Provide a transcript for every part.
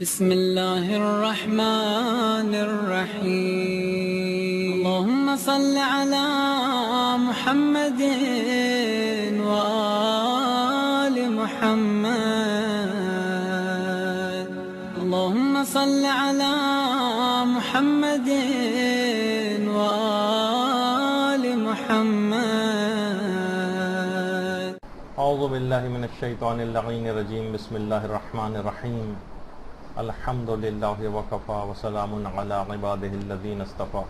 بسم الله الرحمن الرحيم اللهم صل على محمد وآل محمد اللهم صل على محمد وآل محمد اعوذ باللہ من الشیطان اللعین الرجیم بسم اللہ الرحمن الرحیم الحمد للہ وکفا وسلام علی عبادہ الذین اصطفیٰ.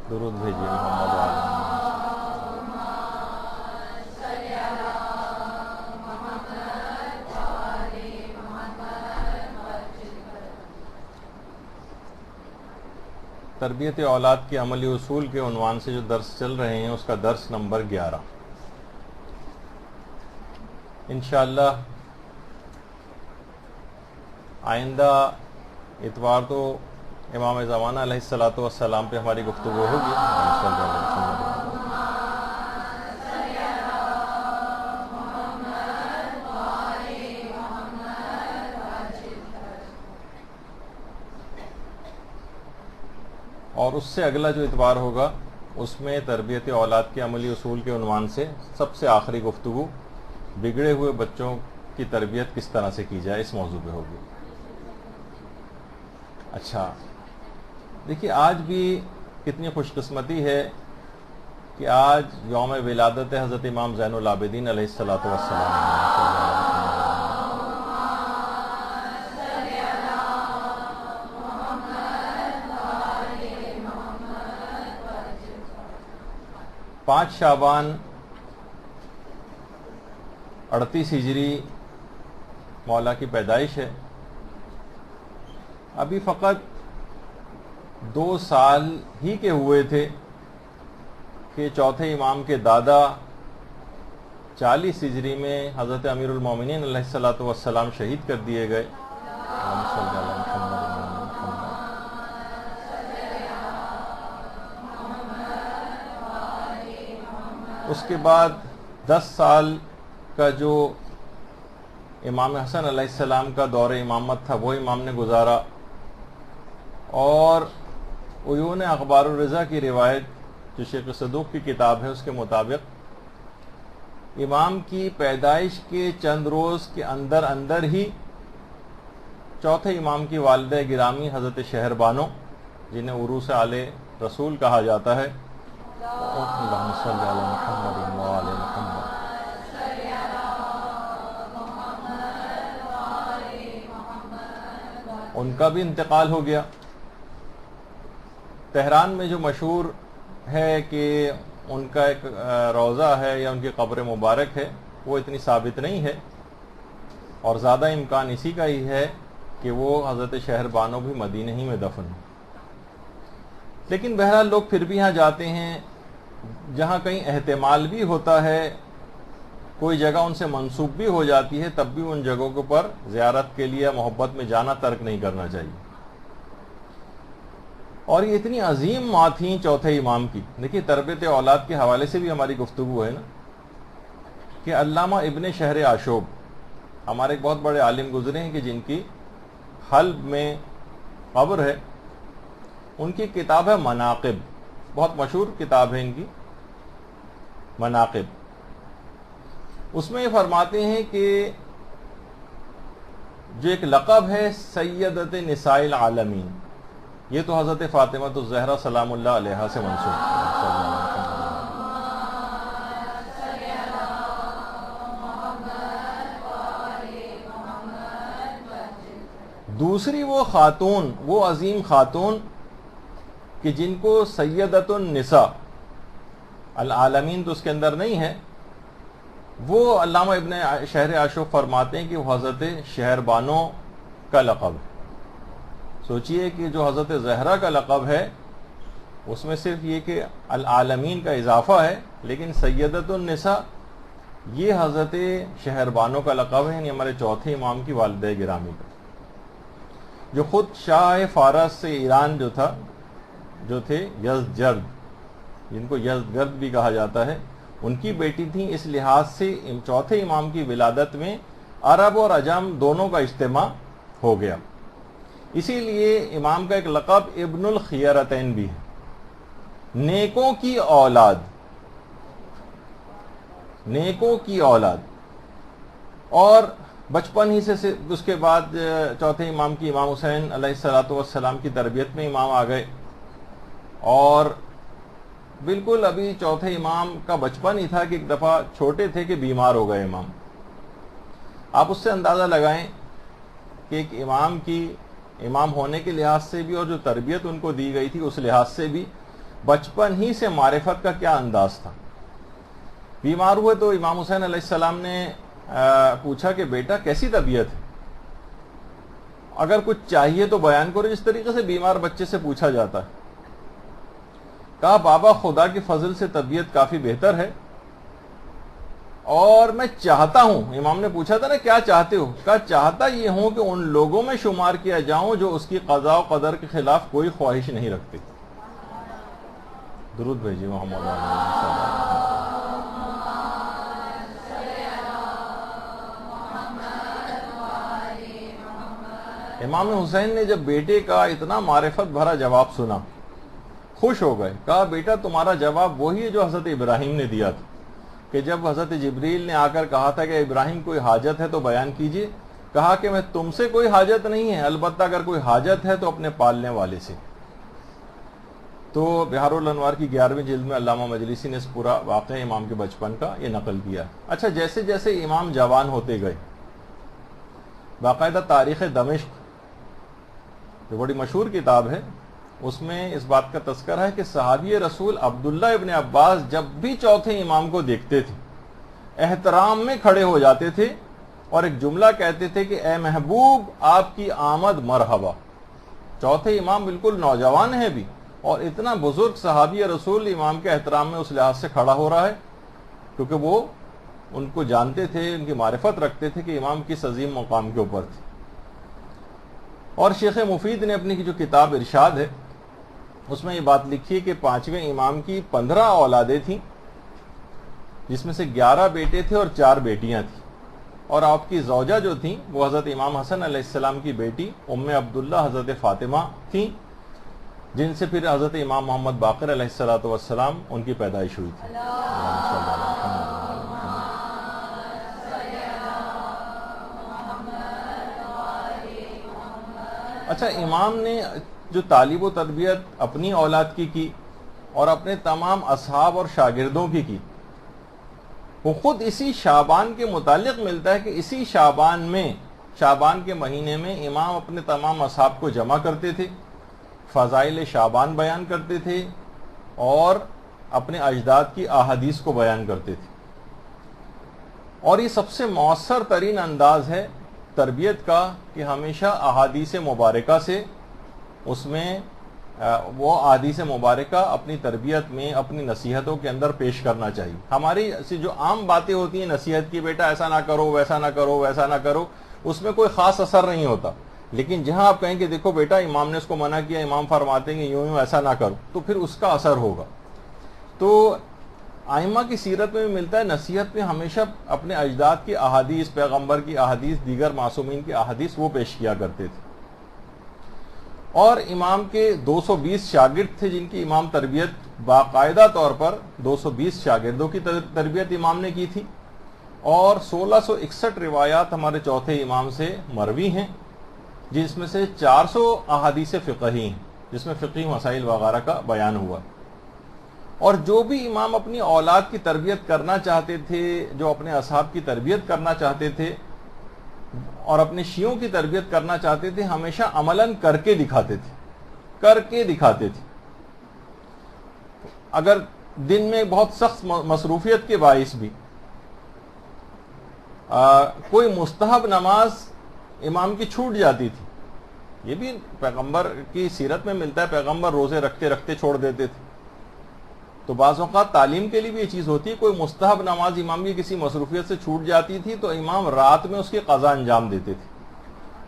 درود بھیجیے محمد و آل محمد. تربیت اولاد کے عملی اصول کے عنوان سے جو درس چل رہے ہیں اس کا درس نمبر 11 انشاءاللہ. آئندہ اتوار تو امام زمانہ علیہ السلام پہ ہماری گفتگو ہوگی. اور اس سے اگلا جو اتوار ہوگا اس میں تربیت اولاد کے عملی اصول کے عنوان سے سب سے آخری گفتگو بگڑے ہوئے بچوں کی تربیت کس طرح سے کی جائے اس موضوع پہ ہوگی. اچھا دیکھیے، آج بھی کتنی خوش قسمتی ہے کہ آج یوم ولادت حضرت امام زین العابدین علیہ السلام. پانچ شعبان 38 ہجری مولا کی پیدائش ہے. ابھی فقط 2 سال ہی کے ہوئے تھے کہ چوتھے امام کے دادا 40 ہجری میں حضرت امیر المومنین علیہ السلام شہید کر دیے گئے. اس کے بعد 10 سال کا جو امام حسن علیہ السلام کا دور امامت تھا وہ امام نے گزارا. اور عیون اخبار الرضا کی روایت جو شیخ صدوق کی کتاب ہے اس کے مطابق امام کی پیدائش کے چند روز کے اندر ہی چوتھے امام کی والدہ گرامی حضرت شہر بانو جنہیں عروس آل رسول کہا جاتا ہے، اللہم صلی علی محمد و آل محمد، ان کا بھی انتقال ہو گیا. تہران میں جو مشہور ہے کہ ان کا ایک روضہ ہے یا ان کی قبر مبارک ہے، وہ اتنی ثابت نہیں ہے، اور زیادہ امکان اسی کا ہی ہے کہ وہ حضرت شہر بانو بھی مدینہ ہی میں دفن ہے. لیکن بہرحال لوگ پھر بھی یہاں جاتے ہیں جہاں کہیں احتمال بھی ہوتا ہے، کوئی جگہ ان سے منسوب بھی ہو جاتی ہے، تب بھی ان جگہوں کے پر زیارت کے لیے محبت میں جانا ترک نہیں کرنا چاہیے. اور یہ اتنی عظیم ماں تھیں چوتھے امام کی. دیکھیے، تربیت اولاد کے حوالے سے بھی ہماری گفتگو ہے نا کہ علامہ ابن شہر آشوب ہمارے ایک بہت بڑے عالم گزرے ہیں کہ جن کی حلب میں قبر ہے. ان کی کتاب ہے مناقب، بہت مشہور کتاب ہے ان کی مناقب. اس میں یہ فرماتے ہیں کہ جو ایک لقب ہے سیدت نساء العالمین، یہ تو حضرت فاطمہ الزہرا سلام اللہ علیہا سے منسوب ہے. دوسری وہ خاتون، وہ عظیم خاتون کہ جن کو سیدت النساء العالمین تو اس کے اندر نہیں ہے، وہ علامہ ابن شہر آشوب فرماتے ہیں کہ وہ حضرت شہر بانو کا لقب ہے. سوچئے کہ جو حضرت زہرا کا لقب ہے اس میں صرف یہ کہ العالمین کا اضافہ ہے، لیکن سیدت النساء یہ حضرت شہر بانو کا لقب ہے، یعنی ہمارے چوتھے امام کی والدہ گرامی کا، جو خود شاہ فارس سے ایران جو تھے یزدجرد، جن کو یزدگرد بھی کہا جاتا ہے، ان کی بیٹی تھیں. اس لحاظ سے چوتھے امام کی ولادت میں عرب اور عجم دونوں کا اجتماع ہو گیا. اسی لیے امام کا ایک لقب ابن الخیرتین بھی ہے، نیکوں کی اولاد، نیکوں کی اولاد۔ اور بچپن ہی سے اس کے بعد چوتھے امام کی امام حسین علیہ الصلوۃ والسلام کی تربیت میں امام آ گئے، اور بالکل ابھی چوتھے امام کا بچپن ہی تھا کہ ایک دفعہ چھوٹے تھے کہ بیمار ہو گئے امام۔ آپ اس سے اندازہ لگائیں کہ ایک امام کی امام ہونے کے لحاظ سے بھی اور جو تربیت ان کو دی گئی تھی اس لحاظ سے بھی بچپن ہی سے معرفت کا کیا انداز تھا۔ بیمار ہوئے تو امام حسین علیہ السلام نے پوچھا کہ بیٹا کیسی طبیعت ہے، اگر کچھ چاہیے تو بیان کرو، جس طریقے سے بیمار بچے سے پوچھا جاتا ہے۔ کہا بابا خدا کے فضل سے طبیعت کافی بہتر ہے، اور میں چاہتا ہوں، امام نے پوچھا تھا نا کیا چاہتے ہو، کہا چاہتا یہ ہوں کہ ان لوگوں میں شمار کیا جاؤں جو اس کی قضاء و قدر کے خلاف کوئی خواہش نہیں رکھتے۔ درود بھیجیے محمد صلی اللہ علیہ وسلم۔ امام حسین نے جب بیٹے کا اتنا معرفت بھرا جواب سنا خوش ہو گئے، کہا بیٹا تمہارا جواب وہی ہے جو حضرت ابراہیم نے دیا تھا، کہ جب حضرت جبریل نے آ کر کہا تھا کہ ابراہیم کوئی حاجت ہے تو بیان کیجئے، کہا کہ میں تم سے کوئی حاجت نہیں ہے، البتہ اگر کوئی حاجت ہے تو اپنے پالنے والے سے۔ تو بہار الانوار کی 11ویں جلد میں علامہ مجلسی نے اس پورا واقعہ امام کے بچپن کا یہ نقل کیا۔ اچھا، جیسے جیسے امام جوان ہوتے گئے، باقاعدہ تاریخ دمشق جو بڑی مشہور کتاب ہے اس میں اس بات کا تذکرہ ہے کہ صحابی رسول عبداللہ ابن عباس جب بھی چوتھے امام کو دیکھتے تھے احترام میں کھڑے ہو جاتے تھے اور ایک جملہ کہتے تھے کہ اے محبوب آپ کی آمد مرحبا۔ چوتھے امام بالکل نوجوان ہے بھی، اور اتنا بزرگ صحابی رسول امام کے احترام میں اس لحاظ سے کھڑا ہو رہا ہے کیونکہ وہ ان کو جانتے تھے، ان کی معرفت رکھتے تھے کہ امام کس عظیم مقام کے اوپر تھے۔ اور شیخ مفید نے اپنی جو کتاب ارشاد ہے اس میں یہ بات لکھی کہ 5ویں امام کی 15 اولادیں تھیں، جس میں سے 11 بیٹے تھے اور 4 بیٹیاں تھیں، اور آپ کی زوجہ جو تھیں وہ حضرت امام حسن علیہ السلام کی بیٹی ام عبداللہ حضرت فاطمہ تھیں، جن سے پھر حضرت امام محمد باقر علیہ السلام ان کی پیدائش ہوئی تھی۔ اچھا، امام نے جو تعلیم و تربیت اپنی اولاد کی اور اپنے تمام اصحاب اور شاگردوں کی وہ خود اسی شعبان کے متعلق ملتا ہے کہ اسی شعبان کے مہینے میں امام اپنے تمام اصحاب کو جمع کرتے تھے، فضائل شعبان بیان کرتے تھے اور اپنے اجداد کی احادیث کو بیان کرتے تھے۔ اور یہ سب سے مؤثر ترین انداز ہے تربیت کا کہ ہمیشہ احادیث مبارکہ سے اس میں وہ احادیث مبارکہ اپنی تربیت میں اپنی نصیحتوں کے اندر پیش کرنا چاہیے۔ ہماری جو عام باتیں ہوتی ہیں نصیحت کی، بیٹا ایسا نہ کرو، ویسا نہ کرو، ویسا نہ کرو، اس میں کوئی خاص اثر نہیں ہوتا، لیکن جہاں آپ کہیں کہ دیکھو بیٹا امام نے اس کو منع کیا، امام فرماتے ہیں کہ یوں یوں ایسا نہ کرو، تو پھر اس کا اثر ہوگا۔ تو ائمہ کی سیرت میں بھی ملتا ہے نصیحت میں ہمیشہ اپنے اجداد کی احادیث، پیغمبر کی احادیث، دیگر معصومین کی احادیث وہ پیش کیا کرتے تھے۔ اور امام کے 220 شاگرد تھے جن کی امام تربیت باقاعدہ طور پر 220 شاگردوں کی تربیت امام نے کی تھی، اور 1661 روایات ہمارے چوتھے امام سے مروی ہیں، جس میں سے 400 احادیث فقہی ہیں جس میں فقہی مسائل وغیرہ کا بیان ہوا۔ اور جو بھی امام اپنی اولاد کی تربیت کرنا چاہتے تھے، جو اپنے اصحاب کی تربیت کرنا چاہتے تھے اور اپنے شیعوں کی تربیت کرنا چاہتے تھے، ہمیشہ عملاً کر کے دکھاتے تھے۔ اگر دن میں بہت سخت مصروفیت کے باعث بھی کوئی مستحب نماز امام کی چھوٹ جاتی تھی، یہ بھی پیغمبر کی سیرت میں ملتا ہے، پیغمبر روزے رکھتے رکھتے چھوڑ دیتے تھے۔ تو بعض اوقات تعلیم کے لیے بھی یہ چیز ہوتی ہے، کوئی مستحب نماز امام کی کسی مصروفیت سے چھوٹ جاتی تھی تو امام رات میں اس کی قضا انجام دیتے تھے،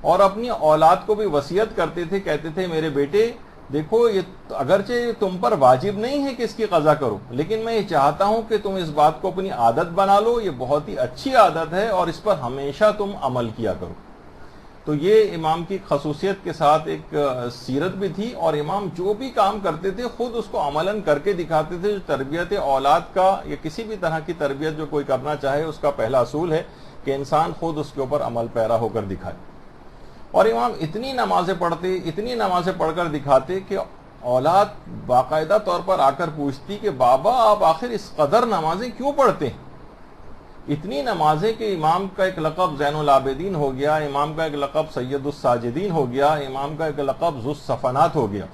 اور اپنی اولاد کو بھی وصیت کرتے تھے، کہتے تھے میرے بیٹے دیکھو یہ اگرچہ تم پر واجب نہیں ہے کہ اس کی قضا کرو، لیکن میں یہ چاہتا ہوں کہ تم اس بات کو اپنی عادت بنا لو، یہ بہت ہی اچھی عادت ہے اور اس پر ہمیشہ تم عمل کیا کرو۔ تو یہ امام کی خصوصیت کے ساتھ ایک سیرت بھی تھی، اور امام جو بھی کام کرتے تھے خود اس کو عملاً کر کے دکھاتے تھے۔ جو تربیت اولاد کا یا کسی بھی طرح کی تربیت جو کوئی کرنا چاہے، اس کا پہلا اصول ہے کہ انسان خود اس کے اوپر عمل پیرا ہو کر دکھائے۔ اور امام اتنی نمازیں پڑھ کر دکھاتے کہ اولاد باقاعدہ طور پر آ کر پوچھتی کہ بابا آپ آخر اس قدر نمازیں کیوں پڑھتے ہیں؟ اتنی نمازیں کہ امام کا ایک لقب زین العابدین ہو گیا، امام کا ایک لقب سید الساجدین ہو گیا، امام کا ایک لقب ذو الصفنات ہو گیا۔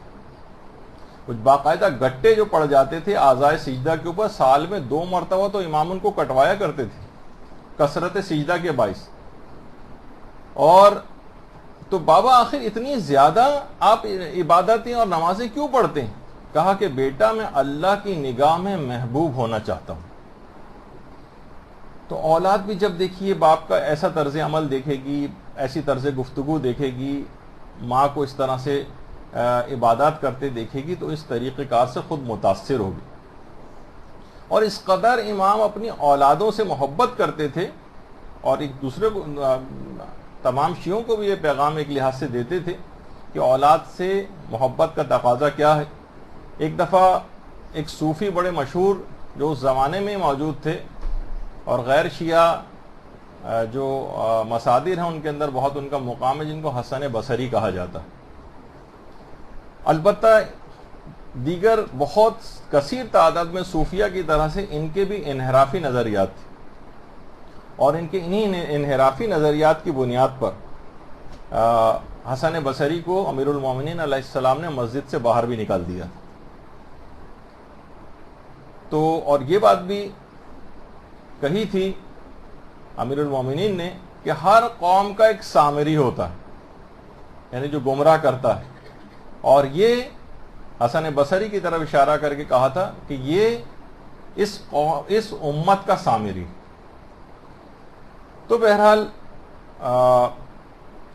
کچھ باقاعدہ گٹے جو پڑ جاتے تھے اعضائے سجدہ کے اوپر، سال میں 2 مرتبہ تو امام ان کو کٹوایا کرتے تھے کثرت سجدہ کے باعث۔ اور تو بابا آخر اتنی زیادہ آپ عبادتیں اور نمازیں کیوں پڑھتے ہیں؟ کہا کہ بیٹا میں اللہ کی نگاہ میں محبوب ہونا چاہتا ہوں۔ تو اولاد بھی جب دیکھیے باپ کا ایسا طرز عمل دیکھے گی، ایسی طرز گفتگو دیکھے گی، ماں کو اس طرح سے عبادات کرتے دیکھے گی، تو اس طریقہ کار سے خود متاثر ہوگی۔ اور اس قدر امام اپنی اولادوں سے محبت کرتے تھے، اور ایک دوسرے کو تمام شیعوں کو بھی یہ پیغام ایک لحاظ سے دیتے تھے کہ اولاد سے محبت کا تقاضا کیا ہے۔ ایک دفعہ ایک صوفی بڑے مشہور جو اس زمانے میں موجود تھے، اور غیر شیعہ جو مصادر ہیں ان کے اندر بہت ان کا مقام ہے، جن کو حسن بصری کہا جاتا ہے۔ البتہ دیگر بہت کثیر تعداد میں صوفیہ کی طرح سے ان کے بھی انحرافی نظریات تھے، اور ان کے انہی انحرافی نظریات کی بنیاد پر حسن بصری کو امیر المومنین علیہ السلام نے مسجد سے باہر بھی نکال دیا۔ تو اور یہ بات بھی کہی تھی امیر المومنین نے کہ ہر قوم کا ایک سامری ہوتا ہے، یعنی جو گمراہ کرتا ہے، اور یہ حسن بصری کی طرف اشارہ کر کے کہا تھا کہ یہ اس امت کا سامری۔ تو بہرحال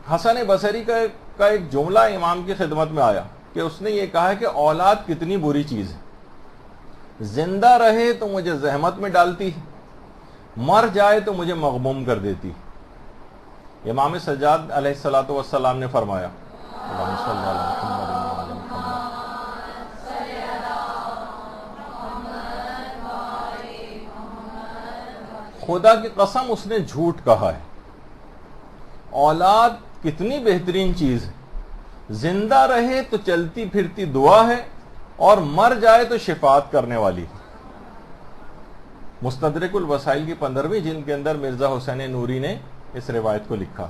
حسن بصری کا ایک جملہ امام کی خدمت میں آیا کہ اس نے یہ کہا کہ اولاد کتنی بری چیز ہے، زندہ رہے تو مجھے زحمت میں ڈالتی، مر جائے تو مجھے مغموم کر دیتی۔ امام سجاد علیہ الصلوۃ والسلام نے فرمایا، اللہم صلی علی محمد وعلی محمد۔ خدا کی قسم اس نے جھوٹ کہا ہے۔ اولاد کتنی بہترین چیز ہے، زندہ رہے تو چلتی پھرتی دعا ہے، اور مر جائے تو شفاعت کرنے والی۔ مستدرک الوسائل کی 15ویں جلد کے اندر مرزا حسین نوری نے اس روایت کو لکھا،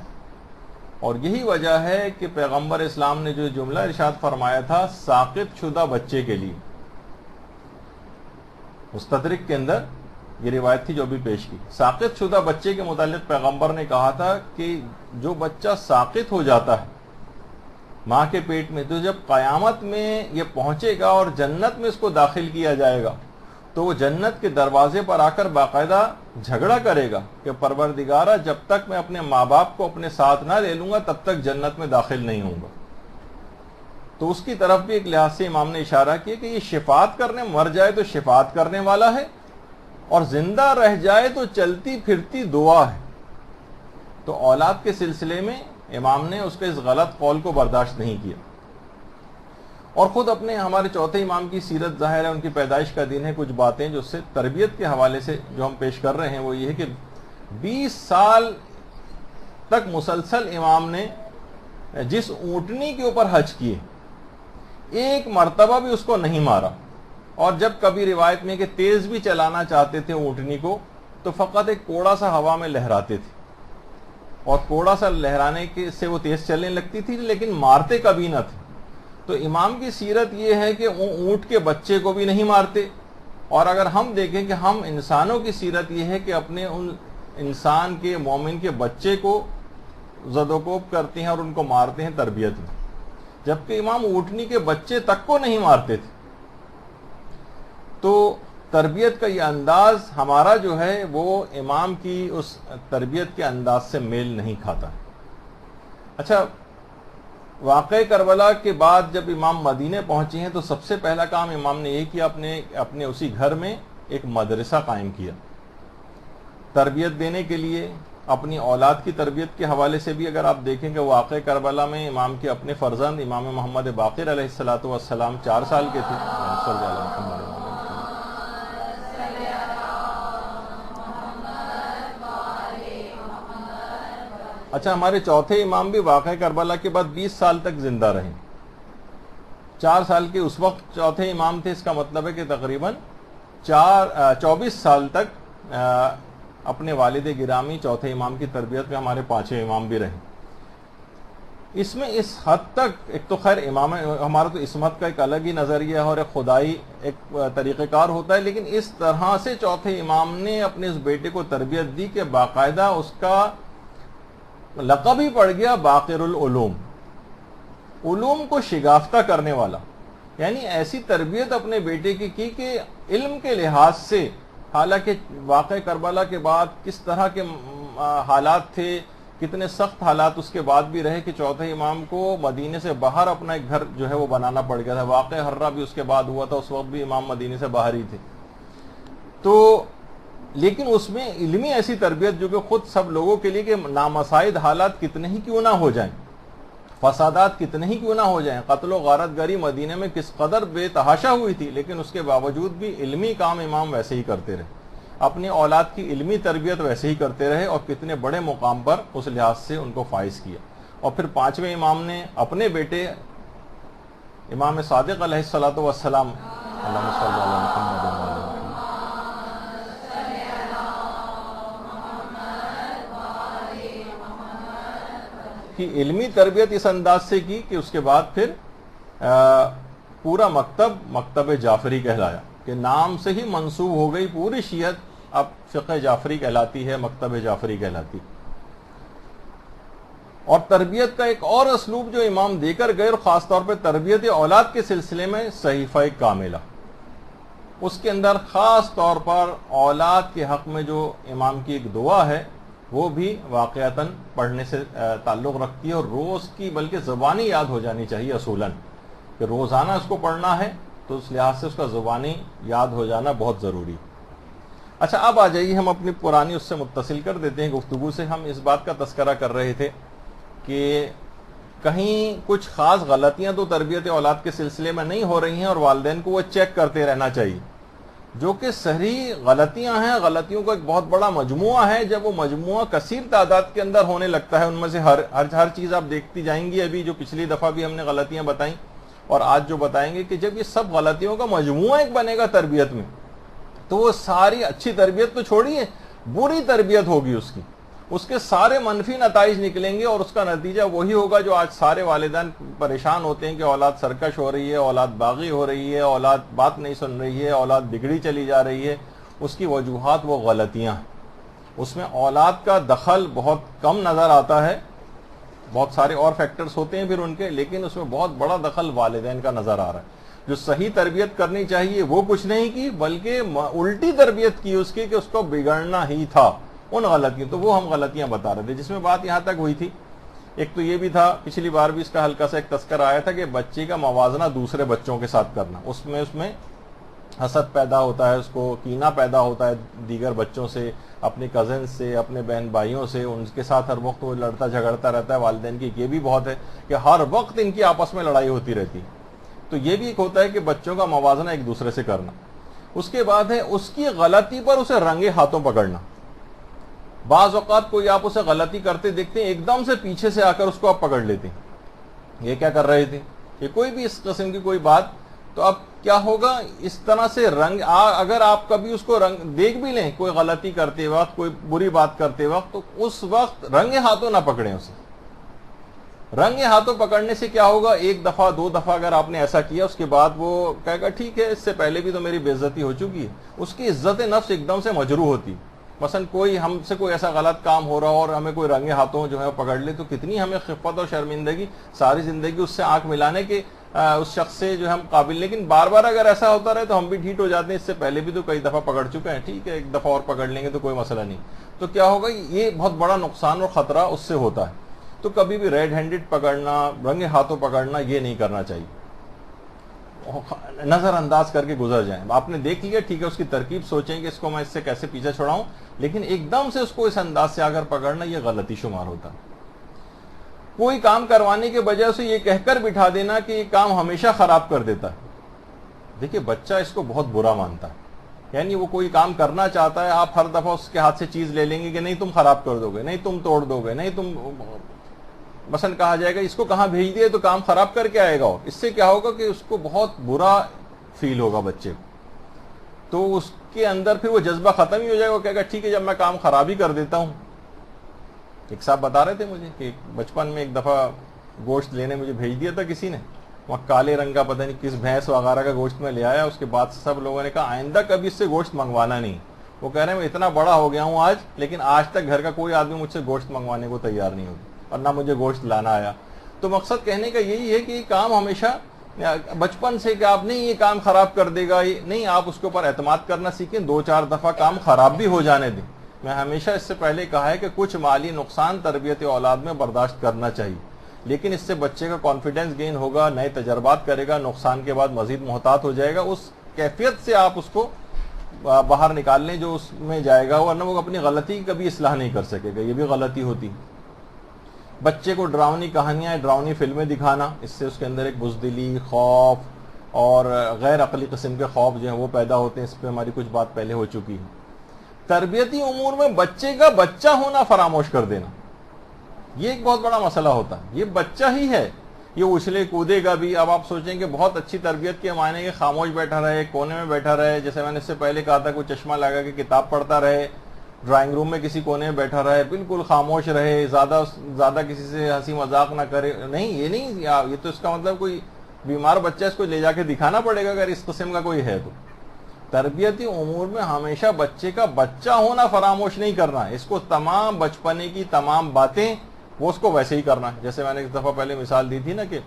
اور یہی وجہ ہے کہ پیغمبر اسلام نے جو جملہ ارشاد فرمایا تھا ساقط شدہ بچے کے لیے، مستدرک کے اندر یہ روایت تھی جو بھی پیش کی، ساقط شدہ بچے کے متعلق پیغمبر نے کہا تھا کہ جو بچہ ساقط ہو جاتا ہے ماں کے پیٹ میں، تو جب قیامت میں یہ پہنچے گا اور جنت میں اس کو داخل کیا جائے گا، تو وہ جنت کے دروازے پر آ کر باقاعدہ جھگڑا کرے گا کہ پروردگارہ جب تک میں اپنے ماں باپ کو اپنے ساتھ نہ لے لوں گا تب تک جنت میں داخل نہیں ہوں گا۔ تو اس کی طرف بھی ایک لحاظ سے امام نے اشارہ کیا کہ یہ شفاعت کرنے، مر جائے تو شفاعت کرنے والا ہے، اور زندہ رہ جائے تو چلتی پھرتی دعا ہے۔ تو اولاد کے سلسلے میں امام نے اس کے اس غلط قول کو برداشت نہیں کیا، اور خود اپنے ہمارے چوتھے امام کی سیرت ظاہر ہے، ان کی پیدائش کا دن ہے، کچھ باتیں جو اس سے تربیت کے حوالے سے جو ہم پیش کر رہے ہیں وہ یہ ہے کہ 20 سال تک مسلسل امام نے جس اونٹنی کے اوپر حج کیے ایک مرتبہ بھی اس کو نہیں مارا، اور جب کبھی روایت میں کہ تیز بھی چلانا چاہتے تھے اونٹنی کو تو فقط ایک کوڑا سا ہوا میں لہراتے تھے، اور کوڑا سا لہرانے سے وہ تیز چلنے لگتی تھی، لیکن مارتے کبھی نہ تھے۔ تو امام کی سیرت یہ ہے کہ وہ اونٹ کے بچے کو بھی نہیں مارتے، اور اگر ہم دیکھیں کہ ہم انسانوں کی سیرت یہ ہے کہ اپنے ان انسان کے مومن کے بچے کو زد و کوب کرتے ہیں اور ان کو مارتے ہیں تربیت میں، جبکہ امام اونٹنی کے بچے تک کو نہیں مارتے تھے۔ تو تربیت کا یہ انداز ہمارا جو ہے وہ امام کی اس تربیت کے انداز سے میل نہیں کھاتا۔ اچھا، واقع کربلا کے بعد جب امام مدینے پہنچے ہیں تو سب سے پہلا کام امام نے یہ کیا، اپنے اسی گھر میں ایک مدرسہ قائم کیا، تربیت دینے کے لیے اپنی اولاد کی تربیت کے حوالے سے بھی اگر آپ دیکھیں کہ واقع کربلا میں امام کے اپنے فرزند امام محمد باقر علیہ الصلوۃ والسلام 4 سال کے تھے. اچھا، ہمارے چوتھے امام بھی واقع کربلا کے بعد 20 سال تک زندہ رہے. 4 سال کے اس وقت چوتھے امام تھے، اس کا مطلب ہے کہ تقریباً 24 سال تک اپنے والد گرامی چوتھے امام کی تربیت میں ہمارے 5ویں امام بھی رہے. اس میں اس حد تک ایک تو خیر امام ہمارا تو عصمت کا ایک الگ ہی نظریہ ہے اور ایک خدائی ایک طریقہ کار ہوتا ہے، لیکن اس طرح سے چوتھے امام نے اپنے اس بیٹے کو تربیت دی کہ باقاعدہ اس کا لقب ہی پڑ گیا باقر العلوم، علوم کو شگافتہ کرنے والا. یعنی ایسی تربیت اپنے بیٹے کی کہ علم کے لحاظ سے، حالانکہ واقع کربلا کے بعد کس طرح کے حالات تھے، کتنے سخت حالات اس کے بعد بھی رہے کہ چوتھے امام کو مدینے سے باہر اپنا ایک گھر جو ہے وہ بنانا پڑ گیا تھا. واقع حرہ بھی اس کے بعد ہوا تھا، اس وقت بھی امام مدینے سے باہر ہی تھے. تو لیکن اس میں علمی ایسی تربیت جو کہ خود سب لوگوں کے لیے کہ نامساعد حالات کتنے ہی کیوں نہ ہو جائیں، فسادات کتنے ہی کیوں نہ ہو جائیں، قتل و غارت گری مدینے میں کس قدر بے تحاشا ہوئی تھی، لیکن اس کے باوجود بھی علمی کام امام ویسے ہی کرتے رہے، اپنی اولاد کی علمی تربیت ویسے ہی کرتے رہے اور کتنے بڑے مقام پر اس لحاظ سے ان کو فائز کیا. اور پھر 5ویں امام نے اپنے بیٹے امام صادق علیہ الصلوۃ والسلام اللہم صلی علی محمد وعلی کی علمی تربیت اس انداز سے کی کہ اس کے بعد پھر پورا مکتب جعفری کہلایا کہ نام سے ہی منسوب ہو گئی پوری شیعت، اب فقہ جعفری کہلاتی ہے، مکتب جعفری کہلاتی. اور تربیت کا ایک اور اسلوب جو امام دے کر گئے، اور خاص طور پہ تربیت اولاد کے سلسلے میں صحیفہ کاملہ، اس کے اندر خاص طور پر اولاد کے حق میں جو امام کی ایک دعا ہے وہ بھی واقعتاً پڑھنے سے تعلق رکھتی ہے، اور روز کی بلکہ زبانی یاد ہو جانی چاہیے اصولاً کہ روزانہ اس کو پڑھنا ہے، تو اس لحاظ سے اس کا زبانی یاد ہو جانا بہت ضروری. اچھا، اب آ جائیے ہم اپنی پرانی اس سے متصل کر دیتے ہیں گفتگو سے. ہم اس بات کا تذکرہ کر رہے تھے کہ کہیں کچھ خاص غلطیاں تو تربیت اولاد کے سلسلے میں نہیں ہو رہی ہیں اور والدین کو وہ چیک کرتے رہنا چاہیے، جو کہ صحیح غلطیاں ہیں. غلطیوں کا ایک بہت بڑا مجموعہ ہے. جب وہ مجموعہ کثیر تعداد کے اندر ہونے لگتا ہے، ان میں سے ہر چیز آپ دیکھتی جائیں گی. ابھی جو پچھلی دفعہ بھی ہم نے غلطیاں بتائیں اور آج جو بتائیں گے، کہ جب یہ سب غلطیوں کا مجموعہ ایک بنے گا تربیت میں، تو وہ ساری اچھی تربیت تو چھوڑیے، بری تربیت ہوگی اس کے سارے منفی نتائج نکلیں گے، اور اس کا نتیجہ وہی ہوگا جو آج سارے والدین پریشان ہوتے ہیں کہ اولاد سرکش ہو رہی ہے، اولاد باغی ہو رہی ہے، اولاد بات نہیں سن رہی ہے، اولاد بگڑی چلی جا رہی ہے. اس کی وجوہات وہ غلطیاں ہیں. اس میں اولاد کا دخل بہت کم نظر آتا ہے، بہت سارے اور فیکٹرز ہوتے ہیں پھر ان کے، لیکن اس میں بہت بڑا دخل والدین کا نظر آ رہا ہے. جو صحیح تربیت کرنی چاہیے وہ کچھ نہیں کی، بلکہ الٹی تربیت کی اس کی کہ اس کو بگڑنا ہی تھا ان غلطیوں. تو وہ ہم غلطیاں بتا رہے تھے، جس میں بات یہاں تک ہوئی تھی. ایک تو یہ بھی تھا، پچھلی بار بھی اس کا ہلکا سا ایک تذکرہ آیا تھا کہ بچے کا موازنہ دوسرے بچوں کے ساتھ کرنا، اس میں حسد پیدا ہوتا ہے، اس کو کینہ پیدا ہوتا ہے دیگر بچوں سے، اپنے کزن سے، اپنے بہن بھائیوں سے، ان کے ساتھ ہر وقت وہ لڑتا جھگڑتا رہتا ہے. والدین کی یہ بھی بہت ہے کہ ہر وقت ان کی آپس میں لڑائی ہوتی رہتی ہے. تو یہ بھی ایک ہوتا ہے کہ بچوں کا موازنہ ایک دوسرے سے کرنا. اس کے بعد ہے اس کی غلطی پر اسے رنگے ہاتھوں پکڑنا. بعض اوقات کوئی آپ اسے غلطی کرتے دیکھتے ہیں، ایک دم سے پیچھے سے آ کر اس کو آپ پکڑ لیتے ہیں، یہ کیا کر رہے تھے، یہ کوئی بھی اس قسم کی کوئی بات. تو اب کیا ہوگا، اس طرح سے اگر آپ کبھی اس کو دیکھ بھی لیں کوئی غلطی کرتے وقت، کوئی بری بات کرتے وقت، تو اس وقت رنگے ہاتھوں نہ پکڑیں اسے. رنگے ہاتھوں پکڑنے سے کیا ہوگا، ایک دفعہ 2 دفعہ اگر آپ نے ایسا کیا، اس کے بعد وہ کہے گا ٹھیک ہے، اس سے پہلے بھی تو میری بے عزتی ہو چکی ہے. اس کی عزت نفس ایک دم سے مجروح ہوتی. مثلا ہم سے کوئی ایسا غلط کام ہو رہا اور ہمیں کوئی رنگے ہاتھوں جو ہے پکڑ لے، تو کتنی ہمیں خفت اور شرمندگی، ساری زندگی اس سے آنکھ ملانے کے اس شخص سے جو ہم قابل. لیکن بار بار اگر ایسا ہوتا رہے تو ہم بھی ڈھیٹ ہو جاتے ہیں، اس سے پہلے بھی تو کئی دفعہ پکڑ چکے ہیں، ٹھیک ہے ایک دفعہ اور پکڑ لیں گے تو کوئی مسئلہ نہیں. تو کیا ہوگا، یہ بہت بڑا نقصان اور خطرہ اس سے ہوتا ہے. تو کبھی بھی ریڈ ہینڈڈ پکڑنا، رنگے ہاتھوں پکڑنا، یہ نہیں کرنا چاہیے. نظر انداز کر کے گزر جائیں. آپ نے دیکھ لیا ٹھیک ہے, اس کی ترکیب سوچیں کہ اس کو میں اس سے کیسے پیچھے چھڑاؤں, لیکن ایک دم سے اس کو اس انداز سے آ کر پکڑنا یہ غلطی شمار ہوتا. کوئی کام کروانے کے بجائے اسے یہ کہہ کر بٹھا دینا کہ یہ کام ہمیشہ خراب کر دیتا ہے. دیکھیے بچہ اس کو بہت برا مانتا ہے, یعنی وہ کوئی کام کرنا چاہتا ہے, آپ ہر دفعہ اس کے ہاتھ سے چیز لے لیں گے کہ نہیں تم خراب کر دو گے, نہیں تم توڑ دو گے, نہیں تم, مثلا کہا جائے گا اس کو کہاں بھیج دیے تو کام خراب کر کے آئے گا. اس سے کیا ہوگا کہ اس کو بہت برا فیل ہوگا بچے کو, تو اس کے اندر پھر وہ جذبہ ختم ہی ہو جائے گا, کہے گا ٹھیک ہے جب میں کام خراب ہی کر دیتا ہوں. ایک صاحب بتا رہے تھے مجھے کہ بچپن میں ایک دفعہ گوشت لینے مجھے بھیج دیا تھا کسی نے, وہاں کالے رنگ کا پتہ نہیں کس بھینس وغیرہ کا گوشت میں لے آیا. اس کے بعد سب لوگوں نے کہا آئندہ کبھی اس سے گوشت منگوانا نہیں. وہ کہہ رہے ہیں میں اتنا بڑا ہو گیا ہوں آج, لیکن آج تک گھر کا کوئی آدمی مجھ سے گوشت منگوانے کو تیار نہیں ہوگا اور نہ مجھے گوشت لانا آیا. تو مقصد کہنے کا یہی ہے کہ یہ کام ہمیشہ بچپن سے کہ آپ نہیں یہ کام خراب کر دے گا, نہیں, آپ اس کے اوپر اعتماد کرنا سیکھیں. 2-4 دفعہ کام خراب بھی ہو جانے دیں. میں ہمیشہ اس سے پہلے کہا ہے کہ کچھ مالی نقصان تربیت اولاد میں برداشت کرنا چاہیے, لیکن اس سے بچے کا کانفیڈنس گین ہوگا, نئے تجربات کرے گا, نقصان کے بعد مزید محتاط ہو جائے گا. اس کیفیت سے آپ اس کو باہر نکال لیں جو اس میں جائے گا, ورنہ وہ اپنی غلطی کی کبھی اصلاح نہیں کر سکے گا. یہ بھی غلطی ہوتی. بچے کو ڈراؤنی کہانیاں, ڈراؤنی فلمیں دکھانا, اس سے اس کے اندر ایک بزدلی, خوف اور غیر عقلی قسم کے خوف جو ہیں وہ پیدا ہوتے ہیں. اس پہ ہماری کچھ بات پہلے ہو چکی ہے. تربیتی امور میں بچے کا بچہ ہونا فراموش کر دینا, یہ ایک بہت بڑا مسئلہ ہوتا ہے. یہ بچہ ہی ہے, یہ اچھلے کودے گا بھی. اب آپ سوچیں کہ بہت اچھی تربیت کے معنی کہ خاموش بیٹھا رہے, کونے میں بیٹھا رہے, جیسے میں نے اس سے پہلے کہا تھا, کوئی چشمہ لگا کے کتاب پڑھتا رہے, ڈرائنگ روم میں کسی کونے میں بیٹھا رہے, بالکل خاموش رہے, زیادہ کسی سے ہنسی مذاق نہ کرے. نہیں, یہ نہیں, یہ تو اس کا مطلب کوئی بیمار بچہ, اس کو لے جا کے دکھانا پڑے گا اگر اس قسم کا کوئی ہے تو. تربیتی امور میں ہمیشہ بچے کا بچہ ہونا فراموش نہیں کرنا. اس کو تمام بچپنے کی تمام باتیں وہ اس کو ویسے ہی کرنا ہے. جیسے میں نے ایک دفعہ پہلے مثال دی تھی نا کہ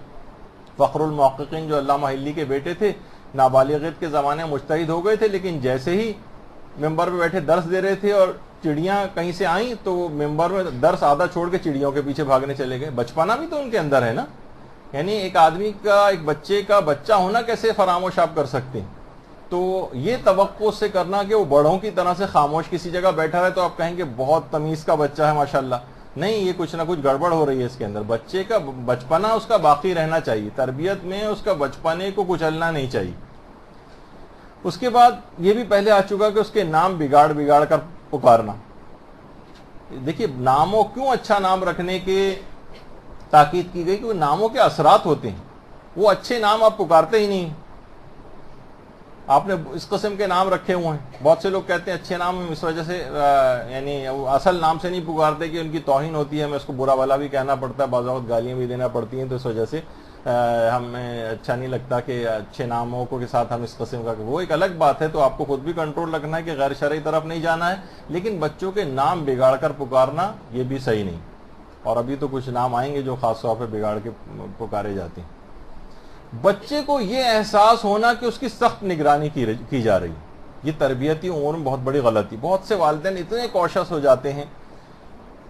فخر المحققین جو علامہ حلی کے بیٹے تھے, نابالغیت کے زمانے میں مجتہد ہو گئے تھے, لیکن جیسے ہی ممبر پہ بیٹھے درس دے رہے تھے اور چڑیاں کہیں سے آئیں تو وہ ممبر میں درس آدھا چھوڑ کے چڑیوں کے پیچھے بھاگنے چلے گئے. بچپنا بھی تو ان کے اندر ہے نا, یعنی ایک آدمی کا, ایک بچے کا بچہ ہونا کیسے فراموش آپ کر سکتے ہیں. تو یہ توقع سے کرنا کہ وہ بڑوں کی طرح سے خاموش کسی جگہ بیٹھا رہے تو آپ کہیں کہ بہت تمیز کا بچہ ہے ماشاءاللہ. نہیں, یہ کچھ نہ کچھ گڑبڑ ہو رہی ہے اس کے اندر. بچے کا بچپنا اس کا باقی رہنا چاہیے, تربیت میں اس کا بچپنے کو کچلنا نہیں چاہیے. اس کے بعد یہ بھی پہلے آ چکا کہ اس کے نام بگاڑ کر پکارنا. دیکھیے ناموں کیوں اچھا نام رکھنے کے تاکید کی گئی, کہ ناموں کے اثرات ہوتے ہیں. وہ اچھے نام آپ پکارتے ہی نہیں, آپ نے اس قسم کے نام رکھے ہوئے ہیں. بہت سے لوگ کہتے ہیں اچھے نام اس وجہ سے یعنی اصل نام سے نہیں پکارتے کہ ان کی توہین ہوتی ہے, ہمیں اس کو برا بھلا بھی کہنا پڑتا ہے, بعض اوقات گالیاں بھی دینا پڑتی ہیں, تو اس وجہ سے ہمیں اچھا نہیں لگتا کہ اچھے ناموں کو کے ساتھ ہم اس قسم کا. وہ ایک الگ بات ہے, تو آپ کو خود بھی کنٹرول رکھنا ہے کہ غیر شرعی طرف نہیں جانا ہے, لیکن بچوں کے نام بگاڑ کر پکارنا یہ بھی صحیح نہیں. اور ابھی تو کچھ نام آئیں گے جو خاص طور پہ بگاڑ کے پکارے جاتے ہیں. بچے کو یہ احساس ہونا کہ اس کی سخت نگرانی کی جا رہی ہے, یہ تربیتی امور میں بہت بڑی غلطی. بہت سے والدین اتنے کوشش ہو جاتے ہیں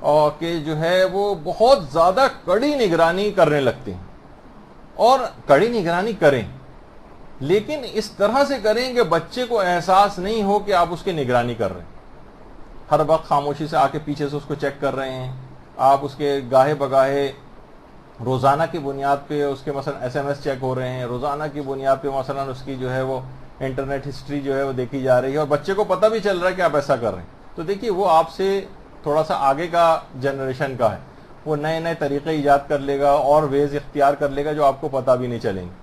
اور کہ جو ہے وہ بہت زیادہ کڑی نگرانی کرنے لگتے ہیں, اور کڑی نگرانی کریں لیکن اس طرح سے کریں کہ بچے کو احساس نہیں ہو کہ آپ اس کی نگرانی کر رہے ہیں. ہر وقت خاموشی سے آ کے پیچھے سے اس کو چیک کر رہے ہیں, آپ اس کے گاہے بگاہے روزانہ کی بنیاد پہ اس کے مثلا SMS چیک ہو رہے ہیں, روزانہ کی بنیاد پہ مثلا اس کی جو ہے وہ انٹرنیٹ ہسٹری جو ہے وہ دیکھی جا رہی ہے, اور بچے کو پتہ بھی چل رہا ہے کہ آپ ایسا کر رہے ہیں. تو دیکھیے وہ آپ سے تھوڑا سا آگے کا جنریشن کا ہے, وہ نئے نئے طریقے ایجاد کر لے گا اور ویز اختیار کر لے گا جو آپ کو پتہ بھی نہیں چلیں گے.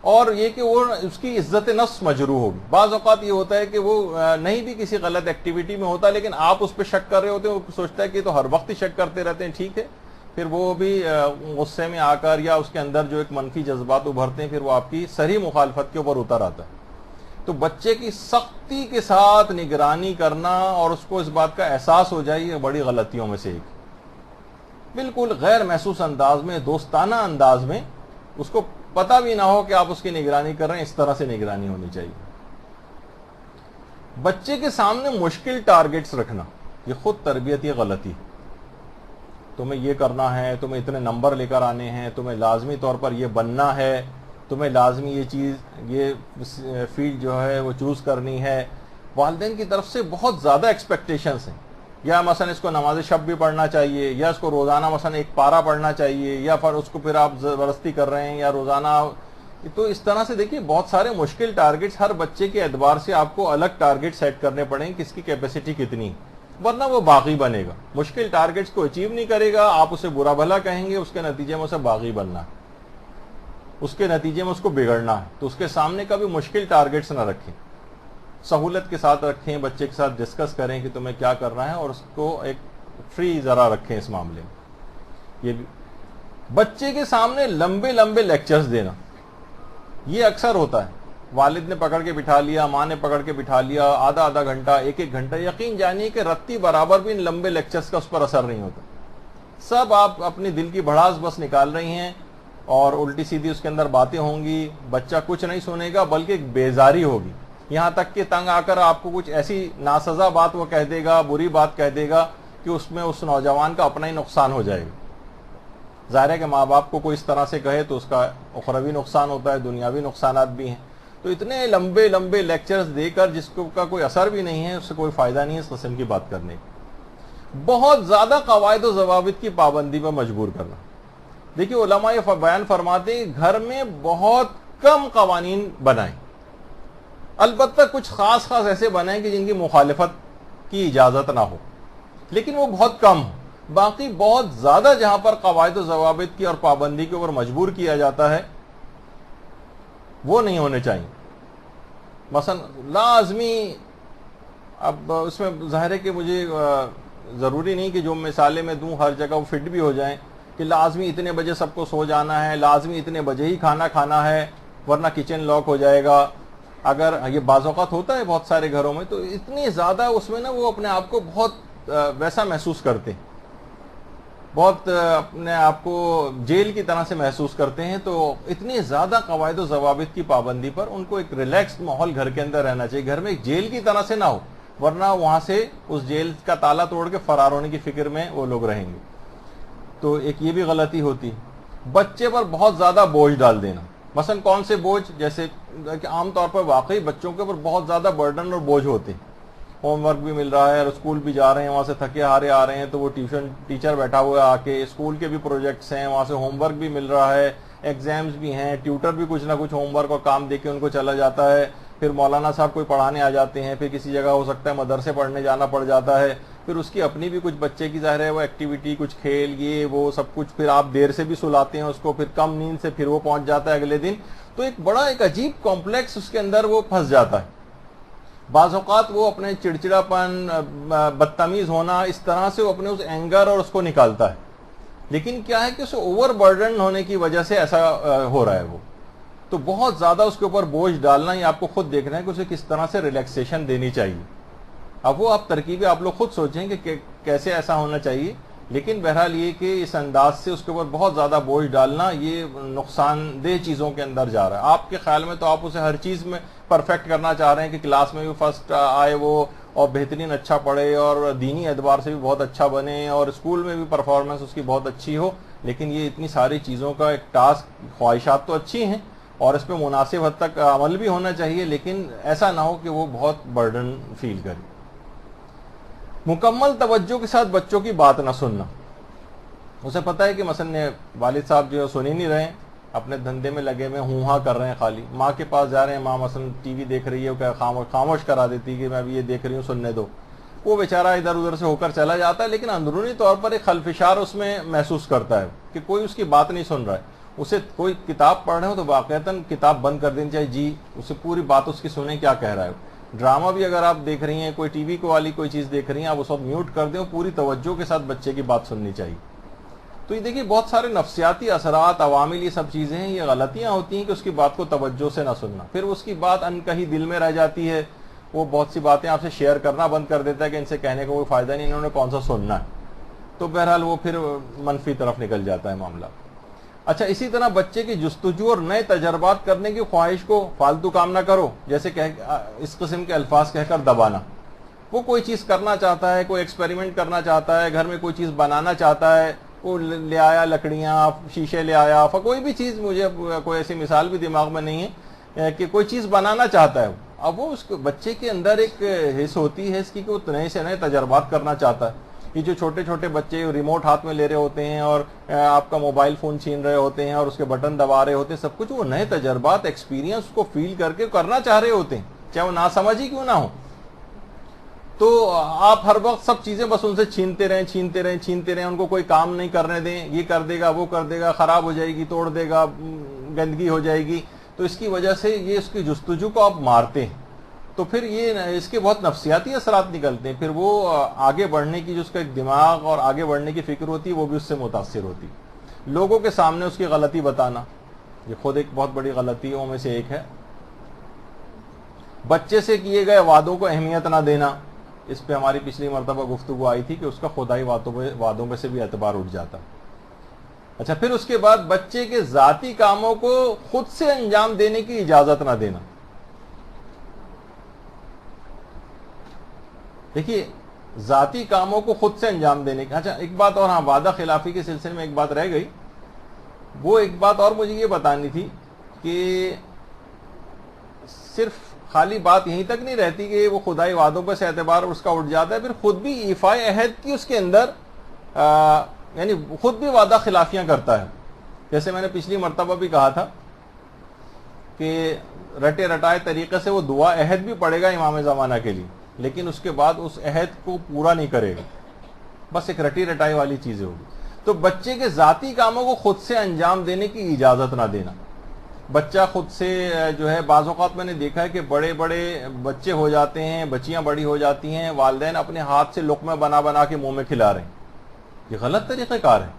اور یہ کہ وہ اس کی عزت نفس مجروح ہوگی. بعض اوقات یہ ہوتا ہے کہ وہ نہیں بھی کسی غلط ایکٹیویٹی میں ہوتا, لیکن آپ اس پہ شک کر رہے ہوتے ہیں, وہ سوچتا ہے کہ تو ہر وقت ہی شک کرتے رہتے ہیں. ٹھیک ہے, پھر وہ بھی غصے میں آ کر یا اس کے اندر جو ایک منفی جذبات ابھرتے ہیں, پھر وہ آپ کی صریح مخالفت کے اوپر اتر آتا ہے. تو بچے کی سختی کے ساتھ نگرانی کرنا اور اس کو اس بات کا احساس ہو جائے, یہ بڑی غلطیوں میں سے ایک. بالکل غیر محسوس انداز میں, دوستانہ انداز میں, اس کو پتہ بھی نہ ہو کہ آپ اس کی نگرانی کر رہے ہیں, اس طرح سے نگرانی ہونی چاہیے. بچے کے سامنے مشکل ٹارگٹس رکھنا یہ خود تربیتی غلطی. تمہیں یہ کرنا ہے, تمہیں اتنے نمبر لے کر آنے ہیں, تمہیں لازمی طور پر یہ بننا ہے, تمہیں لازمی یہ چیز، یہ فیلڈ جو ہے وہ چوز کرنی ہے. والدین کی طرف سے بہت زیادہ ایکسپیکٹیشنس ہیں. یا مثلا اس کو نماز شب بھی پڑھنا چاہیے، یا اس کو روزانہ مثلا ایک پارہ پڑھنا چاہیے، یا پھر اس کو پھر آپ زبردستی کر رہے ہیں یا روزانہ. تو اس طرح سے دیکھیے بہت سارے مشکل ٹارگٹس ہر بچے کے اعتبار سے آپ کو الگ ٹارگٹ سیٹ کرنے پڑیں کہ اس کی کیپیسٹی کتنی، ورنہ وہ باغی بنے گا. مشکل ٹارگٹس کو اچیو نہیں کرے گا، آپ اسے برا بھلا کہیں گے، اس کے نتیجے میں اسے باغی بننا ہے، اس کے نتیجے میں اس کو بگڑنا ہے. تو اس کے سامنے کبھی مشکل ٹارگٹس نہ رکھیں، سہولت کے ساتھ رکھیں، بچے کے ساتھ ڈسکس کریں کہ تمہیں کیا کرنا ہے، اور اس کو ایک فری ذرا رکھیں اس معاملے میں. یہ بھی بچے کے سامنے لمبے لمبے لیکچرز دینا، یہ اکثر ہوتا ہے. والد نے پکڑ کے بٹھا لیا، ماں نے پکڑ کے بٹھا لیا، آدھا گھنٹہ، ایک گھنٹہ. یقین جانیے کہ رتی برابر بھی ان لمبے لیکچرز کا اس پر اثر نہیں ہوتا. سب آپ اپنی دل کی بھڑاس بس نکال رہی ہیں، اور الٹی سیدھی اس کے اندر باتیں ہوں گی. بچہ کچھ نہیں سنے گا بلکہ ایک بیزاری ہوگی، یہاں تک کہ تنگ آ کر آپ کو کچھ ایسی ناسزا بات وہ کہہ دے گا، بری بات کہہ دے گا کہ اس میں اس نوجوان کا اپنا ہی نقصان ہو جائے گا. ظاہر ہے کہ ماں باپ کو کوئی اس طرح سے کہے تو اس کا اخروی نقصان ہوتا ہے، دنیاوی نقصانات بھی ہیں. تو اتنے لمبے لمبے لیکچرز دے کر جس کا کوئی اثر بھی نہیں ہے، اس سے کوئی فائدہ نہیں ہے اس قسم کی بات کرنے کا. بہت زیادہ قواعد و ضوابط کی پابندی پر مجبور کرنا. دیکھیے علماء یہ بیان فرماتے ہیں گھر میں بہت کم قوانین بنائیں، البتہ کچھ خاص ایسے بنائیں کہ جن کی مخالفت کی اجازت نہ ہو، لیکن وہ بہت کم ہو. باقی بہت زیادہ جہاں پر قواعد و ضوابط کی اور پابندی کے اوپر مجبور کیا جاتا ہے وہ نہیں ہونے چاہیے. مثلا لازمی، اب اس میں ظاہر ہے کہ مجھے ضروری نہیں کہ جو مثالیں میں دوں ہر جگہ وہ فٹ بھی ہو جائیں، کہ لازمی اتنے بجے سب کو سو جانا ہے، لازمی اتنے بجے ہی کھانا کھانا ہے ورنہ کچن لاک ہو جائے گا. اگر یہ بعض اوقات ہوتا ہے بہت سارے گھروں میں، تو اتنی زیادہ اس میں نا وہ اپنے آپ کو بہت ویسا محسوس کرتے ہیں، بہت اپنے آپ کو جیل کی طرح سے محسوس کرتے ہیں. تو اتنی زیادہ قواعد و ضوابط کی پابندی پر ان کو ایک ریلیکس ماحول گھر کے اندر رہنا چاہیے. گھر میں ایک جیل کی طرح سے نہ ہو، ورنہ وہاں سے اس جیل کا تالا توڑ کے فرار ہونے کی فکر میں وہ لوگ رہیں گے. تو ایک یہ بھی غلطی ہوتی. بچے پر بہت زیادہ بوجھ ڈال دینا. مثلا کون سے بوجھ؟ جیسے کہ عام طور پر واقعی بچوں کے اوپر بہت زیادہ برڈن اور بوجھ ہوتے ہیں. ہوم ورک بھی مل رہا ہے اور اسکول بھی جا رہے ہیں، وہاں سے تھکے ہارے آ رہے ہیں تو وہ ٹیچر بیٹھا ہوا ہے آ کے، اسکول کے بھی پروجیکٹس ہیں، وہاں سے ہوم ورک بھی مل رہا ہے، ایگزامز بھی ہیں، ٹیوٹر بھی کچھ نہ کچھ ہوم ورک اور کام دے کے ان کو چلا جاتا ہے. پھر مولانا صاحب کوئی پڑھانے آ جاتے ہیں، پھر کسی جگہ ہو سکتا ہے مدرسے پڑھنے جانا پڑ جاتا ہے. پھر اس کی اپنی بھی کچھ بچے کی ظاہر ہے وہ ایکٹیویٹی، کچھ کھیل، یہ وہ سب کچھ. پھر آپ دیر سے بھی سلاتے ہیں اس کو، پھر کم نیند سے پھر وہ پہنچ جاتا ہے اگلے دن. تو ایک بڑا ایک عجیب کمپلیکس اس کے اندر وہ پھنس جاتا ہے. بعض اوقات وہ اپنے چڑچڑاپن، بدتمیز ہونا، اس طرح سے وہ اپنے اس اینگر اور اس کو نکالتا ہے. لیکن کیا ہے کہ اسے اوور برڈن ہونے کی وجہ سے ایسا ہو رہا ہے. وہ تو بہت زیادہ اس کے اوپر بوجھ ڈالنا، یہ آپ کو خود دیکھنا ہے کہ اسے کس طرح سے ریلیکسیشن دینی چاہیے. اب وہ آپ ترکیبیں آپ لوگ خود سوچیں کہ کیسے ایسا ہونا چاہیے. لیکن بہرحال یہ کہ اس انداز سے اس کے اوپر بہت زیادہ بوجھ ڈالنا یہ نقصان دہ چیزوں کے اندر جا رہا ہے. آپ کے خیال میں تو آپ اسے ہر چیز میں پرفیکٹ کرنا چاہ رہے ہیں کہ کلاس میں بھی فرسٹ آئے وہ، اور بہترین اچھا پڑھے، اور دینی اعتبار سے بھی بہت اچھا بنے، اور اسکول میں بھی پرفارمنس اس کی بہت اچھی ہو. لیکن یہ اتنی ساری چیزوں کا ایک ٹاسک، خواہشات تو اچھی ہیں اور اس پہ مناسب حد تک عمل بھی ہونا چاہیے، لیکن ایسا نہ ہو کہ وہ بہت برڈن فیل کرے. مکمل توجہ کے ساتھ بچوں کی بات نہ سننا. اسے پتہ ہے کہ مثلا والد صاحب جو سن ہی نہیں رہے ہیں، اپنے دھندے میں لگے ہوئے ہوں ہاں کر رہے ہیں، خالی ماں کے پاس جا رہے ہیں، ماں مثلا ٹی وی دیکھ رہی ہے، وہ خاموش کرا دیتی کہ میں ابھی یہ دیکھ رہی ہوں، سننے دو. وہ بیچارہ ادھر ادھر سے ہو کر چلا جاتا ہے، لیکن اندرونی طور پر ایک خلفشار اس میں محسوس کرتا ہے کہ کوئی اس کی بات نہیں سن رہا ہے. اسے کوئی کتاب پڑھ رہے ہو تو واقعتاً کتاب بند کر دینی چاہیے. جی اسے پوری بات اس کی سنیں کیا کہہ رہا ہے. ڈرامہ بھی اگر آپ دیکھ رہی ہیں، کوئی ٹی وی کو والی کوئی چیز دیکھ رہی ہیں، آپ اس وقت میوٹ کر دیں، پوری توجہ کے ساتھ بچے کی بات سننی چاہیے. تو یہ دیکھیے بہت سارے نفسیاتی اثرات، عوامل، یہ سب چیزیں ہیں. یہ غلطیاں ہوتی ہیں کہ اس کی بات کو توجہ سے نہ سننا، پھر اس کی بات ان کہیں دل میں رہ جاتی ہے. وہ بہت سی باتیں آپ سے شیئر کرنا بند کر دیتا ہے کہ ان سے کہنے کا کوئی فائدہ نہیں، انہوں نے کون سا سننا ہے. تو بہرحال وہ پھر منفی طرف نکل جاتا ہے معاملہ. اچھا، اسی طرح بچے کی جستجو اور نئے تجربات کرنے کی خواہش کو فالتو کام نہ کرو، جیسے اس قسم کے الفاظ کہہ کر دبانا. وہ کوئی چیز کرنا چاہتا ہے، کوئی ایکسپیریمنٹ کرنا چاہتا ہے، گھر میں کوئی چیز بنانا چاہتا ہے، وہ لے آیا لکڑیاں، شیشے لے آیا، کوئی بھی چیز، مجھے کوئی ایسی مثال بھی دماغ میں نہیں ہے کہ کوئی چیز بنانا چاہتا ہے، اب وہ اس بچے کے اندر ایک حص ہوتی ہے اس کی کہ وہ نئے سے نئے تجربات کرنا چاہتا ہے. یہ جو چھوٹے چھوٹے بچے ریموٹ ہاتھ میں لے رہے ہوتے ہیں اور آپ کا موبائل فون چھین رہے ہوتے ہیں اور اس کے بٹن دبا رہے ہوتے ہیں، سب کچھ وہ نئے تجربات، ایکسپیرینس کو فیل کر کے کرنا چاہ رہے ہوتے ہیں، چاہے وہ ناسمجھ ہی کیوں نہ ہو. تو آپ ہر وقت سب چیزیں بس ان سے چھینتے رہیں، ان کو کوئی کام نہیں کرنے دیں، یہ کر دے گا وہ کر دے گا، خراب ہو جائے گی، توڑ دے گا، گندگی ہو جائے گی. تو اس کی وجہ سے یہ اس کی جستجو کو آپ مارتے ہیں، تو پھر یہ اس کے بہت نفسیاتی اثرات نکلتے ہیں. پھر وہ آگے بڑھنے کی جو اس کا ایک دماغ اور آگے بڑھنے کی فکر ہوتی ہے وہ بھی اس سے متاثر ہوتی. لوگوں کے سامنے اس کی غلطی بتانا، یہ خود ایک بہت بڑی غلطیوں میں سے ایک ہے. بچے سے کیے گئے وعدوں کو اہمیت نہ دینا، اس پہ ہماری پچھلی مرتبہ گفتگو آئی تھی کہ اس کا خدائی وعدوں پہ سے بھی اعتبار اٹھ جاتا. اچھا، پھر اس کے بعد بچے کے ذاتی کاموں کو خود سے انجام دینے کی اجازت نہ دینا. دیکھیے، ذاتی کاموں کو خود سے انجام دینے کی. اچھا ایک بات اور، ہاں، وعدہ خلافی کے سلسلے میں ایک بات رہ گئی. وہ ایک بات اور مجھے یہ بتانی تھی کہ صرف خالی بات یہیں تک نہیں رہتی کہ وہ خدائی وعدوں پر سے اعتبار اس کا اٹھ جاتا ہے، پھر خود بھی ایفائے عہد کی اس کے اندر یعنی خود بھی وعدہ خلافیاں کرتا ہے. جیسے میں نے پچھلی مرتبہ بھی کہا تھا کہ رٹے رٹائے طریقے سے وہ دعا عہد بھی پڑے گا امام زمانہ کے لیے، لیکن اس کے بعد اس عہد کو پورا نہیں کرے گا، بس ایک رٹی رٹائی والی چیزیں ہوگی. تو بچے کے ذاتی کاموں کو خود سے انجام دینے کی اجازت نہ دینا. بچہ خود سے جو ہے، بعض اوقات میں نے دیکھا ہے کہ بڑے بڑے بچے ہو جاتے ہیں، بچیاں بڑی ہو جاتی ہیں، والدین اپنے ہاتھ سے لقمے بنا بنا کے منہ میں کھلا رہے ہیں. یہ غلط طریقہ کار ہے.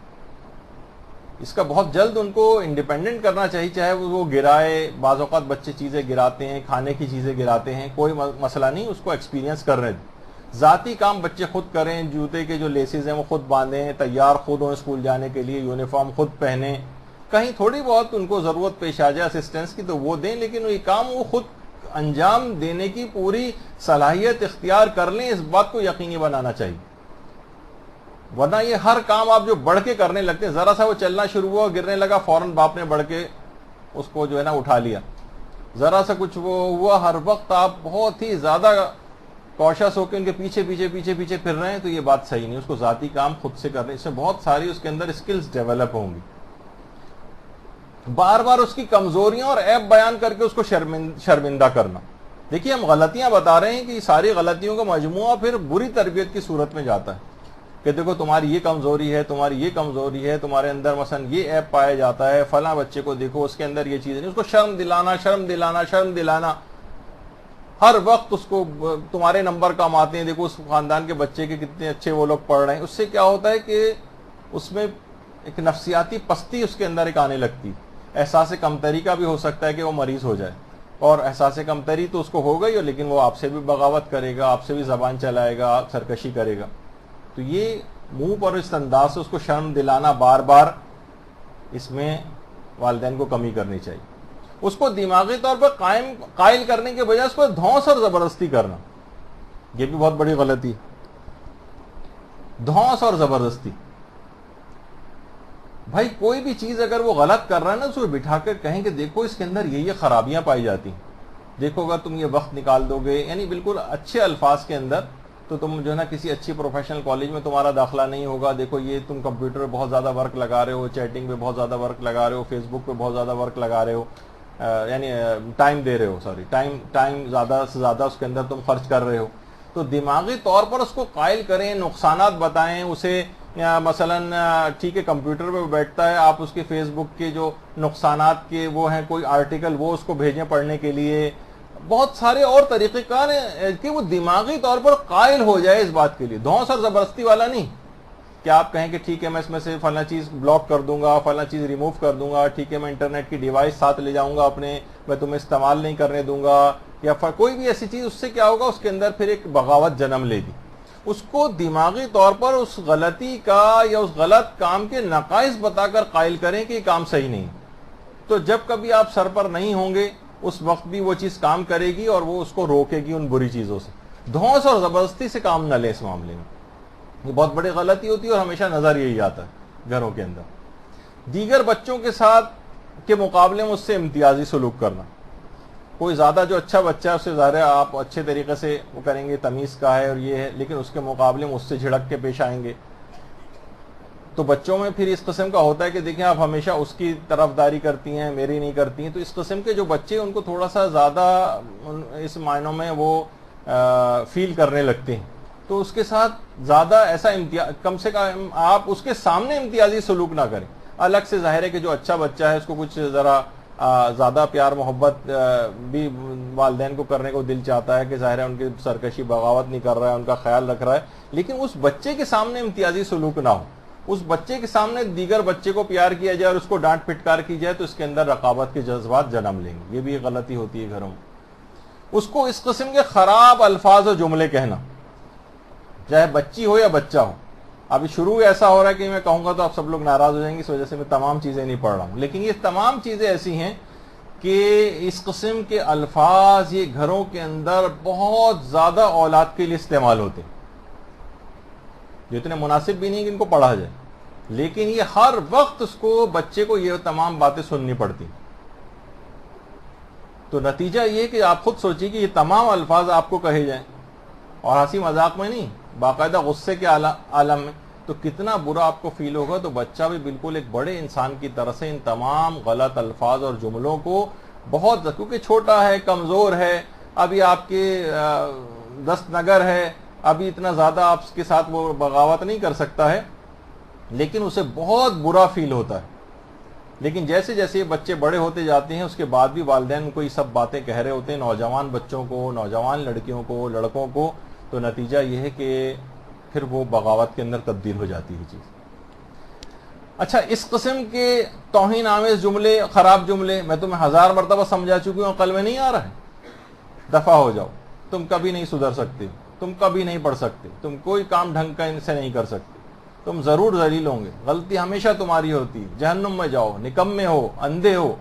اس کا بہت جلد ان کو انڈیپینڈنٹ کرنا چاہیے، چاہے وہ گرائے. بعض اوقات بچے چیزیں گراتے ہیں، کھانے کی چیزیں گراتے ہیں، کوئی مسئلہ نہیں، اس کو ایکسپیرینس کر رہے ہیں. ذاتی کام بچے خود کریں، جوتے کے جو لیسز ہیں وہ خود باندھیں، تیار خود ہوں اسکول جانے کے لیے، یونیفارم خود پہنیں. کہیں تھوڑی بہت ان کو ضرورت پیش آ جائے اسسٹنس کی تو وہ دیں، لیکن یہ کام وہ خود انجام دینے کی پوری صلاحیت اختیار کر لیں. اس بات کو یقینی بنانا چاہیے، ورنہ یہ ہر کام آپ جو بڑھ کے کرنے لگتے ہیں، ذرا سا وہ چلنا شروع ہوا، گرنے لگا، فوراً باپ نے بڑھ کے اس کو جو ہے نا اٹھا لیا. ذرا سا کچھ وہ ہوا، ہر وقت آپ بہت ہی زیادہ کوشش ہو کے ان کے پیچھے پیچھے پیچھے پیچھے پھر رہے ہیں، تو یہ بات صحیح نہیں. اس کو ذاتی کام خود سے کرنے، اس میں بہت ساری اس کے اندر اسکلز ڈیولپ ہوں گی. بار بار اس کی کمزوریاں اور عیب بیان کر کے اس کو شرمندہ کرنا. دیکھیے، ہم غلطیاں بتا رہے ہیں کہ یہ ساری غلطیوں کا مجموعہ پھر بری تربیت کی صورت میں جاتا ہے کہ دیکھو تمہاری یہ کمزوری ہے، تمہاری یہ کمزوری ہے، تمہارے اندر مثلا یہ عیب پایا جاتا ہے، فلاں بچے کو دیکھو اس کے اندر یہ چیز نہیں. اس کو شرم دلانا شرم دلانا شرم دلانا، ہر وقت اس کو تمہارے نمبر کم آتے ہیں، دیکھو اس خاندان کے بچے کے کتنے اچھے وہ لوگ پڑھ رہے ہیں. اس سے کیا ہوتا ہے کہ اس میں ایک نفسیاتی پستی اس کے اندر ایک آنے لگتی. احساس کمتری کا بھی ہو سکتا ہے کہ وہ مریض ہو جائے، اور احساس کمتری تو اس کو ہو گئی، لیکن وہ آپ سے بھی بغاوت کرے گا، آپ سے بھی زبان چلائے گا، سرکشی کرے گا. تو یہ منہ پر اس انداز سے اس کو شرم دلانا بار بار، اس میں والدین کو کمی کرنی چاہیے. اس کو دماغی طور پر قائل کرنے کے بجائے اس کو دھونس اور زبردستی کرنا، یہ بھی بہت بڑی غلطی. دھونس اور زبردستی، بھائی کوئی بھی چیز اگر وہ غلط کر رہا ہے نا، اس کو بٹھا کر کہیں کہ دیکھو اس کے اندر یہ خرابیاں پائی جاتی ہیں، دیکھو اگر تم یہ وقت نکال دو گے، یعنی بالکل اچھے الفاظ کے اندر، تو تم جو ہے نا کسی اچھی پروفیشنل کالج میں تمہارا داخلہ نہیں ہوگا. دیکھو یہ تم کمپیوٹر پہ بہت زیادہ ورک لگا رہے ہو، چیٹنگ پہ بہت زیادہ ورک لگا رہے ہو، فیس بک پہ بہت زیادہ ورک لگا رہے ہو، یعنی ٹائم دے رہے ہو، ٹائم زیادہ سے زیادہ اس کے اندر تم خرچ کر رہے ہو. تو دماغی طور پر اس کو قائل کریں، نقصانات بتائیں اسے. مثلا ٹھیک ہے کمپیوٹر پہ بیٹھتا ہے، آپ اس کے فیس بک کے جو نقصانات کے وہ ہیں کوئی آرٹیکل، وہ اس کو بھیجیں پڑھنے کے لیے. بہت سارے اور طریقہ کار ہیں کہ وہ دماغی طور پر قائل ہو جائے اس بات کے لیے. دھونس اور زبردستی والا نہیں کہ آپ کہیں کہ ٹھیک ہے میں اس میں سے فلاں چیز بلاک کر دوں گا، فلاں چیز ریموو کر دوں گا، ٹھیک ہے میں انٹرنیٹ کی ڈیوائس ساتھ لے جاؤں گا اپنے، میں تمہیں استعمال نہیں کرنے دوں گا، یا کوئی بھی ایسی چیز. اس سے کیا ہوگا، اس کے اندر پھر ایک بغاوت جنم لے گی. اس کو دماغی طور پر اس غلطی کا یا اس غلط کام کے نقائص بتا کر قائل کریں کہ یہ کام صحیح نہیں. تو جب کبھی آپ سر پر نہیں ہوں گے اس وقت بھی وہ چیز کام کرے گی اور وہ اس کو روکے گی ان بری چیزوں سے. دھونس اور زبردستی سے کام نہ لیں اس معاملے میں، یہ بہت بڑی غلطی ہوتی ہے اور ہمیشہ نظر یہی آتا ہے گھروں کے اندر، دیگر بچوں کے ساتھ کے مقابلے میں اس سے امتیازی سلوک کرنا. کوئی زیادہ جو اچھا بچہ ہے اسے ظاہر ہے آپ اچھے طریقے سے وہ کریں گے، تمیز کا ہے اور یہ ہے، لیکن اس کے مقابلے میں اس سے جھڑک کے پیش آئیں گے. تو بچوں میں پھر اس قسم کا ہوتا ہے کہ دیکھیں آپ ہمیشہ اس کی طرفداری کرتی ہیں، میری نہیں کرتی ہیں. تو اس قسم کے جو بچے ان کو تھوڑا سا زیادہ اس معنوں میں وہ فیل کرنے لگتے ہیں. تو اس کے ساتھ زیادہ ایسا کم سے کم آپ اس کے سامنے امتیازی سلوک نہ کریں. الگ سے ظاہر ہے کہ جو اچھا بچہ ہے اس کو کچھ ذرا زیادہ پیار محبت بھی والدین کو کرنے کو دل چاہتا ہے کہ ظاہر ہے ان کی سرکشی بغاوت نہیں کر رہا ہے، ان کا خیال رکھ رہا ہے، لیکن اس بچے کے سامنے امتیازی سلوک نہ ہو. اس بچے کے سامنے دیگر بچے کو پیار کیا جائے اور اس کو ڈانٹ پھٹکار کی جائے تو اس کے اندر رقابت کے جذبات جنم لیں گے. یہ بھی ایک غلطی ہوتی ہے گھروں میں. اس کو اس قسم کے خراب الفاظ اور جملے کہنا، چاہے بچی ہو یا بچہ ہو. ابھی شروع ایسا ہو رہا ہے کہ میں کہوں گا تو آپ سب لوگ ناراض ہو جائیں گے، اس وجہ سے میں تمام چیزیں نہیں پڑھ رہا ہوں، لیکن یہ تمام چیزیں ایسی ہیں کہ اس قسم کے الفاظ یہ گھروں کے اندر بہت زیادہ اولاد کے لیے استعمال ہوتے ہیں، جو اتنے مناسب بھی نہیں کہ ان کو پڑھا جائے، لیکن یہ ہر وقت اس کو بچے کو یہ تمام باتیں سننی پڑتی. تو نتیجہ یہ کہ آپ خود سوچیے کہ یہ تمام الفاظ آپ کو کہے جائیں اور ہنسی مذاق میں نہیں، باقاعدہ غصے کے عالم میں، تو کتنا برا آپ کو فیل ہوگا. تو بچہ بھی بالکل ایک بڑے انسان کی طرح سے ان تمام غلط الفاظ اور جملوں کو بہت، کیونکہ چھوٹا ہے، کمزور ہے، ابھی آپ کے دست نگر ہے، ابھی اتنا زیادہ آپ کے ساتھ وہ بغاوت نہیں کر سکتا ہے، لیکن اسے بہت برا فیل ہوتا ہے. لیکن جیسے جیسے یہ بچے بڑے ہوتے جاتے ہیں اس کے بعد بھی والدین کو یہ سب باتیں کہہ رہے ہوتے ہیں، نوجوان بچوں کو، نوجوان لڑکیوں کو، لڑکوں کو. تو نتیجہ یہ ہے کہ پھر وہ بغاوت کے اندر تبدیل ہو جاتی ہے چیز. اچھا، اس قسم کے توہین آمیز جملے، خراب جملے میں تمہیں 1000 مرتبہ سمجھا چکی ہوں، عقل میں نہیں آ رہا ہے؟ دفع ہو جاؤ، تم کبھی نہیں سدھر سکتے، تم کبھی نہیں پڑھ سکتے، تم کوئی کام ڈھنگ کا ان سے نہیں کر سکتے، تم ضرور ذلیل ہوں گے، غلطی ہمیشہ تمہاری ہوتی، جہنم میں جاؤ، نکمے ہو، اندھے ہو،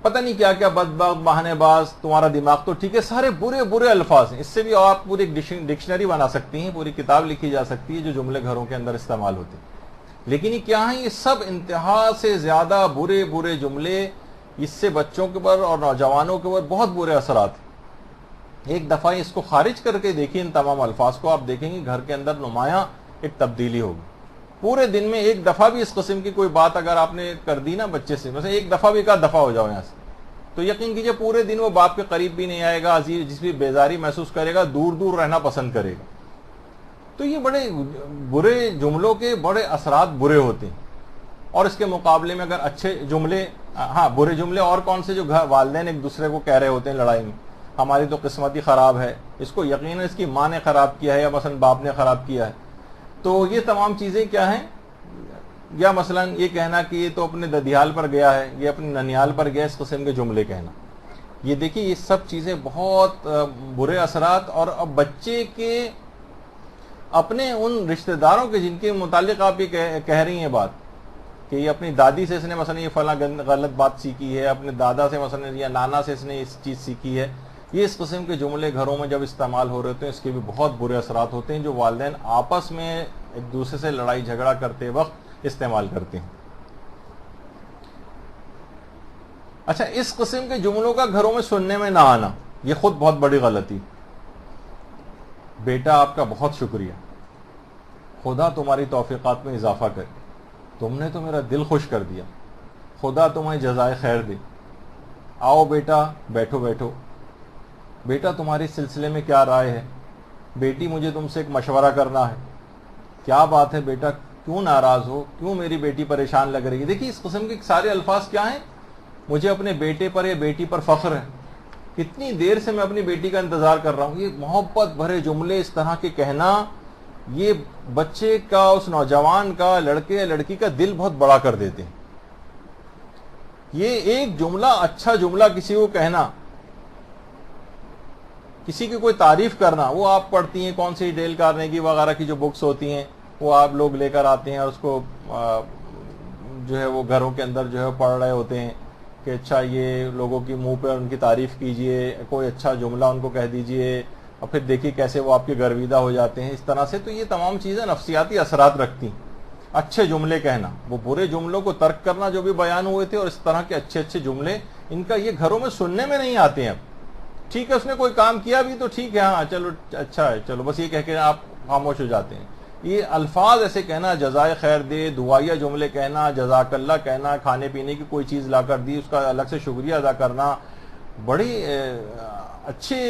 پتہ نہیں کیا کیا بدبخت، بہانے باز، تمہارا دماغ تو ٹھیک ہے. سارے برے برے الفاظ ہیں. اس سے بھی آپ پوری ڈکشنری بنا سکتی ہیں، پوری کتاب لکھی جا سکتی ہے جو جملے گھروں کے اندر استعمال ہوتے ہیں. لیکن یہ کیا ہیں؟ یہ سب انتہا سے زیادہ برے برے جملے. اس سے بچوں کے اوپر اور نوجوانوں کے اوپر بہت برے اثرات ہیں. ایک دفعہ اس کو خارج کر کے دیکھیں، ان تمام الفاظ کو، آپ دیکھیں گے گھر کے اندر نمایاں ایک تبدیلی ہوگی. پورے دن میں ایک دفعہ بھی اس قسم کی کوئی بات اگر آپ نے کر دی نا بچے سے، مثلا ایک دفعہ بھی کہا دفعہ ہو جاؤ یہاں سے، تو یقین کیجئے پورے دن وہ باپ کے قریب بھی نہیں آئے گا، جس بھی بیزاری محسوس کرے گا دور دور رہنا پسند کرے گا. تو یہ بڑے برے جملوں کے بڑے اثرات برے ہوتے ہیں. اور اس کے مقابلے میں اگر اچھے جملے، ہاں برے جملے اور کون سے، جو والدین ایک دوسرے کو کہہ رہے ہوتے ہیں لڑائی میں، ہماری تو قسمت ہی خراب ہے، اس کو یقیناً اس کی ماں نے خراب کیا ہے یا مثلا باپ نے خراب کیا ہے. تو یہ تمام چیزیں کیا ہیں؟ یا مثلا یہ کہنا کہ یہ تو اپنے ددیال پر گیا ہے، یہ اپنے ننیال پر گیا، اس قسم کے جملے کہنا. یہ دیکھیے یہ سب چیزیں بہت برے اثرات. اور اب بچے کے اپنے ان رشتہ داروں کے جن کے متعلق آپ یہ کہہ رہی ہیں بات، کہ یہ اپنی دادی سے اس نے مثلا یہ فلاں غلط بات سیکھی ہے، اپنے دادا سے مثلا یا نانا سے اس نے اس چیز سیکھی ہے، یہ اس قسم کے جملے گھروں میں جب استعمال ہو رہے ہوتے ہیں اس کے بھی بہت برے اثرات ہوتے ہیں، جو والدین آپس میں ایک دوسرے سے لڑائی جھگڑا کرتے وقت استعمال کرتے ہیں. اچھا، اس قسم کے جملوں کا گھروں میں سننے میں نہ آنا، یہ خود بہت بڑی غلطی. بیٹا آپ کا بہت شکریہ، خدا تمہاری توفیقات میں اضافہ کرے، تم نے تو میرا دل خوش کر دیا، خدا تمہیں جزائے خیر دے. آؤ بیٹا بیٹھو بیٹھو. بیٹا تمہاری سلسلے میں کیا رائے ہے؟ بیٹی مجھے تم سے ایک مشورہ کرنا ہے. کیا بات ہے بیٹا، کیوں ناراض ہو، کیوں میری بیٹی پریشان لگ رہی ہے؟ دیکھیے اس قسم کے سارے الفاظ کیا ہیں؟ مجھے اپنے بیٹے پر یا بیٹی پر فخر ہے، کتنی دیر سے میں اپنی بیٹی کا انتظار کر رہا ہوں. یہ محبت بھرے جملے اس طرح کے کہنا، یہ بچے کا، اس نوجوان کا، لڑکے یا لڑکی کا دل بہت بڑا کر دیتے ہیں. یہ ایک جملہ، اچھا جملہ کسی کو کہنا، کسی کی کوئی تعریف کرنا، وہ آپ پڑھتی ہیں کون سی ڈیل کارنیگی وغیرہ کی جو بکس ہوتی ہیں، وہ آپ لوگ لے کر آتے ہیں اور اس کو جو ہے وہ گھروں کے اندر جو ہے پڑھ رہے ہوتے ہیں کہ اچھا یہ لوگوں کی منہ پہ ان کی تعریف کیجئے، کوئی اچھا جملہ ان کو کہہ دیجئے، اور پھر دیکھیے کیسے وہ آپ کے گرویدہ ہو جاتے ہیں اس طرح سے. تو یہ تمام چیزیں نفسیاتی اثرات رکھتی ہیں. اچھے جملے کہنا، وہ برے جملوں کو ترک کرنا جو بھی بیان ہوئے تھے، اور اس طرح کے اچھے اچھے جملے ان کا یہ گھروں میں سننے میں نہیں آتے ہیں اب. ٹھیک ہے اس نے کوئی کام کیا بھی تو ٹھیک ہے، ہاں چلو اچھا ہے، چلو بس یہ کہہ کے آپ خاموش ہو جاتے ہیں. یہ الفاظ ایسے کہنا، جزائے خیر دے، دعائیہ جملے کہنا، جزاک اللہ کہنا، کھانے پینے کی کوئی چیز لا کر دی اس کا الگ سے شکریہ ادا کرنا، بڑی اچھے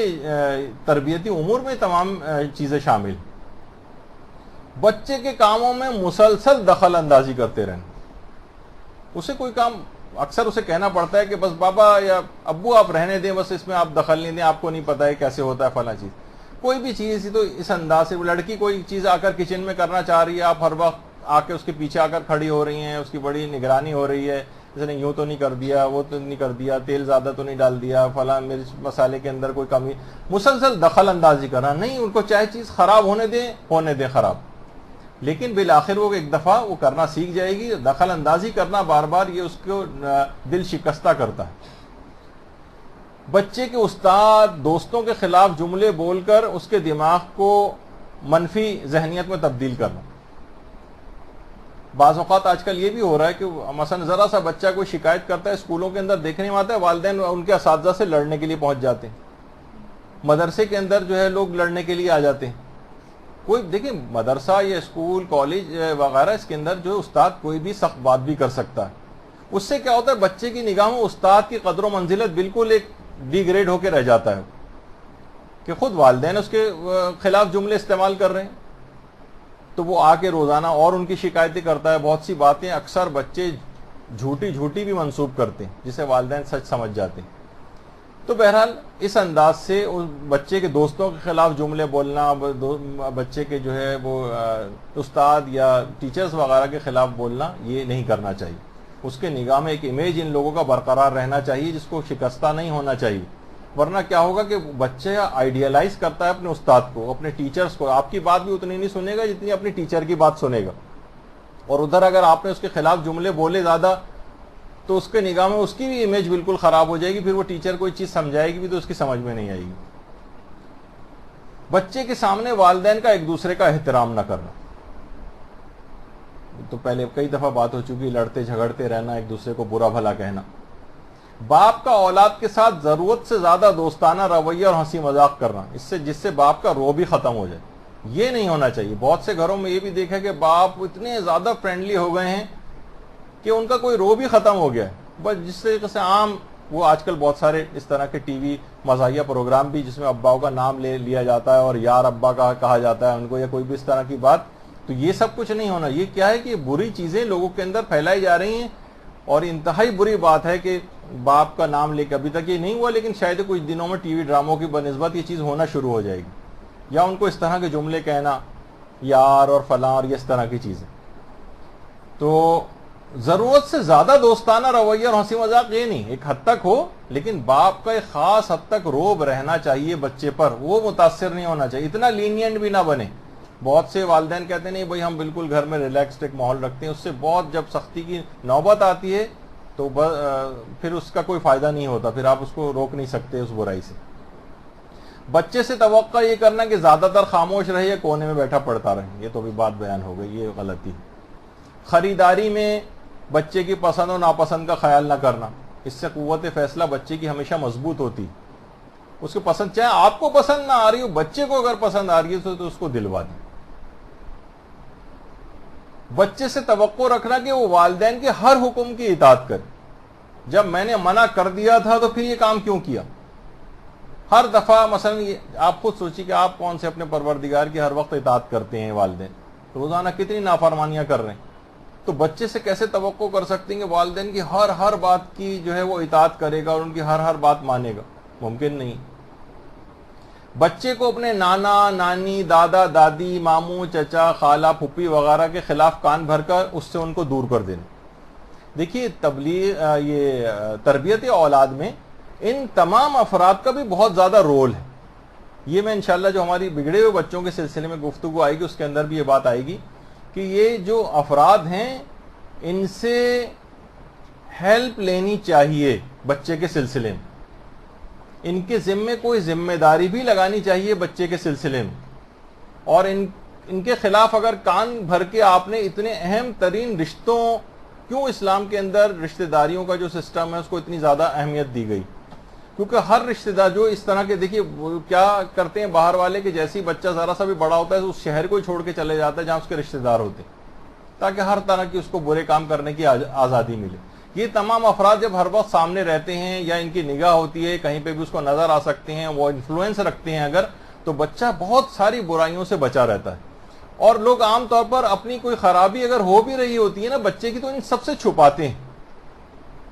تربیتی امور میں تمام چیزیں شامل. بچے کے کاموں میں مسلسل دخل اندازی کرتے رہنا. اسے کوئی کام اکثر اسے کہنا پڑتا ہے کہ بس بابا یا ابو آپ رہنے دیں، بس اس میں آپ دخل نہیں دیں، آپ کو نہیں پتا ہے کیسے ہوتا ہے فلاں چیز. کوئی بھی چیز تو اس انداز سے، لڑکی کوئی چیز آ کر کچن میں کرنا چاہ رہی ہے، آپ ہر وقت آ کے اس کے پیچھے آ کر کھڑی ہو رہی ہیں، اس کی بڑی نگرانی ہو رہی ہے، اس نے یوں تو نہیں کر دیا، وہ تو نہیں کر دیا، تیل زیادہ تو نہیں ڈال دیا، فلاں مرچ مسالے کے اندر کوئی کمی، مسلسل دخل اندازی کرنا. نہیں، ان کو چاہے چیز خراب ہونے دیں خراب، لیکن بالآخر وہ ایک دفعہ وہ کرنا سیکھ جائے گی. دخل اندازی کرنا بار بار یہ اس کو دل شکستہ کرتا ہے. بچے کے استاد دوستوں کے خلاف جملے بول کر اس کے دماغ کو منفی ذہنیت میں تبدیل کرنا. بعض اوقات آج کل یہ بھی ہو رہا ہے کہ مثلا ذرا سا بچہ کوئی شکایت کرتا ہے، اسکولوں کے اندر دیکھنے میں آتا ہے والدین ان کے اساتذہ سے لڑنے کے لیے پہنچ جاتے ہیں، مدرسے کے اندر جو ہے لوگ لڑنے کے لیے آ جاتے ہیں. کوئی دیکھیں مدرسہ یا اسکول کالج وغیرہ اس کے اندر جو استاد کوئی بھی سخت بات بھی کر سکتا ہے. اس سے کیا ہوتا ہے بچے کی نگاہوں استاد کی قدر و منزلت بالکل ایک ڈی گریڈ ہو کے رہ جاتا ہے کہ خود والدین اس کے خلاف جملے استعمال کر رہے ہیں، تو وہ آ کے روزانہ اور ان کی شکایتیں کرتا ہے. بہت سی باتیں اکثر بچے جھوٹی بھی منسوب کرتے ہیں جسے والدین سچ سمجھ جاتے ہیں. تو بہرحال اس انداز سے اس بچے کے دوستوں کے خلاف جملے بولنا، بچے کے جو ہے وہ استاد یا ٹیچرز وغیرہ کے خلاف بولنا، یہ نہیں کرنا چاہیے. اس کے نگاہ میں ایک امیج ان لوگوں کا برقرار رہنا چاہیے جس کو شکستہ نہیں ہونا چاہیے. ورنہ کیا ہوگا کہ بچہ آئیڈیالائز کرتا ہے اپنے استاد کو، اپنے ٹیچرز کو. آپ کی بات بھی اتنی نہیں سنے گا جتنی اپنی ٹیچر کی بات سنے گا. اور ادھر اگر آپ نے اس کے خلاف جملے بولے زیادہ تو اس کے نگاہ میں اس کی بھی امیج بالکل خراب ہو جائے گی. پھر وہ ٹیچر کوئی چیز سمجھائے گی بھی تو اس کی سمجھ میں نہیں آئے گی. بچے کے سامنے والدین کا ایک دوسرے کا احترام نہ کرنا، تو پہلے کئی دفعہ بات ہو چکی، لڑتے جھگڑتے رہنا، ایک دوسرے کو برا بھلا کہنا. باپ کا اولاد کے ساتھ ضرورت سے زیادہ دوستانہ رویہ اور ہنسی مذاق کرنا، جس سے باپ کا رو بھی ختم ہو جائے، یہ نہیں ہونا چاہیے. بہت سے گھروں میں یہ بھی دیکھا کہ باپ اتنے زیادہ فرینڈلی ہو گئے ہیں کہ ان کا کوئی رو بھی ختم ہو گیا ہے. بس جس طریقے سے عام وہ آج کل بہت سارے اس طرح کے ٹی وی مزاحیہ پروگرام بھی جس میں اباؤں کا نام لے لیا جاتا ہے اور یار ابا کا کہا جاتا ہے ان کو، یا کوئی بھی اس طرح کی بات، تو یہ سب کچھ نہیں ہونا. یہ کیا ہے کہ بری چیزیں لوگوں کے اندر پھیلائی جا رہی ہیں، اور انتہائی بری بات ہے کہ باپ کا نام لے کے ابھی تک یہ نہیں ہوا، لیکن شاید کچھ دنوں میں ٹی وی ڈراموں کی بنسبت یہ چیز ہونا شروع ہو جائے گی، یا ان کو اس طرح کے جملے کہنا، یار اور فلاں اور اس طرح کی چیزیں. تو ضرورت سے زیادہ دوستانہ رویہ اور ہنسی مذاق یہ نہیں، ایک حد تک ہو، لیکن باپ کا ایک خاص حد تک روب رہنا چاہیے بچے پر، وہ متاثر نہیں ہونا چاہیے، اتنا لینینٹ بھی نہ بنے. بہت سے والدین کہتے ہیں نہیں بھائی ہم بالکل گھر میں ریلیکسڈ ایک ماحول رکھتے ہیں، اس سے بہت جب سختی کی نوبت آتی ہے تو پھر اس کا کوئی فائدہ نہیں ہوتا، پھر آپ اس کو روک نہیں سکتے اس برائی سے. بچے سے توقع یہ کرنا کہ زیادہ تر خاموش رہے یا کونے میں بیٹھا پڑھتا رہے، یہ تو بھی بات بیان ہو گئی، یہ غلطی. خریداری میں بچے کی پسند و ناپسند کا خیال نہ کرنا، اس سے قوت فیصلہ بچے کی ہمیشہ مضبوط ہوتی. اس کو پسند چاہے آپ کو پسند نہ آ رہی ہو، بچے کو اگر پسند آ رہی ہے تو اس کو دلوا دیں. بچے سے توقع رکھنا کہ وہ والدین کے ہر حکم کی اطاعت کرے. جب میں نے منع کر دیا تھا تو پھر یہ کام کیوں کیا؟ ہر دفعہ مثلا آپ خود سوچیے کہ آپ کون سے اپنے پروردگار کی ہر وقت اطاعت کرتے ہیں، والدین روزانہ کتنی نافرمانیاں کر رہے ہیں. تو بچے سے کیسے توقع کر سکتے ہیں کہ والدین کی ہر بات کی جو ہے وہ اطاعت کرے گا اور ان کی ہر بات مانے گا؟ ممکن نہیں. بچے کو اپنے نانا نانی، دادا دادی، ماموں چچا، خالہ پھپھی وغیرہ کے خلاف کان بھر کر اس سے ان کو دور کر دینا. دیکھیے یہ تربیت اولاد میں ان تمام افراد کا بھی بہت زیادہ رول ہے. یہ میں انشاءاللہ جو ہماری بگڑے ہوئے بچوں کے سلسلے میں گفتگو آئے گی اس کے اندر بھی یہ بات آئے گی کہ یہ جو افراد ہیں ان سے ہیلپ لینی چاہیے بچے کے سلسلے میں، ان کے ذمے کوئی ذمہ داری بھی لگانی چاہیے بچے کے سلسلے میں، اور ان ان کے خلاف اگر کان بھر کے آپ نے اتنے اہم ترین رشتوں، کیوں اسلام کے اندر رشتہ داریوں کا جو سسٹم ہے اس کو اتنی زیادہ اہمیت دی گئی؟ کیونکہ ہر رشتہ دار جو اس طرح کے، دیکھیے کیا کرتے ہیں باہر والے کہ جیسے ہی بچہ ذرا سا بھی بڑا ہوتا ہے تو اس شہر کو ہی چھوڑ کے چلے جاتا ہے جہاں اس کے رشتہ دار ہوتے ہیں، تاکہ ہر طرح کی اس کو برے کام کرنے کی آزادی ملے۔ یہ تمام افراد جب ہر وقت سامنے رہتے ہیں یا ان کی نگاہ ہوتی ہے، کہیں پہ بھی اس کو نظر آ سکتے ہیں، وہ انفلوئنس رکھتے ہیں اگر، تو بچہ بہت ساری برائیوں سے بچا رہتا ہے۔ اور لوگ عام طور پر اپنی کوئی خرابی اگر ہو بھی رہی ہوتی ہے نا بچے کی، تو ان سب سے چھپاتے ہیں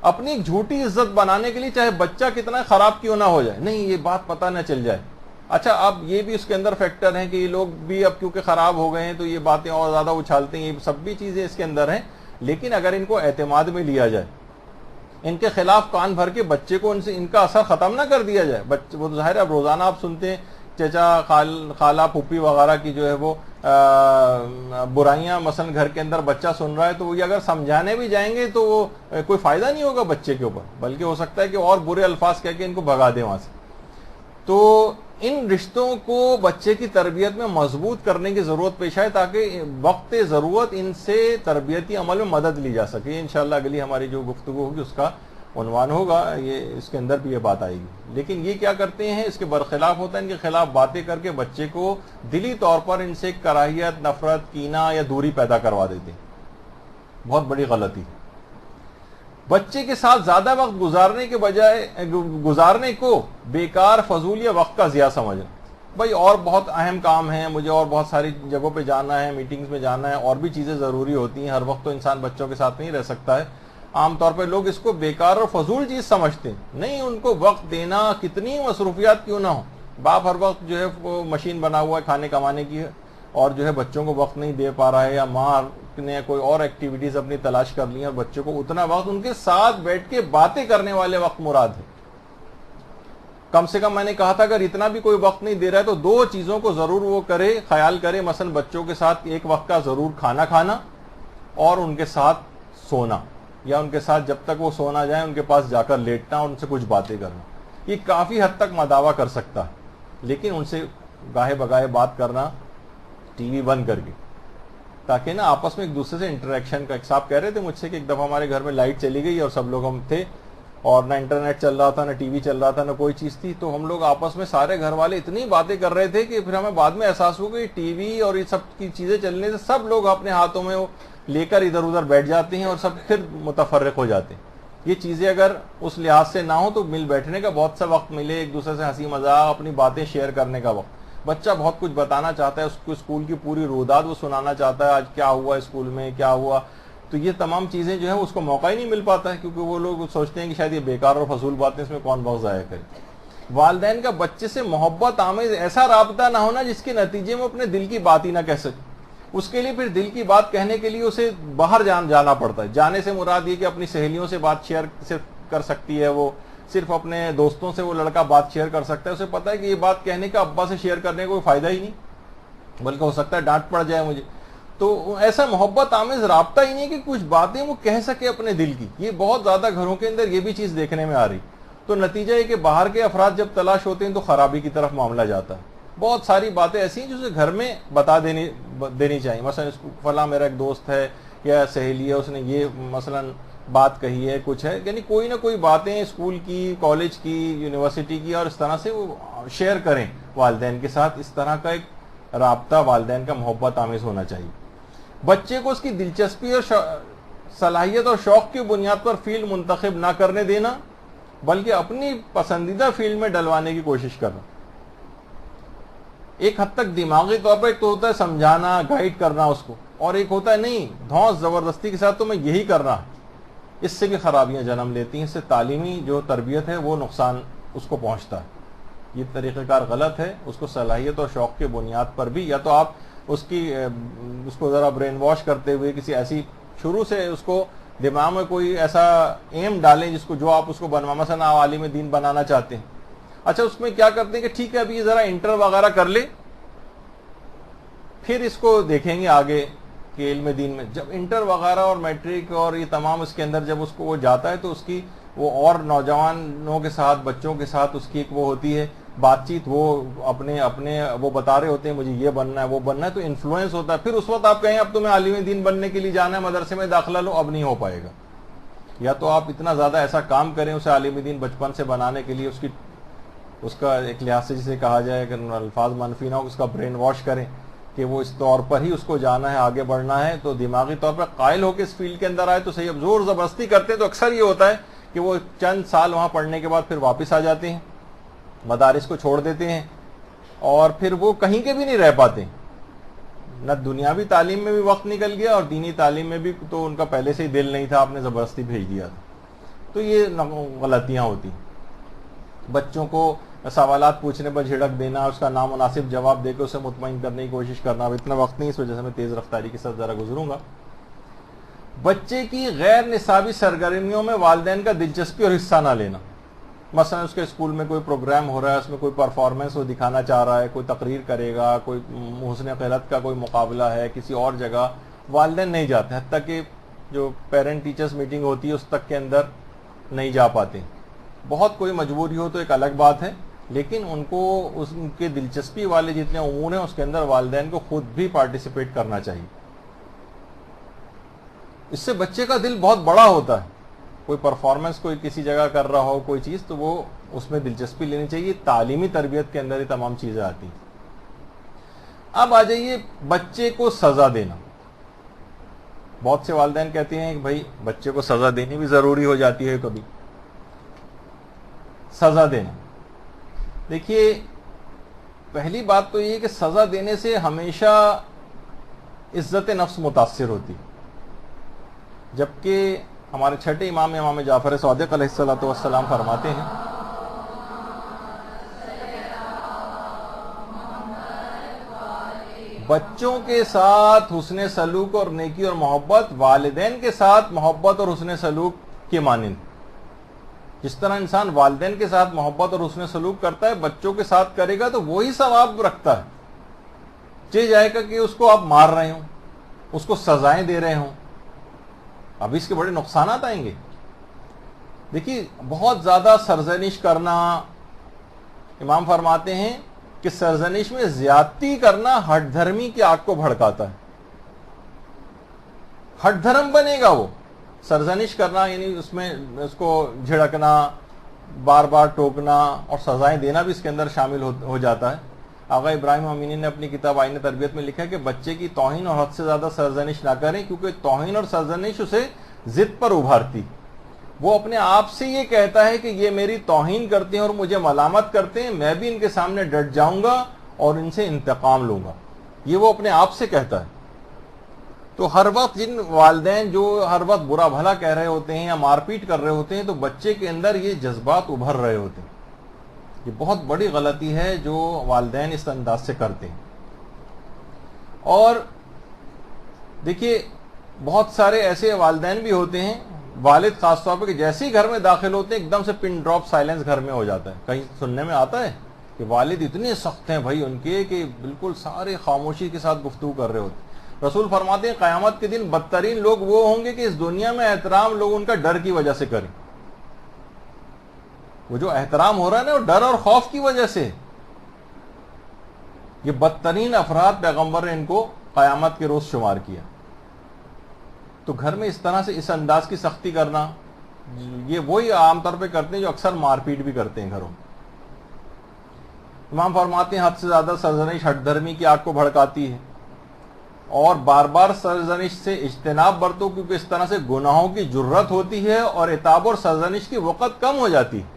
اپنی ایک جھوٹی عزت بنانے کے لیے، چاہے بچہ کتنا خراب کیوں نہ ہو جائے، نہیں یہ بات پتہ نہ چل جائے۔ اچھا اب یہ بھی اس کے اندر فیکٹر ہیں کہ یہ لوگ بھی اب کیونکہ خراب ہو گئے ہیں تو یہ باتیں اور زیادہ اچھالتے ہیں، یہ سب بھی چیزیں اس کے اندر ہیں۔ لیکن اگر ان کو اعتماد میں لیا جائے، ان کے خلاف کان بھر کے بچے کو ان کا اثر ختم نہ کر دیا جائے، وہ تو ظاہر ہے اب روزانہ آپ سنتے ہیں چچا خالہ پھوپھی وغیرہ کی جو ہے وہ برائیاں، مثلا گھر کے اندر بچہ سن رہا ہے تو وہ اگر سمجھانے بھی جائیں گے تو وہ کوئی فائدہ نہیں ہوگا بچے کے اوپر، بلکہ ہو سکتا ہے کہ اور برے الفاظ کہہ کے ان کو بھگا دیں وہاں سے۔ تو ان رشتوں کو بچے کی تربیت میں مضبوط کرنے کی ضرورت پیش آئے تاکہ وقت ضرورت ان سے تربیتی عمل میں مدد لی جا سکے۔ انشاءاللہ اگلی ہماری جو گفتگو ہوگی اس کا عنوان ہوگا، یہ اس کے اندر بھی یہ بات آئے گی۔ لیکن یہ کیا کرتے ہیں، اس کے برخلاف ہوتا ہے، ان کے خلاف باتیں کر کے بچے کو دلی طور پر ان سے کراہیت، نفرت، کینہ یا دوری پیدا کروا دیتے ہیں۔ بہت بڑی غلطی ہے۔ بچے کے ساتھ زیادہ وقت گزارنے کو بیکار، فضول یا وقت کا ضیاع سمجھنا۔ بھائی اور بہت اہم کام ہیں، مجھے اور بہت ساری جگہوں پہ جانا ہے، میٹنگز میں جانا ہے، اور بھی چیزیں ضروری ہوتی ہیں، ہر وقت تو انسان بچوں کے ساتھ نہیں رہ سکتا ہے۔ عام طور پہ لوگ اس کو بیکار اور فضول چیز سمجھتے ہیں، نہیں ان کو وقت دینا، کتنی مصروفیات کیوں نہ ہو۔ باپ ہر وقت جو ہے وہ مشین بنا ہوا ہے کھانے کمانے کی، اور جو ہے بچوں کو وقت نہیں دے پا رہا ہے، یا ماں نے کوئی اور ایکٹیویٹیز اپنی تلاش کر لی ہیں اور بچوں کو اتنا وقت، ان کے ساتھ بیٹھ کے باتیں کرنے والے وقت مراد ہے۔ کم سے کم میں نے کہا تھا اگر اتنا بھی کوئی وقت نہیں دے رہا ہے تو دو چیزوں کو ضرور وہ کرے، خیال کرے، مثلا بچوں کے ساتھ ایک وقت کا ضرور کھانا کھانا، اور ان کے ساتھ سونا، یا ان کے ساتھ جب تک وہ سونا جائیں ان کے پاس جا کر لیٹنا اور ان سے کچھ باتیں کرنا۔ یہ کافی حد تک مداوا کر سکتا ہے، لیکن ان سے گاہے بگاہے بات کرنا ٹی وی بند کر کے، تاکہ نا آپس میں ایک دوسرے سے انٹریکشن کا۔ ایک صاحب کہہ رہے تھے مجھ سے کہ ایک دفعہ ہمارے گھر میں لائٹ چلی گئی اور سب لوگ ہم تھے، اور نہ انٹرنیٹ چل رہا تھا، نہ ٹی وی چل رہا تھا، نہ کوئی چیز تھی، تو ہم لوگ آپس میں سارے گھر والے اتنی باتیں کر رہے تھے کہ پھر ہمیں بعد میں احساس ہوا کہ ٹی وی اور یہ سب کی چیزیں چلنے سے سب لوگ اپنے ہاتھوں میں وہ لے کر ادھر ادھر بیٹھ جاتے ہیں اور سب پھر متفرق ہو جاتے ہیں۔ یہ چیزیں اگر اس لحاظ سے نہ ہو تو مل بیٹھنے کا بہت سا وقت ملے، ایک دوسرے سے ہنسی مذاق، اپنی باتیں شیئر کرنے کا وقت۔ بچہ بہت کچھ بتانا چاہتا ہے، اس کو اسکول کی پوری روداد وہ سنانا چاہتا ہے، آج کیا ہوا اسکول میں، کیا ہوا، تو یہ تمام چیزیں جو ہے اس کو موقع ہی نہیں مل پاتا ہے، کیونکہ وہ لوگ سوچتے ہیں کہ شاید یہ بیکار اور فضول باتیں، اس میں کون وقت ضائع کرے۔ والدین کا بچے سے محبت آمیز ایسا رابطہ نہ ہونا جس کے نتیجے میں اپنے دل کی بات ہی نہ کہہ سکے، اس کے لیے پھر دل کی بات کہنے کے لیے اسے باہر جانا پڑتا ہے۔ جانے سے مراد یہ کہ اپنی سہیلیوں سے بات شیئر صرف کر سکتی ہے، وہ صرف اپنے دوستوں سے وہ لڑکا بات شیئر کر سکتا ہے، اسے پتا ہے کہ یہ بات کہنے کا ابا سے شیئر کرنے کا کوئی فائدہ ہی نہیں، بلکہ ہو سکتا ہے ڈانٹ پڑ جائے مجھے۔ تو ایسا محبت آمیز رابطہ ہی نہیں کہ کچھ باتیں وہ کہہ سکے اپنے دل کی۔ یہ بہت زیادہ گھروں کے اندر یہ بھی چیز دیکھنے میں آ رہی، تو نتیجہ یہ کہ باہر کے افراد جب تلاش ہوتے ہیں تو خرابی کی طرف معاملہ جاتا ہے۔ بہت ساری باتیں ایسی ہیں جو اسے گھر میں بتا دینی چاہیے، مثلا فلاں میرا ایک دوست ہے یا سہیلی ہے، اس نے یہ مثلا بات کہی ہے، کچھ ہے، یعنی کوئی نہ کوئی باتیں اسکول کی، کالج کی، یونیورسٹی کی، اور اس طرح سے وہ شیئر کریں والدین کے ساتھ۔ اس طرح کا ایک رابطہ والدین کا محبت آمیز ہونا چاہیے۔ بچے کو اس کی دلچسپی اور صلاحیت اور شوق کی بنیاد پر فیلڈ منتخب نہ کرنے دینا، بلکہ اپنی پسندیدہ فیلڈ میں ڈلوانے کی کوشش کرنا۔ ایک حد تک دماغی طور پر ایک تو ہوتا ہے سمجھانا، گائیڈ کرنا اس کو، اور ایک ہوتا ہے نہیں دھونس زبردستی کے ساتھ تو میں یہی کرنا ہے۔ اس سے بھی خرابیاں جنم لیتی ہیں، اس سے تعلیمی جو تربیت ہے وہ نقصان اس کو پہنچتا ہے۔ یہ طریقہ کار غلط ہے۔ اس کو صلاحیت اور شوق کے بنیاد پر بھی، یا تو آپ اس کو ذرا برین واش کرتے ہوئے کسی ایسی شروع سے اس کو دماغ میں کوئی ایسا ایم ڈالیں جس کو جو آپ اس کو مثلا آپ عالم دین بنانا چاہتے ہیں۔ اچھا اس میں کیا کرتے ہیں کہ ٹھیک ہے ابھی یہ ذرا انٹر وغیرہ کر لے، پھر اس کو دیکھیں گے آگے کہ علم دین میں۔ جب انٹر وغیرہ اور میٹرک اور یہ تمام اس کے اندر جب اس کو وہ جاتا ہے تو اس کی وہ اور نوجوانوں کے ساتھ، بچوں کے ساتھ اس کی ایک وہ ہوتی ہے بات چیت وہ اپنے وہ بتا رہے ہوتے ہیں مجھے یہ بننا ہے وہ بننا ہے، تو انفلوئنس ہوتا ہے. پھر اس وقت آپ کہیں اب تمہیں عالم دین بننے کے لیے جانا ہے، مدرسے میں داخلہ لو، اب نہیں ہو پائے گا. یا تو آپ اتنا زیادہ ایسا کام کریں اسے عالم دین بچپن سے بنانے کے لیے، اس کا ایک لحاظ سے جسے کہا جائے اگر الفاظ منفی نہ ہو، اس کا برین واش کریں کہ وہ اس طور پر ہی اس کو جانا ہے، آگے بڑھنا ہے، تو دماغی طور پر قائل ہو کے اس فیلڈ کے اندر آئے تو صحیح. اب زور زبردستی کرتے ہیں تو اکثر یہ ہوتا ہے کہ وہ چند سال وہاں پڑھنے کے بعد پھر واپس آ جاتے ہیں، مدارس کو چھوڑ دیتے ہیں، اور پھر وہ کہیں کے بھی نہیں رہ پاتے. نہ دنیاوی تعلیم میں بھی وقت نکل گیا اور دینی تعلیم میں بھی تو ان کا پہلے سے ہی دل نہیں تھا، آپ نے زبردستی بھیج دیا تھا. تو یہ غلطیاں ہوتی. بچوں کو سوالات پوچھنے پر جھڑک دینا، اس کا نامناسب جواب دے کے اسے مطمئن کرنے کی کوشش کرنا. اب اتنا وقت نہیں، اس وجہ سے میں تیز رفتاری کے ساتھ ذرا گزروں گا. بچے کی غیر نصابی سرگرمیوں میں والدین کا دلچسپی اور حصہ نہ لینا. مثلا اس کے اسکول میں کوئی پروگرام ہو رہا ہے، اس میں کوئی پرفارمنس وہ دکھانا چاہ رہا ہے، کوئی تقریر کرے گا، کوئی حسن قیادت کا کوئی مقابلہ ہے کسی اور جگہ، والدین نہیں جاتے، حتیٰ کہ جو پیرنٹ ٹیچرز میٹنگ ہوتی ہے اس تک کے اندر نہیں جا پاتے. بہت کوئی مجبوری ہو تو ایک الگ بات ہے، لیکن ان کو ان کے دلچسپی والے جتنے امور ہیں اس کے اندر والدین کو خود بھی پارٹیسپیٹ کرنا چاہیے. اس سے بچے کا دل بہت بڑا ہوتا ہے. کوئی پرفارمنس کوئی کسی جگہ کر رہا ہو کوئی چیز تو وہ اس میں دلچسپی لینی چاہیے. تعلیمی تربیت کے اندر یہ تمام چیزیں آتی ہیں. اب آ جائیے بچے کو سزا دینا. بہت سے والدین کہتے ہیں کہ بھائی بچے کو سزا دینی بھی ضروری ہو جاتی ہے کبھی. سزا دینا، دیکھیے پہلی بات تو یہ کہ سزا دینے سے ہمیشہ عزت نفس متاثر ہوتی، جبکہ ہمارے چھٹے امام جعفر صادق علیہ الصلوۃ والسلام فرماتے ہیں بچوں کے ساتھ حسن سلوک اور نیکی اور محبت والدین کے ساتھ محبت اور حسن سلوک کے مانند. جس طرح انسان والدین کے ساتھ محبت اور حسن سلوک کرتا ہے بچوں کے ساتھ کرے گا تو وہی ثواب رکھتا ہے. چاہے جائے گا کہ اس کو آپ مار رہے ہوں، اس کو سزائیں دے رہے ہوں، اب اس کے بڑے نقصانات آئیں گے. دیکھیے بہت زیادہ سرزنش کرنا، امام فرماتے ہیں کہ سرزنش میں زیادتی کرنا ہٹ دھرمی کی آگ کو بھڑکاتا ہے. ہٹ دھرم بنے گا وہ. سرزنش کرنا یعنی اس میں اس کو جھڑکنا، بار بار ٹوکنا اور سزائیں دینا بھی اس کے اندر شامل ہو جاتا ہے. آغا ابراہیم امینی نے اپنی کتاب آئین تربیت میں لکھا کہ بچے کی توہین اور حد سے زیادہ سرزنش نہ کریں، کیونکہ توہین اور سرزنش اسے ضد پر ابھارتی. وہ اپنے آپ سے یہ کہتا ہے کہ یہ میری توہین کرتے ہیں اور مجھے ملامت کرتے ہیں، میں بھی ان کے سامنے ڈٹ جاؤں گا اور ان سے انتقام لوں گا. یہ وہ اپنے آپ سے کہتا ہے. تو ہر وقت جن والدین جو ہر وقت برا بھلا کہہ رہے ہوتے ہیں یا مار پیٹ کر رہے ہوتے ہیں تو بچے کے اندر یہ جذبات ابھر رہے ہوتے ہیں. یہ بہت بڑی غلطی ہے جو والدین اس انداز سے کرتے ہیں. اور دیکھیے بہت سارے ایسے والدین بھی ہوتے ہیں، والد خاص طور پہ، کہ جیسے ہی گھر میں داخل ہوتے ہیں ایک دم سے پن ڈراپ سائلنس گھر میں ہو جاتا ہے. کہیں سننے میں آتا ہے کہ والد اتنے سخت ہیں بھائی ان کے کہ بالکل سارے خاموشی کے ساتھ گفتگو کر رہے ہوتے ہیں. رسول فرماتے ہیں قیامت کے دن بدترین لوگ وہ ہوں گے کہ اس دنیا میں احترام لوگ ان کا ڈر کی وجہ سے کریں. وہ جو احترام ہو رہا ہے نا وہ ڈر اور خوف کی وجہ سے. یہ بدترین افراد پیغمبر نے ان کو قیامت کے روز شمار کیا. تو گھر میں اس طرح سے اس انداز کی سختی کرنا، یہ وہی عام طور پہ کرتے ہیں جو اکثر مار پیٹ بھی کرتے ہیں گھروں. امام فرماتے ہیں حد سے زیادہ سرزنش ہٹ دھرمی کی آگ کو بھڑکاتی ہے، اور بار بار سرزنش سے اجتناب برتو، کیونکہ اس طرح سے گناہوں کی جرت ہوتی ہے اور عتاب اور سرزنش کی وقت کم ہو جاتی ہے.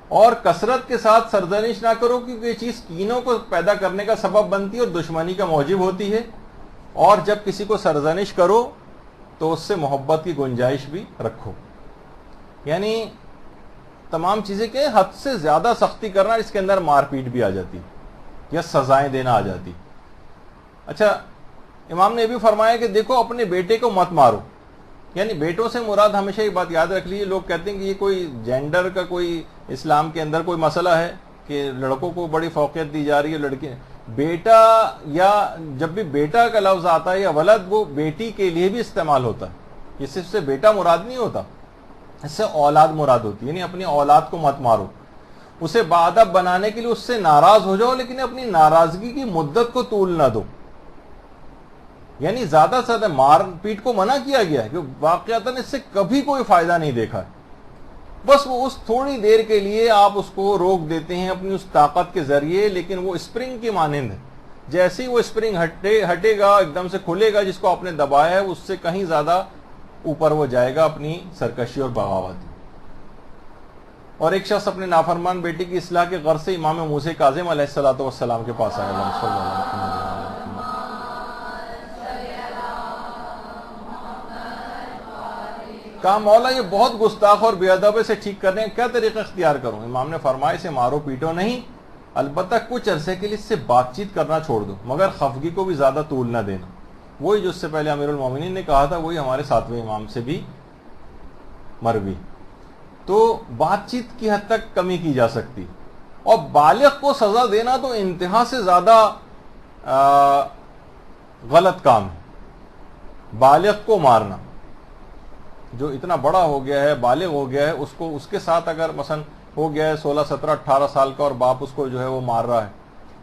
اور کثرت کے ساتھ سرزنش نہ کرو، کیونکہ یہ چیز کینوں کو پیدا کرنے کا سبب بنتی ہے اور دشمنی کا موجب ہوتی ہے. اور جب کسی کو سرزنش کرو تو اس سے محبت کی گنجائش بھی رکھو. یعنی تمام چیزیں کہ حد سے زیادہ سختی کرنا، اس کے اندر مار پیٹ بھی آ جاتی یا سزائیں دینا آ جاتی. اچھا امام نے یہ بھی فرمایا کہ دیکھو اپنے بیٹے کو مت مارو. یعنی بیٹوں سے مراد ہمیشہ یہ بات یاد رکھ لیجیے، لوگ کہتے ہیں کہ یہ کوئی جینڈر کا کوئی اسلام کے اندر کوئی مسئلہ ہے کہ لڑکوں کو بڑی فوقیت دی جا رہی ہے، لڑکے. بیٹا یا جب بھی بیٹا کا لفظ آتا ہے یا ولد، وہ بیٹی کے لیے بھی استعمال ہوتا ہے. یہ صرف سے بیٹا مراد نہیں ہوتا، اس سے اولاد مراد ہوتی ہے. یعنی اپنی اولاد کو مت مارو. اسے باادب بنانے کے لیے اس سے ناراض ہو جاؤ، لیکن اپنی ناراضگی کی مدت کو طول نہ دو. یعنی زیادہ سے زیادہ مار پیٹ کو منع کیا گیا ہے کہ واقعتاً اس سے کبھی کوئی فائدہ نہیں دیکھا ہے. بس وہ اس تھوڑی دیر کے لیے آپ اس کو روک دیتے ہیں اپنی اس طاقت کے ذریعے، لیکن وہ اسپرنگ کی مانند ہے. جیسے ہی وہ اسپرنگ ہٹے گا، ایک دم سے کھلے گا، جس کو آپ نے دبایا ہے اس سے کہیں زیادہ اوپر وہ جائے گا اپنی سرکشی اور بغاوت. اور ایک شخص اپنے نافرمان بیٹی کی اصلاح کے غرض سے امام موسیٰ کاظم علیہ الصلوۃ والسلام کے پاس آیا. اللہم صلی اللہ علیہ وسلم. کہا مولا یہ بہت گستاخ اور بے ادب ہے، اسے ٹھیک کرنے کا کیا طریقہ اختیار کروں؟ امام نے فرمایا اسے مارو پیٹو نہیں، البتہ کچھ عرصے کے لیے اس سے بات چیت کرنا چھوڑ دو، مگر خفگی کو بھی زیادہ طول نہ دینا. وہی جو اس سے پہلے امیر المومنین نے کہا تھا، وہی ہمارے 7ویں امام سے بھی مروی. تو بات چیت کی حد تک کمی کی جا سکتی. اور بالغ کو سزا دینا تو انتہا سے زیادہ غلط کام ہے. بالغ کو مارنا، جو اتنا بڑا ہو گیا ہے، بالغ ہو گیا ہے، اس کے ساتھ اگر مثلا ہو گیا ہے 16 17 18 سال کا اور باپ اس کو جو ہے وہ مار رہا ہے،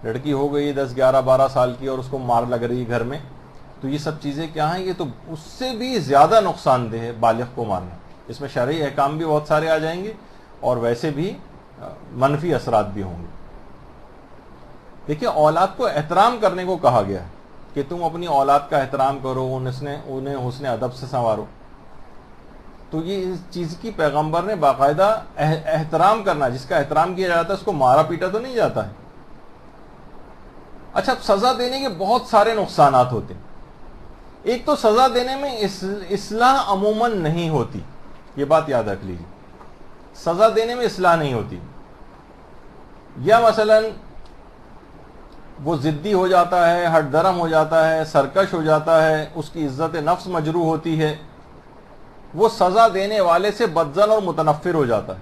لڑکی ہو گئی 10 11 12 سال کی اور اس کو مار لگ رہی ہے گھر میں، تو یہ سب چیزیں کیا ہیں؟ یہ تو اس سے بھی زیادہ نقصان دہ ہے بالغ کو مارنا. اس میں شرعی احکام بھی بہت سارے آ جائیں گے اور ویسے بھی منفی اثرات بھی ہوں گے. دیکھیے اولاد کو احترام کرنے کو کہا گیا ہے کہ تم اپنی اولاد کا احترام کرو، انہیں حسن ادب سے سنوارو. تو یہ اس چیز کی پیغمبر نے باقاعدہ احترام کرنا، جس کا احترام کیا جاتا ہے اس کو مارا پیٹا تو نہیں جاتا ہے. اچھا، سزا دینے کے بہت سارے نقصانات ہوتے ہیں. ایک تو سزا دینے میں اصلاح عموماً نہیں ہوتی، یہ بات یاد رکھ لیجیے. سزا دینے میں اصلاح نہیں ہوتی. یا مثلا وہ ضدی ہو جاتا ہے، ہٹ درم ہو جاتا ہے، سرکش ہو جاتا ہے، اس کی عزت نفس مجروح ہوتی ہے، وہ سزا دینے والے سے بدظن اور متنفر ہو جاتا ہے.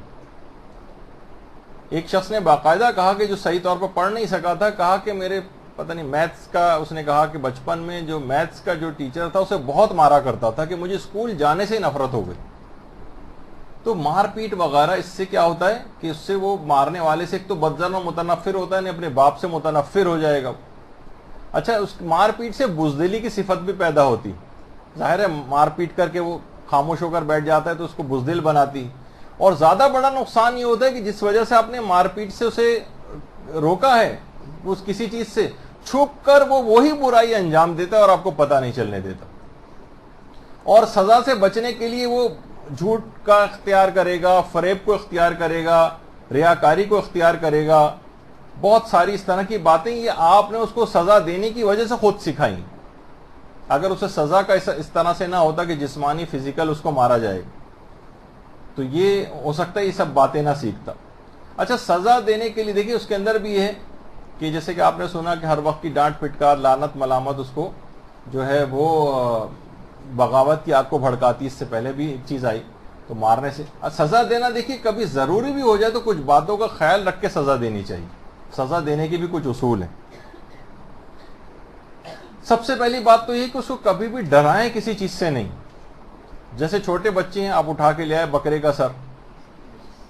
ایک شخص نے باقاعدہ کہا کہ جو صحیح طور پر پڑھ نہیں سکا تھا، کہا کہ میرے پتہ نہیں میتھس کا، اس نے کہا کہ بچپن میں جو میتھس کا جو ٹیچر تھا اسے بہت مارا کرتا تھا کہ مجھے اسکول جانے سے نفرت ہو گئی. تو مار پیٹ وغیرہ اس سے کیا ہوتا ہے کہ اس سے وہ مارنے والے سے ایک تو بدظن اور متنفر ہوتا ہے، نہیں اپنے باپ سے متنفر ہو جائے گا. اچھا، اس مار پیٹ سے بزدلی کی صفت بھی پیدا ہوتی. ظاہر ہے مار پیٹ کر کے وہ خاموش ہو کر بیٹھ جاتا ہے تو اس کو بزدل بناتی. اور زیادہ بڑا نقصان یہ ہوتا ہے کہ جس وجہ سے آپ نے مار پیٹ سے اسے روکا ہے، اس کسی چیز سے چھپ کر وہ وہی برائی انجام دیتا ہے اور آپ کو پتہ نہیں چلنے دیتا. اور سزا سے بچنے کے لیے وہ جھوٹ کا اختیار کرے گا، فریب کو اختیار کرے گا، ریاکاری کو اختیار کرے گا. بہت ساری اس طرح کی باتیں یہ آپ نے اس کو سزا دینے کی وجہ سے خود سکھائیں. اگر اسے سزا کا اس طرح سے نہ ہوتا کہ جسمانی فزیکل اس کو مارا جائے تو یہ ہو سکتا ہے یہ سب باتیں نہ سیکھتا. اچھا، سزا دینے کے لیے دیکھیے اس کے اندر بھی ہے کہ جیسے کہ آپ نے سنا کہ ہر وقت کی ڈانٹ پھٹکار، لعنت ملامت اس کو جو ہے وہ بغاوت کی آگ کو بھڑکاتی. اس سے پہلے بھی ایک چیز آئی تو مارنے سے. سزا دینا دیکھیے کبھی ضروری بھی ہو جائے تو کچھ باتوں کا خیال رکھ کے سزا دینی چاہیے. سزا دینے کے بھی کچھ اصول ہیں. سب سے پہلی بات تو یہ کہ اس کو کبھی بھی ڈرائیں کسی چیز سے نہیں. جیسے چھوٹے بچے ہیں، آپ اٹھا کے لے آئے بکرے کا سر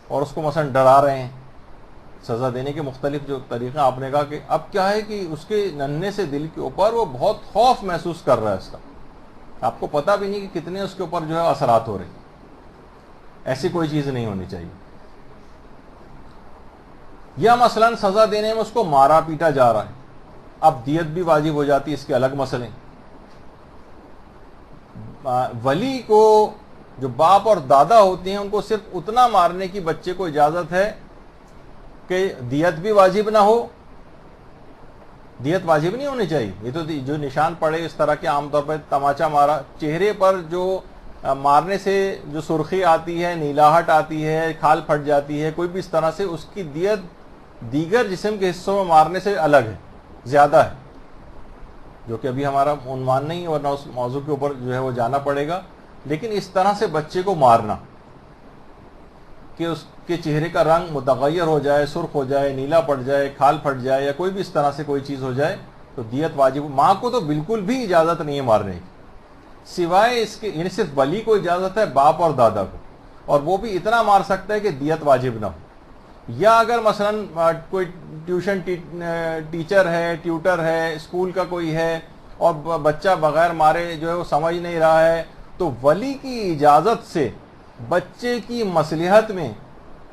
اور اس کو مثلا ڈرا رہے ہیں. سزا دینے کے مختلف جو طریقے آپ نے کہا کہ اب کیا ہے کہ اس کے ننھے سے دل کے اوپر وہ بہت خوف محسوس کر رہا ہے اس کا، آپ کو پتہ بھی نہیں کہ کتنے اس کے اوپر جو ہے اثرات ہو رہے ہیں. ایسی کوئی چیز نہیں ہونی چاہیے. یا مثلا سزا دینے میں اس کو مارا پیٹا جا رہا ہے، اب دیت بھی واجب ہو جاتی ہے، اس کے الگ مسئلے. ولی کو جو باپ اور دادا ہوتے ہیں ان کو صرف اتنا مارنے کی بچے کو اجازت ہے کہ دیت بھی واجب نہ ہو. دیت واجب نہیں ہونی چاہیے. یہ تو جو نشان پڑے اس طرح کے عام طور پر تماچا مارا، چہرے پر جو مارنے سے جو سرخی آتی ہے، نیلاہٹ آتی ہے، کھال پھٹ جاتی ہے، کوئی بھی اس طرح سے، اس کی دیت دیگر جسم کے حصوں میں مارنے سے الگ ہے، زیادہ ہے، جو کہ ابھی ہمارا عنوان نہیں ہے ورنہ اس موضوع کے اوپر جو ہے وہ جانا پڑے گا. لیکن اس طرح سے بچے کو مارنا کہ اس کے چہرے کا رنگ متغیر ہو جائے، سرخ ہو جائے، نیلا پڑ جائے، کھال پھٹ جائے، یا کوئی بھی اس طرح سے کوئی چیز ہو جائے تو دیت واجب. ماں کو تو بالکل بھی اجازت نہیں ہے مارنے کی، سوائے اس کے، یعنی صرف ولی کو اجازت ہے، باپ اور دادا کو، اور وہ بھی اتنا مار سکتا ہے کہ دیت واجب نہ ہو. یا اگر مثلا کوئی ٹیوشن ٹیچر ہے، ٹیوٹر ہے، اسکول کا کوئی ہے اور بچہ بغیر مارے جو ہے وہ سمجھ نہیں رہا ہے، تو ولی کی اجازت سے بچے کی مصلحت میں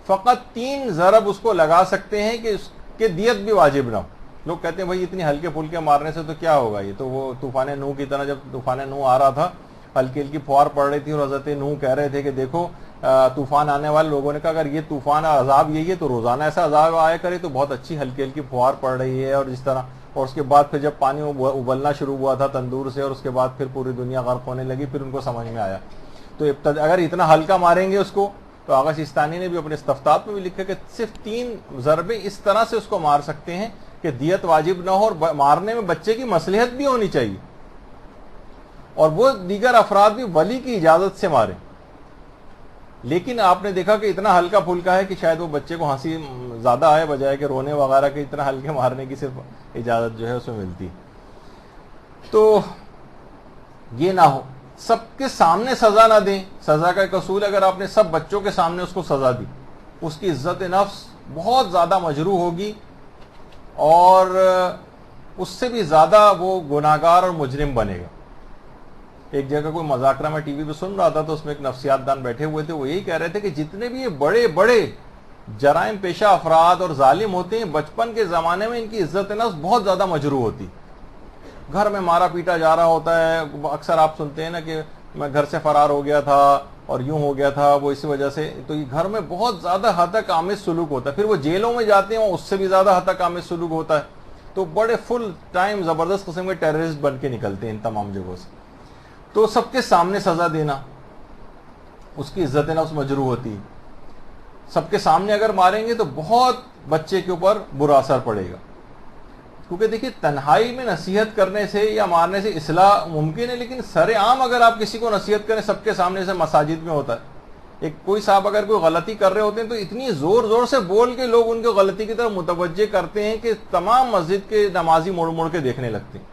فقط 3 ضرب اس کو لگا سکتے ہیں کہ اس کے دیت بھی واجب نہ ہو. لوگ کہتے ہیں بھائی اتنی ہلکے پھلکے مارنے سے تو کیا ہوگا، یہ تو وہ طوفان نوح کی طرح، جب طوفان نوح آ رہا تھا ہلکی ہلکی فوار پڑ رہی تھی اور حضرت نوح کہہ رہے تھے کہ دیکھو طوفان آنے والے لوگوں نے کہا اگر یہ طوفان عذاب یہی ہے تو روزانہ ایسا عذاب آیا کرے، تو بہت اچھی ہلکی ہلکی فوار پڑ رہی ہے اور جس طرح. اور اس کے بعد پھر جب پانی ابلنا شروع ہوا تھا تندور سے اور اس کے بعد پھر پوری دنیا غرق ہونے لگی، پھر ان کو سمجھ میں آیا. تو اگر اتنا ہلکا ماریں گے اس کو، تو آغا سیستانی نے بھی اپنے استفتاح میں بھی لکھا کہ صرف 3 ضربیں اس طرح سے اس کو مار سکتے ہیں کہ دیت واجب نہ ہو اور مارنے میں بچے کی مصلحت بھی ہونی چاہیے، اور وہ دیگر افراد بھی ولی کی اجازت سے مارے. لیکن آپ نے دیکھا کہ اتنا ہلکا پھلکا ہے کہ شاید وہ بچے کو ہنسی زیادہ آئے بجائے کہ رونے وغیرہ کے، اتنا ہلکے مارنے کی صرف اجازت جو ہے اس میں ملتی. تو یہ نہ ہو، سب کے سامنے سزا نہ دیں. سزا کا ایک اصول ہے، اگر آپ نے سب بچوں کے سامنے اس کو سزا دی، اس کی عزت نفس بہت زیادہ مجروح ہوگی اور اس سے بھی زیادہ وہ گناہگار اور مجرم بنے گا. ایک جگہ کوئی مذاکرہ میں ٹی وی پہ سن رہا تھا، تو اس میں ایک نفسیات دان بیٹھے ہوئے تھے، وہ یہی کہہ رہے تھے کہ جتنے بھی یہ بڑے بڑے جرائم پیشہ افراد اور ظالم ہوتے ہیں، بچپن کے زمانے میں ان کی عزت نفس بہت زیادہ مجروح ہوتی. گھر میں مارا پیٹا جا رہا ہوتا ہے، اکثر آپ سنتے ہیں نا کہ میں گھر سے فرار ہو گیا تھا اور یوں ہو گیا تھا، وہ اسی وجہ سے. تو یہ گھر میں بہت زیادہ حد تک آمیز سلوک ہوتا ہے. پھر وہ جیلوں میں جاتے ہیں، اس سے بھی زیادہ حد تک آمیز سلوک ہوتا ہے. تو بڑے فل ٹائم زبردست قسم کے ٹیررسٹ بن کے نکلتے ہیں ان تمام جگہوں سے. تو سب کے سامنے سزا دینا، اس کی عزت نفس مجروح ہوتی. سب کے سامنے اگر ماریں گے تو بہت بچے کے اوپر برا اثر پڑے گا. کیونکہ دیکھیے تنہائی میں نصیحت کرنے سے یا مارنے سے اصلاح ممکن ہے، لیکن سر عام اگر آپ کسی کو نصیحت کریں سب کے سامنے، سے مساجد میں ہوتا ہے، ایک کوئی صاحب اگر کوئی غلطی کر رہے ہوتے ہیں تو اتنی زور زور سے بول کے لوگ ان کو غلطی کی طرف متوجہ کرتے ہیں کہ تمام مسجد کے نمازی مڑ مڑ کے دیکھنے لگتے ہیں.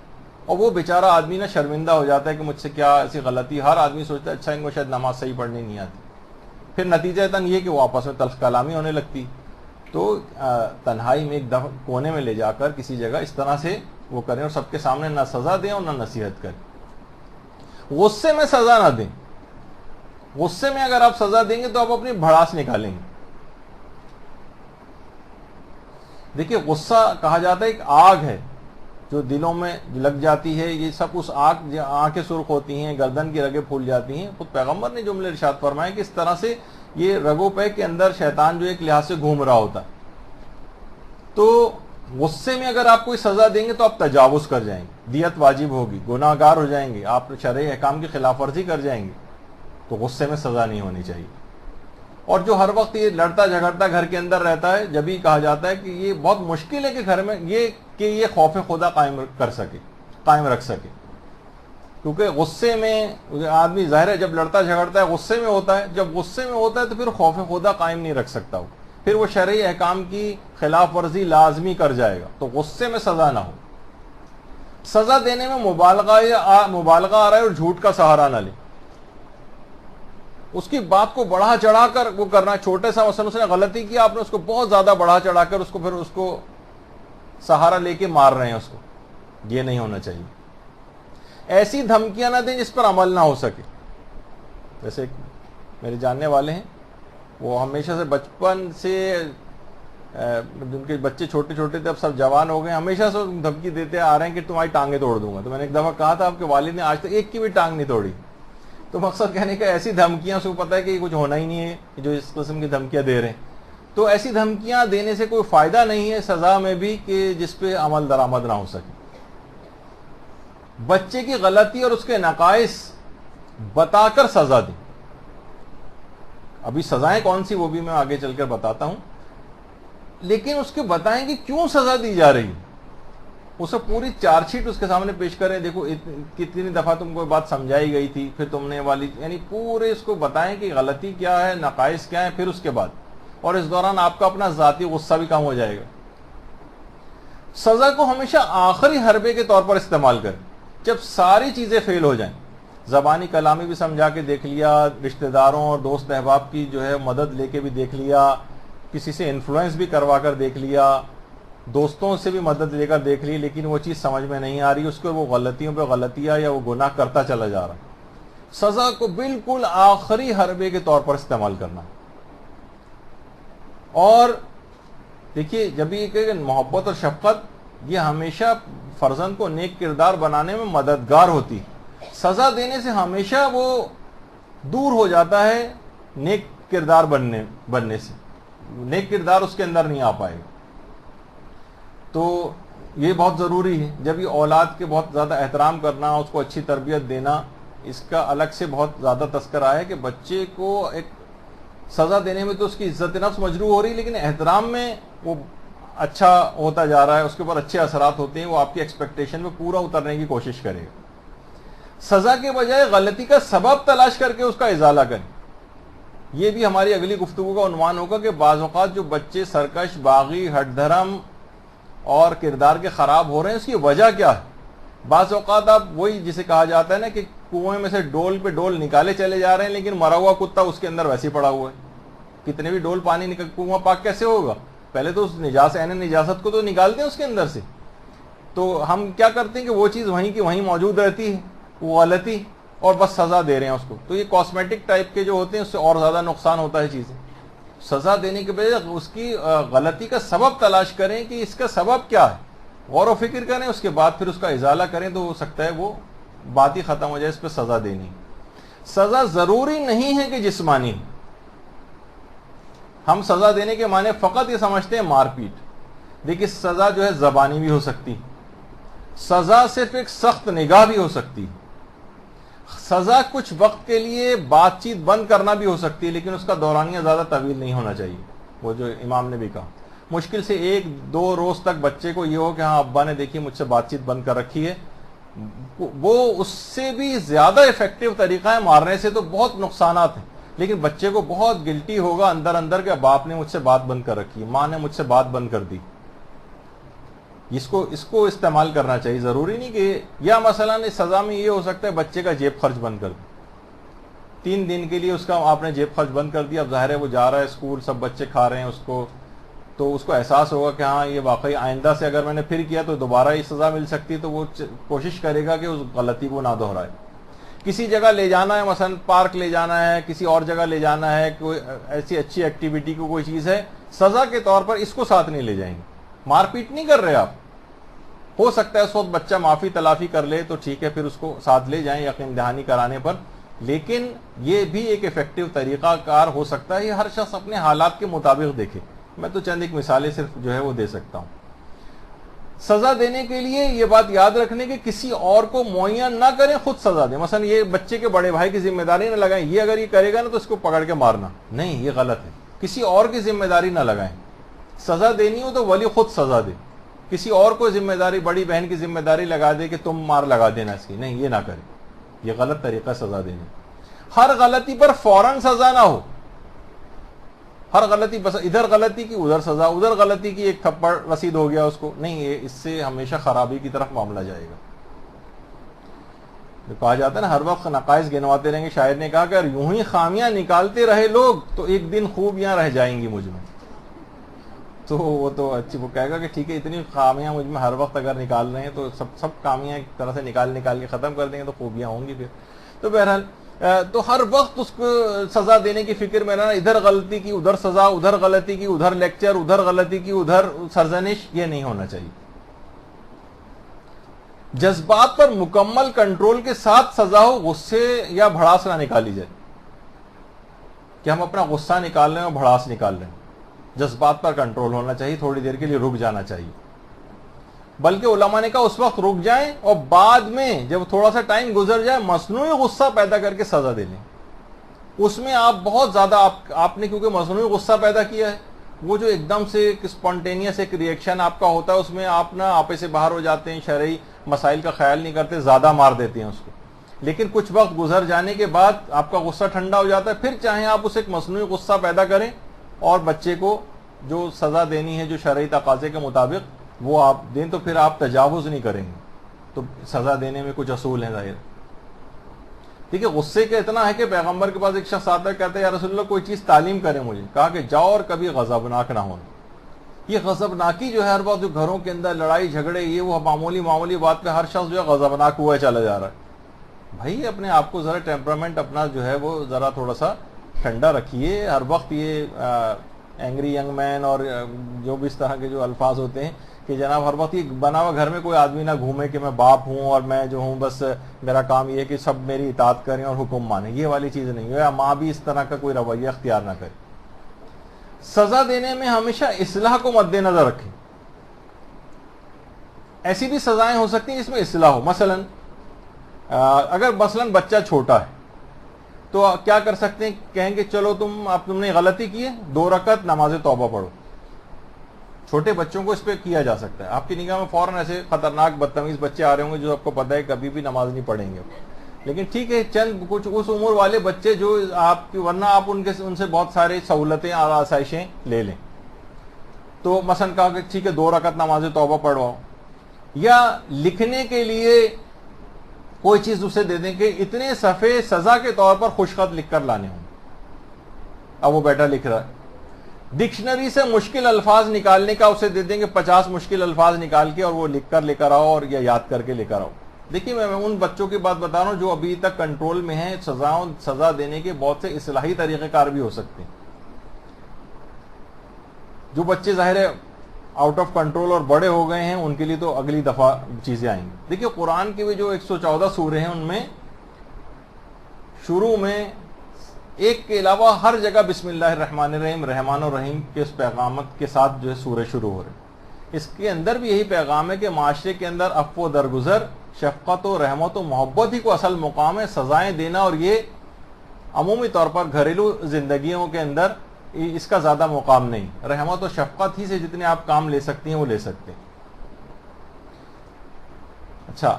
اور وہ بیچارہ آدمی نا شرمندہ ہو جاتا ہے کہ مجھ سے کیا ایسی غلطی. ہر آدمی سوچتا ہے اچھا ان کو شاید نماز صحیح پڑھنی نہیں آتی. پھر نتیجہ تن یہ کہ وہ آپس میں تلخ کلامی ہونے لگتی. تو تنہائی میں ایک دفعہ کونے میں لے جا کر کسی جگہ اس طرح سے وہ کریں اور سب کے سامنے نہ سزا دیں اور نہ نصیحت کریں. غصے میں سزا نہ دیں. غصے میں اگر آپ سزا دیں گے تو آپ اپنی بھڑاس نکالیں گے. دیکھیے غصہ کہا جاتا ہے ایک آگ ہے جو دلوں میں لگ جاتی ہے. یہ سب اس آگ، آنکھیں سرخ ہوتی ہیں، گردن کی رگیں پھول جاتی ہیں. خود پیغمبر نے جملے ارشاد فرمائے کہ اس طرح سے یہ رگوں پہ کے اندر شیطان جو ایک لحاظ سے گھوم رہا ہوتا ہے. تو غصے میں اگر آپ کوئی سزا دیں گے تو آپ تجاوز کر جائیں گے، دیت واجب ہوگی، گناہ گار ہو جائیں گے، آپ شرعی احکام کی خلاف ورزی کر جائیں گے. تو غصے میں سزا نہیں ہونی چاہیے. اور جو ہر وقت یہ لڑتا جھگڑتا گھر کے اندر رہتا ہے، جب ہی کہا جاتا ہے کہ یہ بہت مشکل ہے کہ گھر میں یہ خوف خدا قائم رکھ سکے. کیونکہ غصے میں آدمی ظاہر ہے جب لڑتا جھگڑتا ہے غصے میں ہوتا ہے، جب غصے میں ہوتا ہے تو پھر خوف خدا قائم نہیں رکھ سکتا ہو، پھر وہ شرعی احکام کی خلاف ورزی لازمی کر جائے گا. تو غصے میں سزا نہ ہو. سزا دینے میں مبالغہ آ رہا ہے اور جھوٹ کا سہارا نہ لے. اس کی بات کو بڑھا چڑھا کر وہ کرنا، چھوٹے سا مثلا اس نے غلطی کی، آپ نے اس کو بہت زیادہ بڑھا چڑھا کر پھر اس کو سہارا لے کے مار رہے ہیں اس کو. یہ نہیں ہونا چاہیے. ایسی دھمکیاں نہ دیں جس پر عمل نہ ہو سکے. جیسے میرے جاننے والے ہیں، وہ ہمیشہ سے بچپن سے جن کے بچے چھوٹے چھوٹے تھے اب سب جوان ہو گئے، ہمیشہ سے دھمکی دیتے آ رہے ہیں کہ تمہاری ٹانگیں توڑ دوں گا. تو میں نے ایک دفعہ کہا تھا آپ کے والد نے آج تک ایک کی بھی ٹانگ نہیں توڑی. تو مقصد کہنے کا ایسی دھمکیاں سے پتہ ہے کہ یہ کچھ ہونا ہی نہیں ہے جو اس قسم کی دھمکیاں دے رہے ہیں. تو ایسی دھمکیاں دینے سے کوئی فائدہ نہیں ہے سزا میں بھی کہ جس پہ عمل درآمد نہ ہو سکے. بچے کی غلطی اور اس کے نقائص بتا کر سزا دیں. ابھی سزائیں کون سی وہ بھی میں آگے چل کر بتاتا ہوں، لیکن اس کے بتائیں کہ کیوں سزا دی جا رہی ہے. اسے پوری چارج شیٹ اس کے سامنے پیش کریں. دیکھو کتنی دفعہ تم کو بات سمجھائی گئی تھی، پھر تم نے والی، یعنی پورے اس کو بتائیں کہ غلطی کیا ہے، نقائص کیا ہے، پھر اس کے بعد. اور اس دوران آپ کا اپنا ذاتی غصہ بھی کم ہو جائے گا. سزا کو ہمیشہ آخری حربے کے طور پر استعمال کریں جب ساری چیزیں فیل ہو جائیں. زبانی کلامی بھی سمجھا کے دیکھ لیا، رشتہ داروں اور دوست احباب کی جو ہے مدد لے کے بھی دیکھ لیا، کسی سے انفلوئنس بھی کروا کر دیکھ لیا، دوستوں سے بھی مدد لے کر دیکھ لی، لیکن وہ چیز سمجھ میں نہیں آ رہی، اس کو وہ غلطیوں پہ غلطیاں یا وہ گناہ کرتا چلا جا رہا، سزا کو بالکل آخری حربے کے طور پر استعمال کرنا. اور دیکھیے جب یہ کہ محبت اور شفقت یہ ہمیشہ فرزند کو نیک کردار بنانے میں مددگار ہوتی، سزا دینے سے ہمیشہ وہ دور ہو جاتا ہے نیک کردار بننے سے، نیک کردار اس کے اندر نہیں آ پائے گا. تو یہ بہت ضروری ہے. جب یہ اولاد کے بہت زیادہ احترام کرنا، اس کو اچھی تربیت دینا، اس کا الگ سے بہت زیادہ تذکرہ ہے کہ بچے کو ایک سزا دینے میں تو اس کی عزت نفس مجروح ہو رہی، لیکن احترام میں وہ اچھا ہوتا جا رہا ہے، اس کے اوپر اچھے اثرات ہوتے ہیں، وہ آپ کی ایکسپیکٹیشن میں پورا اترنے کی کوشش کرے گا. سزا کے بجائے غلطی کا سبب تلاش کر کے اس کا ازالہ کریں. یہ بھی ہماری اگلی گفتگو کا عنوان ہوگا کہ بعض اوقات جو بچے سرکش، باغی، ہٹ دھرم اور کردار کے خراب ہو رہے ہیں، اس کی وجہ کیا ہے. بعض اوقات آپ وہی جسے کہا جاتا ہے نا کہ کنویں میں سے ڈول پہ ڈول نکالے چلے جا رہے ہیں، لیکن مرا ہوا کتا اس کے اندر ویسے ہی پڑا ہوا ہے. کتنے بھی ڈول پانی نکل، کنواں پاک کیسے ہوگا؟ پہلے تو اس نجاست کو تو نکالتے ہیں اس کے اندر سے. تو ہم کیا کرتے ہیں کہ وہ چیز وہیں کی وہیں موجود رہتی ہے، وہ غلطی، اور بس سزا دے رہے ہیں اس کو. تو یہ کاسمیٹک ٹائپ کے جو ہوتے ہیں اس سے اور زیادہ نقصان ہوتا ہے چیزیں. سزا دینے کے بجائے اس کی غلطی کا سبب تلاش کریں کہ اس کا سبب کیا ہے، غور و فکر کریں، اس کے بعد پھر اس کا ازالہ کریں، تو ہو سکتا ہے وہ بات ہی ختم ہو جائے اس پہ سزا دینی. سزا ضروری نہیں ہے کہ جسمانی. ہم سزا دینے کے معنی فقط یہ سمجھتے ہیں مار پیٹ، لیکن سزا جو ہے زبانی بھی ہو سکتی، سزا صرف ایک سخت نگاہ بھی ہو سکتی، سزا کچھ وقت کے لیے بات چیت بند کرنا بھی ہو سکتی ہے، لیکن اس کا دورانیہ زیادہ طویل نہیں ہونا چاہیے. وہ جو امام نے بھی کہا مشکل سے 1-2 روز تک بچے کو یہ ہو کہ ہاں ابا نے دیکھی مجھ سے بات چیت بند کر رکھی ہے، وہ اس سے بھی زیادہ افیکٹو طریقہ ہے. مارنے سے تو بہت نقصانات ہیں، لیکن بچے کو بہت گلٹی ہوگا اندر اندر کہ باپ نے مجھ سے بات بند کر رکھی ہے، ماں نے مجھ سے بات بند کر دی. اس کو استعمال کرنا چاہیے. ضروری نہیں کہ یا مثلا سزا میں یہ ہو سکتا ہے بچے کا جیب خرچ بند کر دیں. 3 دن کے لیے اس کا آپ نے جیب خرچ بند کر دیا. اب ظاہر ہے وہ جا رہا ہے اسکول، سب بچے کھا رہے ہیں اس کو، تو اس کو احساس ہوگا کہ ہاں یہ واقعی آئندہ سے اگر میں نے پھر کیا تو دوبارہ یہ سزا مل سکتی، تو وہ کوشش کرے گا کہ اس غلطی کو نہ دہرائے. کسی جگہ لے جانا ہے، مثلا پارک لے جانا ہے، کسی اور جگہ لے جانا ہے، کوئی ایسی اچھی ایکٹیویٹی کو کوئی چیز ہے، سزا کے طور پر اس کو ساتھ نہیں لے جائیں گے. مار پیٹ نہیں کر رہے آپ، ہو سکتا ہے اس وقت بچہ معافی تلافی کر لے تو ٹھیک ہے، پھر اس کو ساتھ لے جائیں یقین دہانی کرانے پر، لیکن یہ بھی ایک افیکٹو طریقہ کار ہو سکتا ہے. یہ ہر شخص اپنے حالات کے مطابق دیکھے. میں تو چند ایک مثالیں صرف جو ہے وہ دے سکتا ہوں. سزا دینے کے لیے یہ بات یاد رکھنے کہ کسی اور کو معین نہ کریں، خود سزا دیں. مثلا یہ بچے کے بڑے بھائی کی ذمہ داری نہ لگائیں، یہ اگر یہ کرے گا نا تو اس کو پکڑ کے مارنا، نہیں، یہ غلط ہے. کسی اور کی ذمہ داری نہ لگائیں. سزا دینی ہو تو ولی خود سزا دے. کسی اور کو ذمہ داری، بڑی بہن کی ذمہ داری لگا دے کہ تم مار لگا دینا اس کی، نہیں، یہ نہ کرے. یہ غلط طریقہ سزا دینے. ہر غلطی پر فوراً سزا نہ ہو. ہر غلطی بس ادھر غلطی کی ادھر سزا، ادھر غلطی کی ایک تھپڑ رسید ہو گیا اس کو، نہیں، یہ اس سے ہمیشہ خرابی کی طرف معاملہ جائے گا. کہا جاتا ہے نا ہر وقت نقائص گنواتے رہیں گے. شاعر نے کہا کہ اگر یوں ہی خامیاں نکالتے رہے لوگ تو ایک دن خوبیاں رہ جائیں گی مجھ میں. تو وہ تو اچھی، وہ کہے گا کہ ٹھیک ہے اتنی خامیاں مجھ میں ہر وقت اگر نکال رہے ہیں تو سب خامیاں ایک طرح سے نکال کے ختم کر دیں گے تو خوبیاں ہوں گی پھر. تو بہرحال تو ہر وقت اس کو سزا دینے کی فکر میں رہنا، ادھر غلطی کی ادھر سزا، ادھر غلطی کی ادھر لیکچر، ادھر غلطی کی ادھر سرزنش، یہ نہیں ہونا چاہیے. جذبات پر مکمل کنٹرول کے ساتھ سزا ہو، غصے یا بھڑاس نہ نکالی جائے کہ ہم اپنا غصہ نکال رہے ہیں اور بھڑاس نکال رہے ہیں. جذبات پر کنٹرول ہونا چاہیے، تھوڑی دیر کے لیے رک جانا چاہیے. بلکہ علماء نے کہا اس وقت رک جائیں اور بعد میں جب تھوڑا سا ٹائم گزر جائے مصنوعی غصہ پیدا کر کے سزا دے لیں. اس میں آپ بہت زیادہ آپ نے کیونکہ مصنوعی غصہ پیدا کیا ہے، وہ جو ایک دم سے اسپونٹینیس ایک ری ایکشن آپ کا ہوتا ہے، اس میں آپ نا آپے سے باہر ہو جاتے ہیں، شرعی مسائل کا خیال نہیں کرتے، زیادہ مار دیتے ہیں اس کو. لیکن کچھ وقت گزر جانے کے بعد آپ کا غصہ ٹھنڈا ہو جاتا ہے، پھر چاہیں آپ اسے ایک مصنوعی غصہ پیدا کریں اور بچے کو جو سزا دینی ہے جو شرعی تقاضے کے مطابق وہ آپ دیں، تو پھر آپ تجاوز نہیں کریں گے. تو سزا دینے میں کچھ اصول ہیں ظاہر. دیکھیے غصے کا اتنا ہے کہ پیغمبر کے پاس ایک شخص آتا ہے، کہتا ہے یا رسول اللہ کوئی چیز تعلیم کرے مجھے. کہا کہ جاؤ اور کبھی غضبناک نہ ہونا. یہ غضبناکی جو ہے ہر بات جو گھروں کے اندر لڑائی جھگڑے یہ وہ معمولی بات پہ ہر شخص جو ہے غضبناک ہوا چلا جا رہا ہے. بھائی اپنے آپ کو ذرا ٹیمپرامنٹ اپنا جو ہے وہ ذرا تھوڑا سا ٹھنڈا رکھیے. ہر وقت یہ اینگری ینگ مین اور جو بھی اس طرح کے جو الفاظ ہوتے ہیں کہ جناب ہر وقت یہ بنا ہوا گھر میں کوئی آدمی نہ گھومے کہ میں باپ ہوں اور میں جو ہوں بس میرا کام یہ ہے کہ سب میری اطاعت کریں اور حکم مانیں. یہ والی چیز نہیں ہے. ماں بھی اس طرح کا کوئی رویہ اختیار نہ کرے. سزا دینے میں ہمیشہ اصلاح کو مد نظر رکھیں. ایسی بھی سزائیں ہو سکتی ہیں جس میں اصلاح ہو. مثلا اگر بچہ چھوٹا ہے تو کیا کر سکتے ہیں؟ کہیں گے چلو تم نے غلطی کی ہے، 2 رکعت نماز توبہ پڑھو. چھوٹے بچوں کو اس پہ کیا جا سکتا ہے. آپ کی نگاہ میں فوراً ایسے خطرناک بدتمیز بچے آ رہے ہوں گے جو آپ کو پتہ ہے کبھی بھی نماز نہیں پڑھیں گے، لیکن ٹھیک ہے چند کچھ اس عمر والے بچے جو آپ کی ورنہ آپ ان سے بہت سارے سہولتیں اور آسائشیں لے لیں. تو مثلا کہا کہ ٹھیک ہے 2 رکعت نماز توبہ پڑھواؤ، یا لکھنے کے لیے کوئی چیز اسے دے دیں کہ اتنے صفحے سزا کے طور پر خوش خط لکھ کر لانے ہوں. اب وہ بیٹا لکھ رہا ہے. ڈکشنری سے مشکل الفاظ نکالنے کا اسے دے دیں کہ 50 مشکل الفاظ نکال کے اور وہ لکھ کر لے کر آؤ اور یا یاد کر کے لے کر آؤ. دیکھیے میں ان بچوں کی بات بتا رہا ہوں جو ابھی تک کنٹرول میں ہیں. سزا دینے کے بہت سے اصلاحی طریقہ کار بھی ہو سکتے ہیں. جو بچے ظاہر ہے آؤٹ آف کنٹرول اور بڑے ہو گئے ہیں ان کے لیے تو اگلی دفعہ چیزیں آئیں گی. دیکھیے قرآن کی بھی جو 114 سورے ہیں ان میں شروع میں ایک کے علاوہ ہر جگہ بسم اللہ الرحمن الرحیم رحمان الرحیم کے اس پیغامت کے ساتھ جو ہے سورے شروع ہو رہے ہیں. اس کے اندر بھی یہی پیغام ہے کہ معاشرے کے اندر عفو و درگزر، شفقت و رحمت و محبت ہی کو اصل مقام ہے. سزائیں دینا اور یہ عمومی طور پر گھریلو زندگیوں کے اندر اس کا زیادہ مقام نہیں. رحمت و شفقت ہی سے جتنے آپ کام لے سکتی ہیں وہ لے سکتے ہیں. اچھا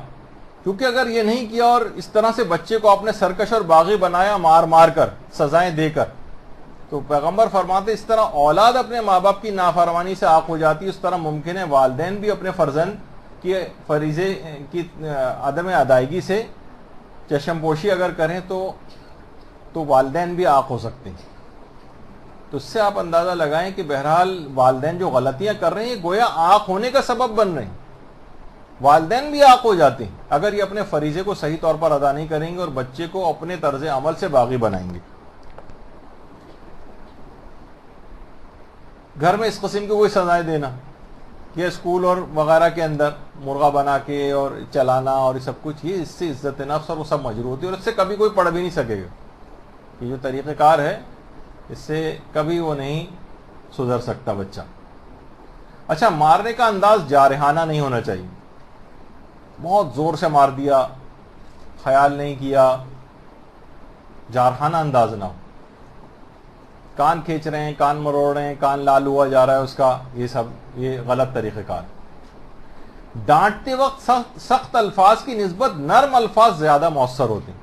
کیونکہ اگر یہ نہیں کیا اور اس طرح سے بچے کو آپ نے سرکش اور باغی بنایا مار کر سزائیں دے کر، تو پیغمبر فرماتے اس طرح اولاد اپنے ماں باپ کی نافرمانی سے عاق ہو جاتی ہے. اس طرح ممکن ہے والدین بھی اپنے فرزند کی فریضے کی عدم ادائیگی سے چشم پوشی اگر کریں تو والدین بھی عاق ہو سکتے ہیں. تو اس سے آپ اندازہ لگائیں کہ بہرحال والدین جو غلطیاں کر رہے ہیں گویا عاق ہونے کا سبب بن رہے ہیں. والدین بھی عاق ہو جاتے ہیں اگر یہ اپنے فریضے کو صحیح طور پر ادا نہیں کریں گے اور بچے کو اپنے طرز عمل سے باغی بنائیں گے. گھر میں اس قسم کی کوئی سزائیں دینا یا اسکول اور وغیرہ کے اندر مرغا بنا کے اور چلانا اور یہ سب کچھ، یہ اس سے عزت نفس اور وہ سب مجروح ہوتی ہے اور اس سے کبھی کوئی پڑھ بھی نہیں سکے گا. یہ جو طریقہ کار ہے اس سے کبھی وہ نہیں سدھر سکتا بچہ. اچھا مارنے کا انداز جارحانہ نہیں ہونا چاہیے. بہت زور سے مار دیا، خیال نہیں کیا، جارحانہ انداز نہ ہو. کان کھینچ رہے ہیں، کان مروڑ رہے ہیں، کان لال ہوا جا رہا ہے اس کا، یہ غلط طریقہ کار. ڈانٹتے وقت سخت الفاظ کی نسبت نرم الفاظ زیادہ مؤثر ہوتے ہیں.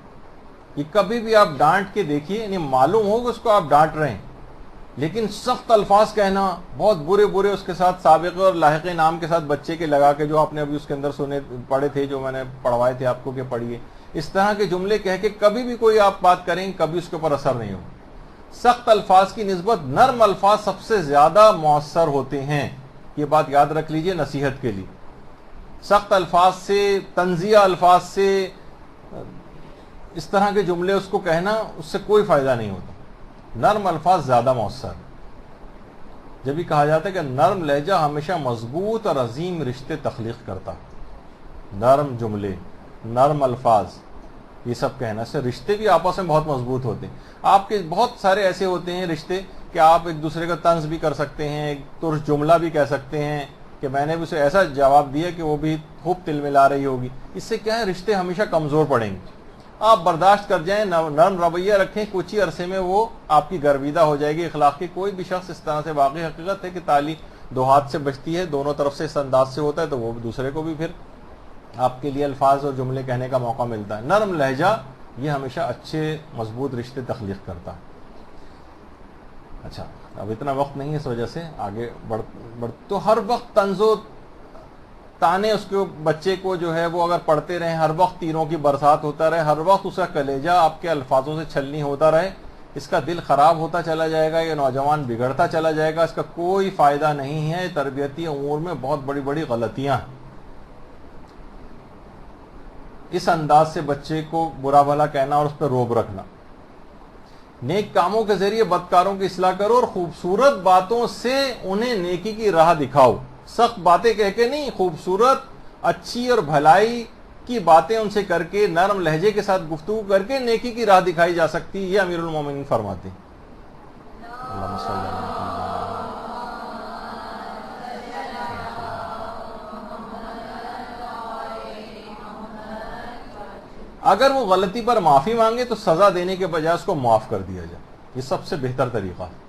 یہ کبھی بھی آپ ڈانٹ کے دیکھیے، یعنی معلوم ہو کہ اس کو آپ ڈانٹ رہے ہیں لیکن سخت الفاظ کہنا، بہت برے اس کے ساتھ سابقے اور لاحقے نام کے ساتھ بچے کے لگا کے جو آپ نے ابھی اس کے اندر پڑھے تھے، جو میں نے پڑھوائے تھے آپ کو کہ پڑھیے، اس طرح کے جملے کہہ کے کبھی بھی کوئی آپ بات کریں کبھی اس کے اوپر اثر نہیں ہوگا. سخت الفاظ کی نسبت نرم الفاظ سب سے زیادہ مؤثر ہوتے ہیں. یہ بات یاد رکھ لیجئے نصیحت کے لیے. سخت الفاظ سے، تنزیہ الفاظ سے، اس طرح کے جملے اس کو کہنا اس سے کوئی فائدہ نہیں ہوتا. نرم الفاظ زیادہ مؤثر. جب بھی کہا جاتا ہے کہ نرم لہجہ ہمیشہ مضبوط اور عظیم رشتے تخلیق کرتا. نرم جملے، نرم الفاظ، یہ سب کہنا سے رشتے بھی آپس میں بہت مضبوط ہوتے ہیں. آپ کے بہت سارے ایسے ہوتے ہیں رشتے کہ آپ ایک دوسرے کا طنز بھی کر سکتے ہیں، ایک ترش جملہ بھی کہہ سکتے ہیں کہ میں نے بھی اسے ایسا جواب دیا کہ وہ بھی خوب تل ملا رہی ہوگی. اس سے کیا ہے رشتے ہمیشہ کمزور پڑیں گے. آپ برداشت کر جائیں، نرم رویہ رکھیں، کچھ ہی عرصے میں وہ آپ کی گرویدہ ہو جائے گی. اخلاق کی کوئی بھی شخص اس طرح سے، واقعی حقیقت ہے کہ تالی دو ہاتھ سے بجتی ہے، دونوں طرف سے اس انداز سے ہوتا ہے تو وہ دوسرے کو بھی پھر آپ کے لیے الفاظ اور جملے کہنے کا موقع ملتا ہے. نرم لہجہ یہ ہمیشہ اچھے مضبوط رشتے تخلیق کرتا ہے. اچھا اب اتنا وقت نہیں ہے اس وجہ سے آگے بڑھ تو ہر وقت طنز و تانے اس کے بچے کو جو ہے وہ اگر پڑھتے رہیں، ہر وقت تیروں کی برسات ہوتا رہے، ہر وقت اس کا کلیجہ آپ کے الفاظوں سے چھلنی ہوتا رہے، اس کا دل خراب ہوتا چلا جائے گا، یہ نوجوان بگڑتا چلا جائے گا، اس کا کوئی فائدہ نہیں ہے۔ تربیتی امور میں بہت بڑی بڑی غلطیاں ہیں۔ اس انداز سے بچے کو برا بھلا کہنا اور اس پہ روب رکھنا۔ نیک کاموں کے ذریعے بدکاروں کی اصلاح کرو اور خوبصورت باتوں سے انہیں نیکی کی راہ دکھاؤ۔ سخت باتیں کہہ کے نہیں، خوبصورت اچھی اور بھلائی کی باتیں ان سے کر کے، نرم لہجے کے ساتھ گفتگو کر کے نیکی کی راہ دکھائی جا سکتی ہے۔ یہ امیر المومنین فرماتے ہیں۔ اللہم صلی اللہ علیہ وسلم۔ اگر وہ غلطی پر معافی مانگے تو سزا دینے کے بجائے اس کو معاف کر دیا جائے، یہ سب سے بہتر طریقہ ہے۔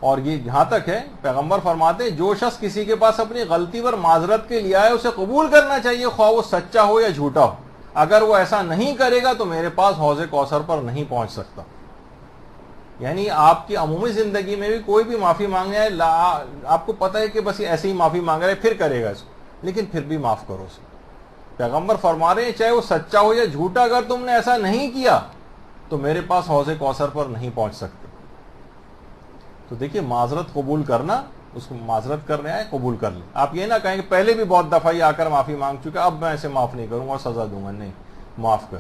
اور یہ جہاں تک ہے، پیغمبر فرماتے ہیں جو شخص کسی کے پاس اپنی غلطی پر معذرت کے لیے آئے اسے قبول کرنا چاہیے، خواہ وہ سچا ہو یا جھوٹا ہو۔ اگر وہ ایسا نہیں کرے گا تو میرے پاس حوض کوثر پر نہیں پہنچ سکتا۔ یعنی آپ کی عمومی زندگی میں بھی کوئی بھی معافی مانگنے آئے، آپ کو پتہ ہے کہ بس یہ ایسے ہی معافی مانگ رہے، پھر کرے گا اس کو، لیکن پھر بھی معاف کرو اسے۔ پیغمبر فرما رہے ہیں چاہے وہ سچا ہو یا جھوٹا، اگر تم نے ایسا نہیں کیا تو میرے پاس حوض کوثر پر نہیں پہنچ سکتے۔ تو دیکھیے، معذرت قبول کرنا، اس کو معذرت کرنے آئے قبول کر لیں۔ آپ یہ نہ کہیں کہ پہلے بھی بہت دفعہ آ کر معافی مانگ چکا، اب میں ایسے معاف نہیں کروں گا، سزا دوں گا، نہیں، معاف کر۔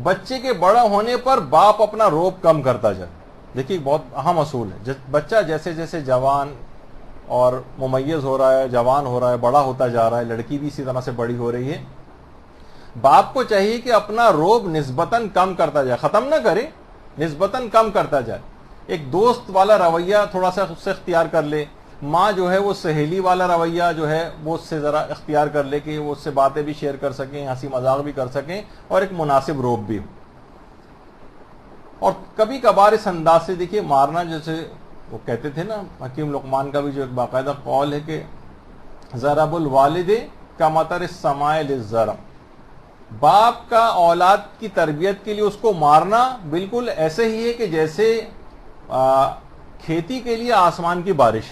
بچے کے بڑا ہونے پر باپ اپنا روب کم کرتا جائے۔ دیکھیے بہت اہم اصول ہے، بچہ جیسے جیسے جوان اور ممیز ہو رہا ہے، جوان ہو رہا ہے، بڑا ہوتا جا رہا ہے، لڑکی بھی اسی طرح سے بڑی ہو رہی ہے، باپ کو چاہیے کہ اپنا روب نسبتاً کم کرتا جائے، ختم نہ کرے، نسبتاً کم کرتا جائے۔ ایک دوست والا رویہ تھوڑا سا اس سے اختیار کر لے، ماں جو ہے وہ سہیلی والا رویہ جو ہے وہ اس سے ذرا اختیار کر لے کہ وہ اس سے باتیں بھی شیئر کر سکیں، ہنسی مذاق بھی کر سکیں، اور ایک مناسب روب بھی ہو۔ اور کبھی کبھار اس انداز سے دیکھیے مارنا، جیسے وہ کہتے تھے نا، حکیم لقمان کا بھی جو ایک باقاعدہ قول ہے کہ ضرب الوالد کمطر السماء للزرع، باپ کا اولاد کی تربیت کے لیے اس کو مارنا بالکل ایسے ہی ہے کہ جیسے کھیتی کے لیے آسمان کی بارش۔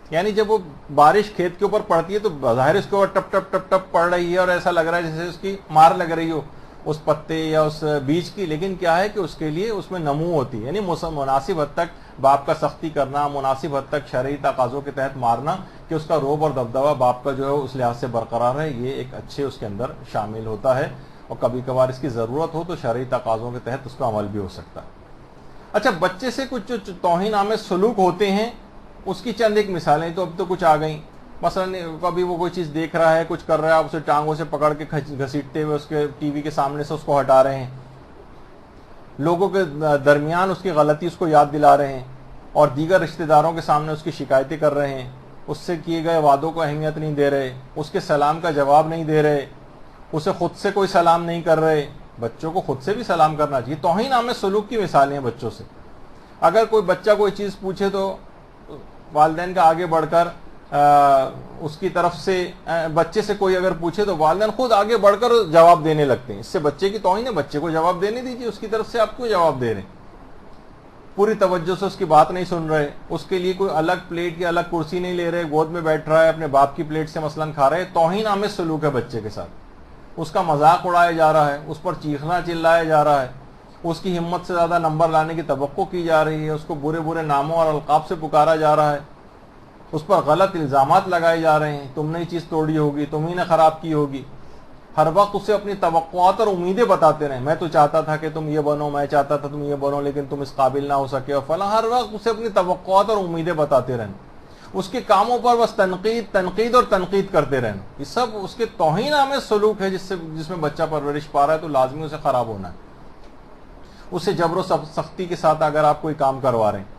یعنی جب وہ بارش کھیت کے اوپر پڑتی ہے تو بظاہر اس کے اوپر ٹپ ٹپ ٹپ ٹپ پڑ رہی ہے اور ایسا لگ رہا ہے جیسے اس کی مار لگ رہی ہو اس پتے یا اس بیج کی، لیکن کیا ہے کہ اس کے لیے اس میں نمو ہوتی ہے۔ یعنی مناسب حد تک باپ کا سختی کرنا، مناسب حد تک شرعی تقاضوں کے تحت مارنا کہ اس کا روب اور دبدبہ باپ کا جو ہے اس لحاظ سے برقرار ہے، یہ ایک اچھے اس کے اندر شامل ہوتا ہے۔ اور کبھی کبھار اس کی ضرورت ہو تو شرعی تقاضوں کے تحت اس کا عمل بھی ہو سکتا ہے۔ اچھا، بچے سے کچھ جو توہین آمیز سلوک ہوتے ہیں اس کی چند ایک مثالیں تو اب تو کچھ آ گئیں۔ مثلا کبھی وہ کوئی چیز دیکھ رہا ہے، کچھ کر رہا ہے، آپ اسے ٹانگوں سے پکڑ کے گھسیٹتے ہوئے اس کے ٹی وی کے سامنے سے اس کو ہٹا رہے ہیں، لوگوں کے درمیان اس کی غلطی اس کو یاد دلا رہے ہیں، اور دیگر رشتہ داروں کے سامنے اس کی شکایتیں کر رہے ہیں، اس سے کیے گئے وعدوں کو اہمیت نہیں دے رہے، اس کے سلام کا جواب نہیں دے رہے، اسے خود سے کوئی سلام نہیں کر رہے۔ بچوں کو خود سے بھی سلام کرنا چاہیے۔ توہین آمیز سلوک کی مثالیں ہیں بچوں سے۔ اگر کوئی بچہ کوئی چیز پوچھے تو والدین کا آگے بڑھ کر اس کی طرف سے، بچے سے کوئی اگر پوچھے تو والدین خود آگے بڑھ کر جواب دینے لگتے ہیں۔ اس سے بچے کی توہین ہے، بچے کو جواب دینے دیجیے، اس کی طرف سے آپ کیوں جواب دے رہے ہیں؟ پوری توجہ سے اس کی بات نہیں سن رہے، اس کے لیے کوئی الگ پلیٹ یا الگ کرسی نہیں لے رہے، گود میں بیٹھ رہا ہے، اپنے باپ کی پلیٹ سے مثلاً کھا رہے، توہین آمیز سلوک ہے بچے کے ساتھ۔ اس کا مذاق اڑایا جا رہا ہے، اس پر چیخنا چلایا جا رہا ہے، اس کی ہمت سے زیادہ نمبر لانے کی توقع کی جا رہی ہے، اس کو برے برے ناموں اور القاب سے پکارا جا رہا ہے، اس پر غلط الزامات لگائے جا رہے ہیں، تم نے یہ چیز توڑی ہوگی، تم ہی نے خراب کی ہوگی۔ ہر وقت اسے اپنی توقعات اور امیدیں بتاتے رہیں، میں تو چاہتا تھا کہ تم یہ بنو، میں چاہتا تھا تم یہ بنو، لیکن تم اس قابل نہ ہو سکے اور فلاں۔ ہر وقت اسے اپنی توقعات اور امیدیں بتاتے رہیں، اس کے کاموں پر بس تنقید اور تنقید کرتے رہنا، یہ سب اس کے توہین آمیز سلوک ہے جس میں بچہ پرورش پا رہا ہے، تو لازمی اسے خراب ہونا ہے۔ اسے جبر و سختی کے ساتھ اگر آپ کوئی کام کروا رہے ہیں،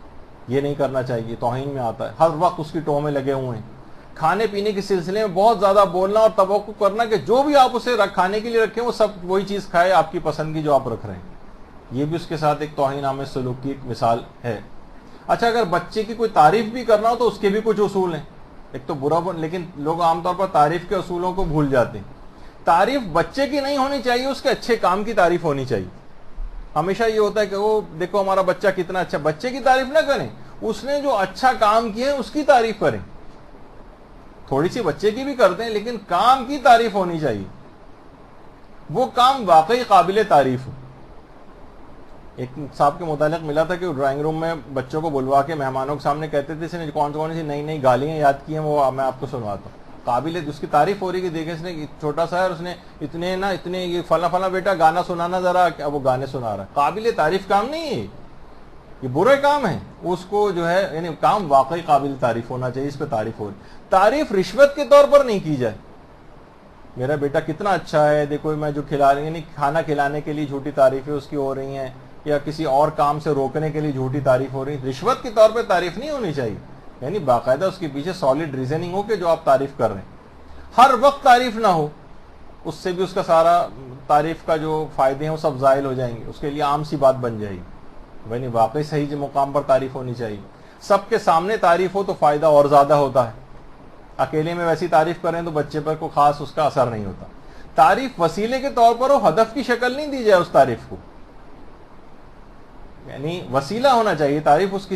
یہ نہیں کرنا چاہیے، توہین میں آتا ہے۔ ہر وقت اس کی ٹوہ میں لگے ہوئے ہیں، کھانے پینے کے سلسلے میں بہت زیادہ بولنا اور توقع کرنا کہ جو بھی آپ اسے کھانے کے لیے رکھیں وہ سب وہی چیز کھائے آپ کی پسند کی جو آپ رکھ رہے ہیں، یہ بھی اس کے ساتھ ایک توہین آمیز سلوک کی ایک مثال ہے۔ اچھا، اگر بچے کی کوئی تعریف بھی کرنا ہو تو اس کے بھی کچھ اصول ہیں۔ ایک تو برا لیکن لوگ عام طور پر تعریف کے اصولوں کو بھول جاتے ہیں۔ تعریف بچے کی نہیں ہونی چاہیے، اس کے اچھے کام کی تعریف ہونی چاہیے۔ ہمیشہ یہ ہوتا ہے کہ وہ دیکھو ہمارا بچہ کتنا اچھا، بچے کی تعریف نہ کریں، اس نے جو اچھا کام کیا ہے اس کی تعریف کریں۔ تھوڑی سی بچے کی بھی کرتے ہیں لیکن کام کی تعریف ہونی چاہیے، وہ کام واقعی قابل تعریف ہو۔ ایک صاحب کے متعلق ملا تھا کہ وہ ڈرائنگ روم میں بچوں کو بلوا کے مہمانوں کے سامنے کہتے تھے اس نے کون سی نئی نئی گالیاں یاد کی ہیں وہ میں آپ کو سنواتا ہوں۔ قابل اس کی تعریف ہو رہی کہ دیکھیں اس نے چھوٹا سا ہے اور اس نے اتنے یہ فلاں بیٹا گانا سنانا ذرا، وہ گانے سنا رہا ہے، قابل تعریف کام نہیں ہے، یہ برے کام ہے۔ اس کو جو ہے یعنی کام واقعی قابل تعریف ہونا چاہیے، اس پہ تعریف ہو رہی۔ تعریف رشوت کے طور پر نہیں کی جائے، میرا بیٹا کتنا اچھا ہے، دیکھو میں جو کھلا رہی، یعنی کھانا کھلانے کے لیے جھوٹی تعریفیں اس کی ہو رہی ہیں، یا کسی اور کام سے روکنے کے لیے جھوٹی تعریف ہو رہی ہے۔ رشوت کے طور پہ تعریف نہیں ہونی چاہیے، یعنی باقاعدہ اس کے پیچھے سالڈ ریزننگ ہو کہ جو آپ تعریف کر رہے ہیں۔ ہر وقت تعریف نہ ہو، اس سے بھی اس کا سارا تعریف کا جو فائدے ہیں وہ سب زائل ہو جائیں گے، اس کے لیے عام سی بات بن جائے گی۔ یعنی واقعی صحیح مقام پر تعریف ہونی چاہیے، سب کے سامنے تعریف ہو تو فائدہ اور زیادہ ہوتا ہے۔ اکیلے میں ویسی تعریف کریں تو بچے پر کوئی خاص اس کا اثر نہیں ہوتا۔ تعریف وسیلے کے طور پر ہو، ہدف کی شکل نہیں دی جائے اس تعریف کو، یعنی وسیلہ ہونا چاہیے تعریف اس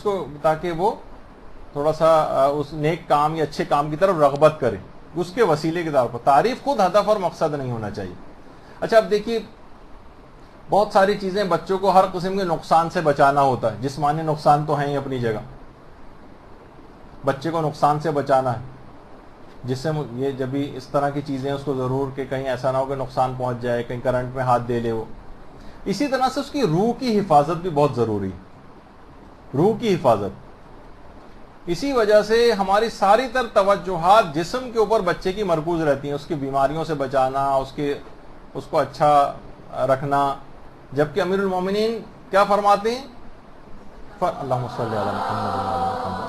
کو تاکہ وہ تھوڑا سا اس نیک کام یا اچھے کام کی طرف رغبت کرے، اس کے وسیلے کے طور پر۔ تعریف خود ہدف اور مقصد نہیں ہونا چاہیے۔ اچھا اب دیکھیے بہت ساری چیزیں بچوں کو ہر قسم کے نقصان سے بچانا ہوتا ہے، جسمانی نقصان تو ہیں ہی اپنی جگہ، بچے کو نقصان سے بچانا ہے، جس سے یہ جب بھی اس طرح کی چیزیں اس کو ضرور کہ کہیں ایسا نہ ہو کہ نقصان پہنچ جائے، کہیں کرنٹ میں ہاتھ دے لے وہ۔ اسی طرح سے اس کی روح کی حفاظت بھی بہت ضروری ہے، روح کی حفاظت۔ اسی وجہ سے ہماری ساری تر توجہات جسم کے اوپر بچے کی مرکوز رہتی ہیں، اس کی بیماریوں سے بچانا، اس کو اچھا رکھنا، جبکہ امیر المومنین کیا فرماتے ہیں؟ اللہم صلی علی محمد و علی محمد،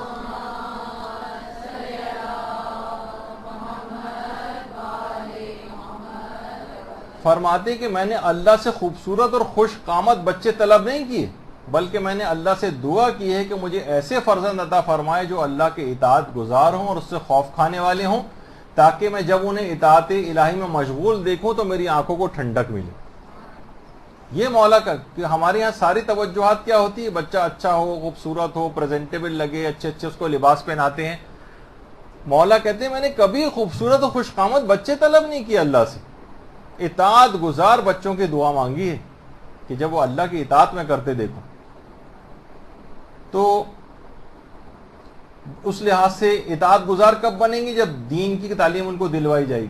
فرماتے کہ میں نے اللہ سے خوبصورت اور خوش قامت بچے طلب نہیں کیے، بلکہ میں نے اللہ سے دعا کی ہے کہ مجھے ایسے فرزند عطا فرمائے جو اللہ کے اطاعت گزار ہوں اور اس سے خوف کھانے والے ہوں، تاکہ میں جب انہیں اطاعت الہی میں مشغول دیکھوں تو میری آنکھوں کو ٹھنڈک ملے۔ یہ مولا کا کہ ہمارے یہاں ساری توجہات کیا ہوتی ہے؟ بچہ اچھا ہو، خوبصورت ہو، پریزنٹیبل لگے، اچھے اس کو لباس پہناتے ہیں۔ مولا کہتے ہیں میں نے کبھی خوبصورت اور خوش قامت بچے طلب نہیں کیے اللہ سے، اطاعت گزار بچوں کی دعا مانگی ہے کہ جب وہ اللہ کی اطاعت میں کرتے دیکھو۔ تو اس لحاظ سے اطاعت گزار کب بنیں گے؟ جب دین کی تعلیم ان کو دلوائی جائے گی۔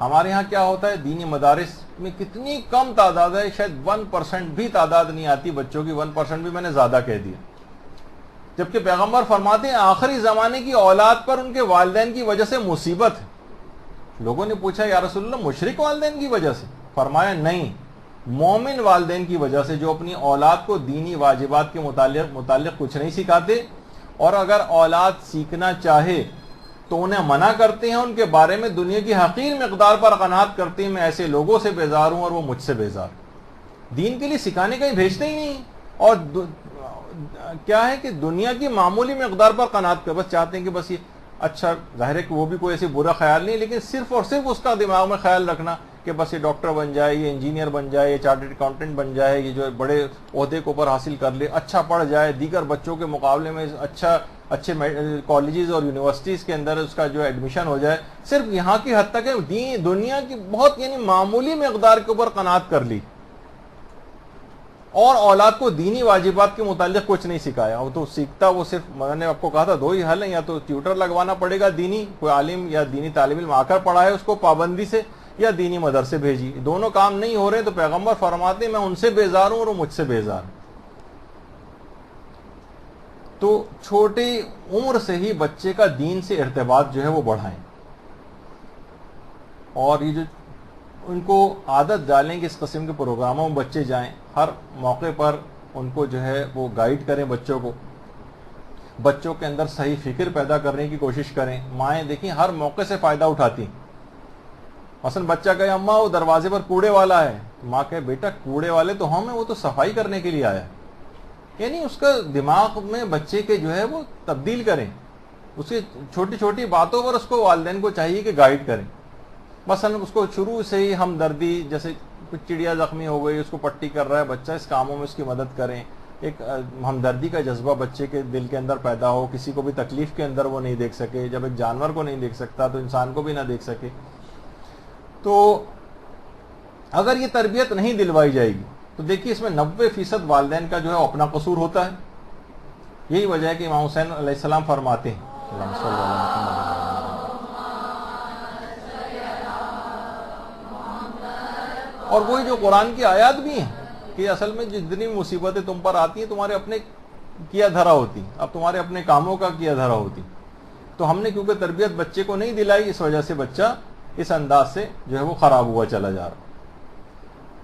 ہمارے ہاں کیا ہوتا ہے، دینی مدارس میں کتنی کم تعداد ہے، شاید 1% بھی تعداد نہیں آتی بچوں کی، 1% بھی میں نے زیادہ کہہ دیا، جبکہ پیغمبر فرماتے ہیں آخری زمانے کی اولاد پر ان کے والدین کی وجہ سے مصیبت ہے۔ لوگوں نے پوچھا یا رسول اللہ مشرک والدین کی وجہ سے؟ فرمایا نہیں، مومن والدین کی وجہ سے، جو اپنی اولاد کو دینی واجبات کے متعلق کچھ نہیں سکھاتے، اور اگر اولاد سیکھنا چاہے تو انہیں منع کرتے ہیں، ان کے بارے میں دنیا کی حقیر مقدار پر قناعت کرتے ہیں میں ایسے لوگوں سے بیزار ہوں اور وہ مجھ سے بیزار۔ دین کے لیے سکھانے کہیں بھیجتے ہی نہیں، اور کیا ہے کہ دنیا کی معمولی مقدار پر قناعت کر، بس چاہتے ہیں کہ بس یہ اچھا، ظاہر ہے کہ وہ بھی کوئی ایسی برا خیال نہیں، لیکن صرف اور صرف اس کا دماغ میں خیال رکھنا کہ بس یہ ڈاکٹر بن جائے، یہ انجینئر بن جائے، یہ چارٹرڈ اکاؤنٹنٹ بن جائے، یہ جو بڑے عہدے کو اوپر حاصل کر لے، اچھا پڑھ جائے، دیگر بچوں کے مقابلے میں اچھے کالجز اور یونیورسٹیز کے اندر اس کا جو ایڈمیشن ہو جائے، صرف یہاں کی حد تک ہے، دنیا کی بہت یعنی معمولی مقدار کے اوپر قناعت کر لی، اور اولاد کو دینی واجبات کے متعلق کچھ نہیں سکھایا۔ وہ تو سیکھتا، وہ صرف میں نے آپ کو کہا تھا دو ہی حل ہیں، یا تو ٹیوٹر لگوانا پڑے گا دینی، کوئی عالم یا دینی طالب علم آ کر پڑھائے اس کو پابندی سے، یا دینی مدرسے بھیجی۔ دونوں کام نہیں ہو رہے تو پیغمبر فرماتے ہیں میں ان سے بیزار ہوں اور وہ مجھ سے بیزار ہوں۔ تو چھوٹی عمر سے ہی بچے کا دین سے ارتباط جو ہے وہ بڑھائیں، اور یہ جو ان کو عادت ڈالیں کہ اس قسم کے پروگراموں میں بچے جائیں، ہر موقع پر ان کو جو ہے وہ گائیڈ کریں، بچوں کے اندر صحیح فکر پیدا کرنے کی کوشش کریں۔ مائیں دیکھیں ہر موقع سے فائدہ اٹھاتی، مثلا بچہ کہے اماں وہ دروازے پر کوڑے والا ہے، ماں کہے بیٹا کوڑے والے تو ہم ہیں، وہ تو صفائی کرنے کے لیے آیا ہے۔ یعنی اس کا دماغ میں بچے کے جو ہے وہ تبدیل کریں، اس کی چھوٹی چھوٹی باتوں پر اس کو والدین کو چاہیے کہ گائیڈ کریں۔ مثلا اس کو شروع سے ہی ہمدردی، جیسے کچھ چڑیا زخمی ہو گئی، اس کو پٹی کر رہا ہے بچہ، اس کاموں میں اس کی مدد کریں، ایک ہمدردی کا جذبہ بچے کے دل کے اندر پیدا ہو, کسی کو بھی تکلیف کے اندر وہ نہیں دیکھ سکے. جب ایک جانور کو نہیں دیکھ سکتا تو انسان کو بھی نہ دیکھ سکے. تو اگر یہ تربیت نہیں دلوائی جائے گی تو دیکھیے اس میں 90% والدین کا جو ہے اپنا قصور ہوتا ہے. یہی وجہ ہے کہ امام حسین علیہ السلام فرماتے ہیں اللہم صلی علی محمد. اور وہی جو قرآن کی آیات بھی ہیں کہ اصل میں جتنی مصیبتیں تم پر آتی ہیں تمہارے اپنے کیا دھرا ہوتی, اب تمہارے اپنے کاموں کا کیا دھرا ہوتی. تو ہم نے کیونکہ تربیت بچے کو نہیں دلائی, اس وجہ سے بچہ اس انداز سے جو ہے وہ خراب ہوا چلا جا رہا.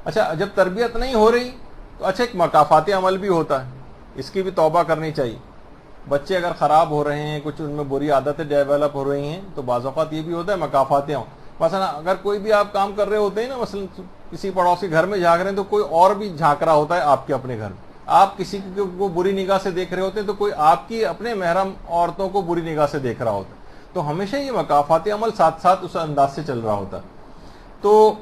اچھا, جب تربیت نہیں ہو رہی تو اچھا ایک مکافاتی عمل بھی ہوتا ہے, اس کی بھی توبہ کرنی چاہیے. بچے اگر خراب ہو رہے ہیں, کچھ ان میں بری عادتیں ڈیولپ ہو رہی ہیں, تو بعض اوقات یہ بھی ہوتا ہے مکافاتیں ہوں. مثلا اگر کوئی بھی آپ کام کر رہے ہوتے ہیں نا, مثلا کسی پڑوسی کے گھر میں جھانک رہے ہیں تو کوئی اور بھی جھانک رہا ہوتا ہے آپ کے اپنے گھر میں. آپ کسی کو بری نگاہ سے دیکھ رہے ہوتے ہیں تو کوئی آپ کی اپنے محرم عورتوں کو بری نگاہ سے دیکھ رہا ہوتا ہے. تو ہمیشہ یہ مکافاتی عمل ساتھ ساتھ اس انداز سے چل رہا ہوتا ہے. تو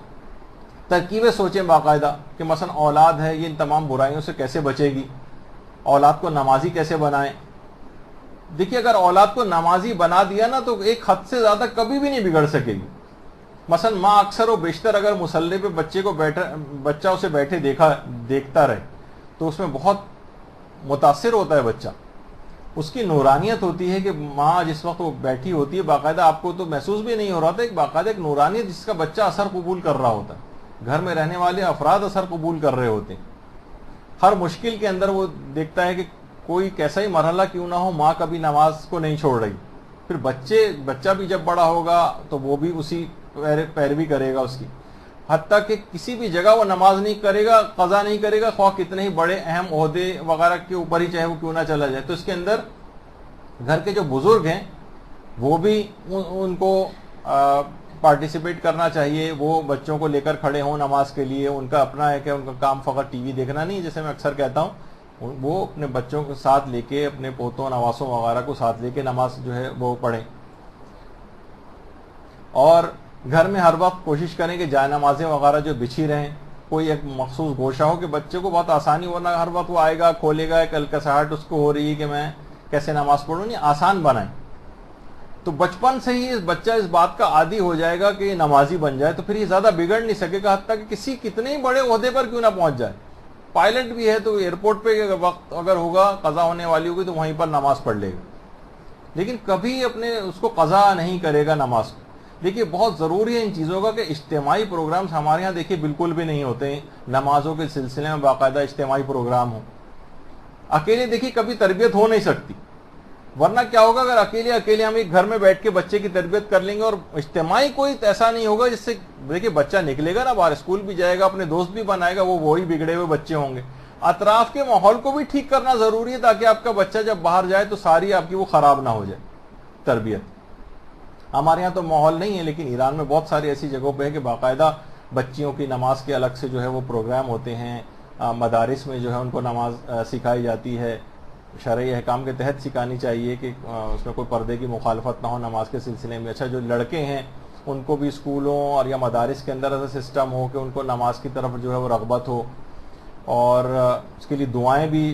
ترکیبیں سوچیں باقاعدہ کہ مثلا اولاد ہے, یہ ان تمام برائیوں سے کیسے بچے گی, اولاد کو نمازی کیسے بنائیں. دیکھیے اگر اولاد کو نمازی بنا دیا نا تو ایک حد سے زیادہ کبھی بھی نہیں بگڑ سکے گی. مثلا ماں اکثر و بیشتر اگر مصلی پہ بچے کو بچہ اسے بیٹھے دیکھتا رہے تو اس میں بہت متاثر ہوتا ہے بچہ. اس کی نورانیت ہوتی ہے کہ ماں جس وقت وہ بیٹھی ہوتی ہے باقاعدہ, آپ کو تو محسوس بھی نہیں ہو رہا تھا, ایک باقاعدہ ایک نورانیت جس کا بچہ اثر قبول کر رہا ہوتا ہے. گھر میں رہنے والے افراد اثر قبول کر رہے ہوتے ہیں. ہر مشکل کے اندر وہ دیکھتا ہے کہ کوئی کیسا ہی مرحلہ کیوں نہ ہو, ماں کبھی نماز کو نہیں چھوڑ رہی. پھر بچہ بھی جب بڑا ہوگا تو وہ بھی اسی پیروی کرے گا اس کی, حتیٰ کہ کسی بھی جگہ وہ نماز نہیں کرے گا, قضا نہیں کرے گا, خواہ کتنے ہی بڑے اہم عہدے وغیرہ کے اوپر ہی چاہے وہ کیوں نہ چلا جائے. تو اس کے اندر گھر کے جو بزرگ ہیں وہ بھی ان کو پارٹیسپیٹ کرنا چاہیے, وہ بچوں کو لے کر کھڑے ہوں نماز کے لیے. ان کا اپنا ہے کہ ان کا کام فقط ٹی وی دیکھنا نہیں, جیسے میں اکثر کہتا ہوں, وہ اپنے بچوں کے ساتھ لے کے, اپنے پوتوں نواسوں وغیرہ کو ساتھ لے کے نماز جو ہے وہ پڑھیں. اور گھر میں ہر وقت کوشش کریں کہ جائے نمازیں وغیرہ جو بچھی رہیں, کوئی ایک مخصوص گوشہ ہو کہ بچے کو بہت آسانی, ورنہ ہر وقت وہ آئے گا کھولے گا, ایک الکساہٹ اس کو ہو رہی ہے کہ میں کیسے نماز پڑھوں. نہیں, آسان بنائیں. تو بچپن سے ہی بچہ اس بات کا عادی ہو جائے گا کہ یہ نمازی بن جائے, تو پھر یہ زیادہ بگڑ نہیں سکے گا, حتیٰ کہ کتنے ہی بڑے عہدے پر کیوں نہ پہنچ جائے. پائلٹ بھی ہے تو ایئرپورٹ پہ وقت اگر ہوگا, قضا ہونے والی ہوگی تو وہیں پر نماز پڑھ لے گا, لیکن کبھی اپنے اس کو قضا نہیں کرے گا نماز کو. دیکھیے بہت ضروری ہے ان چیزوں کا کہ اجتماعی پروگرامز ہمارے ہاں دیکھیے بالکل بھی نہیں ہوتے ہیں. نمازوں کے سلسلے میں باقاعدہ اجتماعی پروگرام ہو. اکیلے دیکھیے کبھی تربیت ہو نہیں سکتی, ورنہ کیا ہوگا اگر اکیلے ہم ایک گھر میں بیٹھ کے بچے کی تربیت کر لیں گے, اور اجتماعی کوئی ایسا نہیں ہوگا جس سے دیکھیے بچہ نکلے گا نا باہر, اسکول بھی جائے گا, اپنے دوست بھی بنائے گا, وہ وہی بگڑے ہوئے بچے ہوں گے. اطراف کے ماحول کو بھی ٹھیک کرنا ضروری ہے تاکہ آپ کا بچہ جب باہر جائے تو ساری آپ کی وہ خراب نہ ہو جائے تربیت. ہمارے یہاں تو ماحول نہیں ہے, لیکن ایران میں بہت ساری ایسی جگہوں پہ ہے کہ باقاعدہ بچیوں کی نماز کے الگ سے جو ہے وہ پروگرام ہوتے ہیں. مدارس میں جو ہے ان کو نماز سکھائی جاتی ہے, شرعی احکام کے تحت سکھانی چاہیے کہ اس میں کوئی پردے کی مخالفت نہ ہو نماز کے سلسلے میں. اچھا, جو لڑکے ہیں ان کو بھی اسکولوں اور یا مدارس کے اندر ایسا سسٹم ہو کہ ان کو نماز کی طرف جو ہے وہ رغبت ہو, اور اس کے لیے دعائیں بھی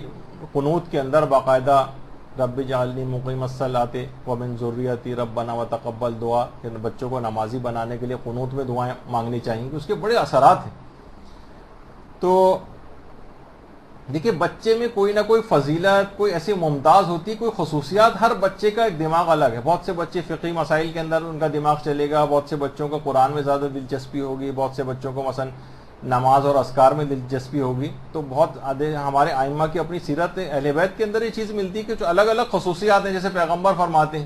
قنوت کے اندر باقاعدہ, رب جعلنی مقیم الصلاۃ ومن ذریتی ربنا وتقبل دعا, کہ بچوں کو نمازی بنانے کے لیے قنوت میں دعائیں مانگنی چاہیے, کہ اس کے بڑے اثرات ہیں. تو دیکھیے بچے میں کوئی نہ کوئی فضیلت, کوئی ایسی ممتاز ہوتی, کوئی خصوصیات. ہر بچے کا ایک دماغ الگ ہے. بہت سے بچے فقہی مسائل کے اندر ان کا دماغ چلے گا, بہت سے بچوں کو قرآن میں زیادہ دلچسپی ہوگی, بہت سے بچوں کو مثلا نماز اور اذکار میں دلچسپی ہوگی. تو بہت ہمارے ائمہ کی اپنی سیرت اہل بیت کے اندر یہ چیز ملتی ہے کہ جو الگ الگ خصوصیات ہیں. جیسے پیغمبر فرماتے ہیں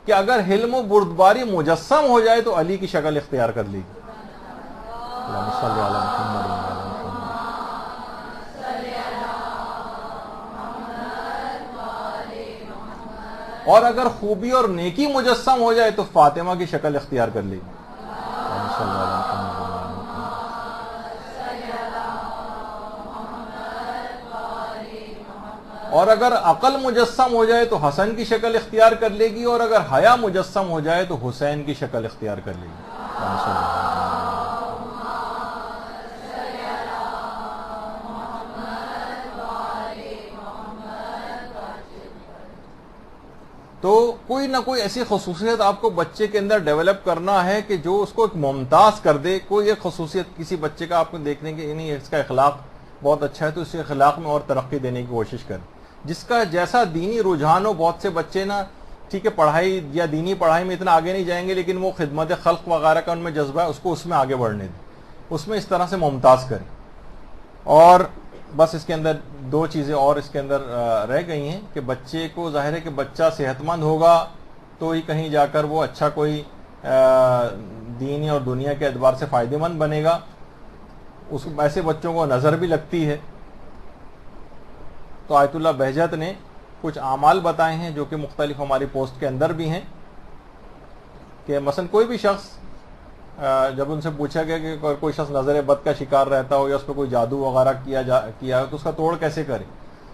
کہ اگر حلم و بردباری مجسم ہو جائے تو علی کی شکل اختیار کر لی. اور اگر خوبی اور نیکی مجسم ہو جائے تو فاطمہ کی شکل اختیار کر لی. اور اگر عقل مجسم ہو جائے تو حسن کی شکل اختیار کر لے گی, اور اگر حیا مجسم ہو جائے تو حسین کی شکل اختیار کر لے گی. تو کوئی نہ کوئی ایسی خصوصیت آپ کو بچے کے اندر ڈیولپ کرنا ہے کہ جو اس کو ایک ممتاز کر دے. کوئی ایک خصوصیت کسی بچے کا آپ کو دیکھنے کے نہیں اس کا اخلاق بہت اچھا ہے تو اس کے اخلاق میں اور ترقی دینے کی کوشش کریں. جس کا جیسا دینی رجحان ہو, بہت سے بچے نا ٹھیک ہے پڑھائی یا دینی پڑھائی میں اتنا آگے نہیں جائیں گے, لیکن وہ خدمت خلق وغیرہ کا ان میں جذبہ ہے, اس کو اس میں آگے بڑھنے دیں, اس میں اس طرح سے ممتاز کریں. اور بس اس کے اندر دو چیزیں اور اس کے اندر رہ گئی ہیں کہ بچے کو ظاہر ہے کہ بچہ صحت مند ہوگا تو ہی کہیں جا کر وہ اچھا کوئی دینی اور دنیا کے اعتبار سے فائدہ مند بنے گا. اس ایسے بچوں کو نظر بھی لگتی ہے. تو آیت اللہ بہجت نے کچھ اعمال بتائے ہیں جو کہ مختلف ہماری پوسٹ کے اندر بھی ہیں کہ مثلا کوئی بھی شخص جب ان سے پوچھا گیا کہ کوئی شخص نظر بد کا شکار رہتا ہو یا اس پہ کوئی جادو وغیرہ کیا ہو تو اس کا توڑ کیسے کرے,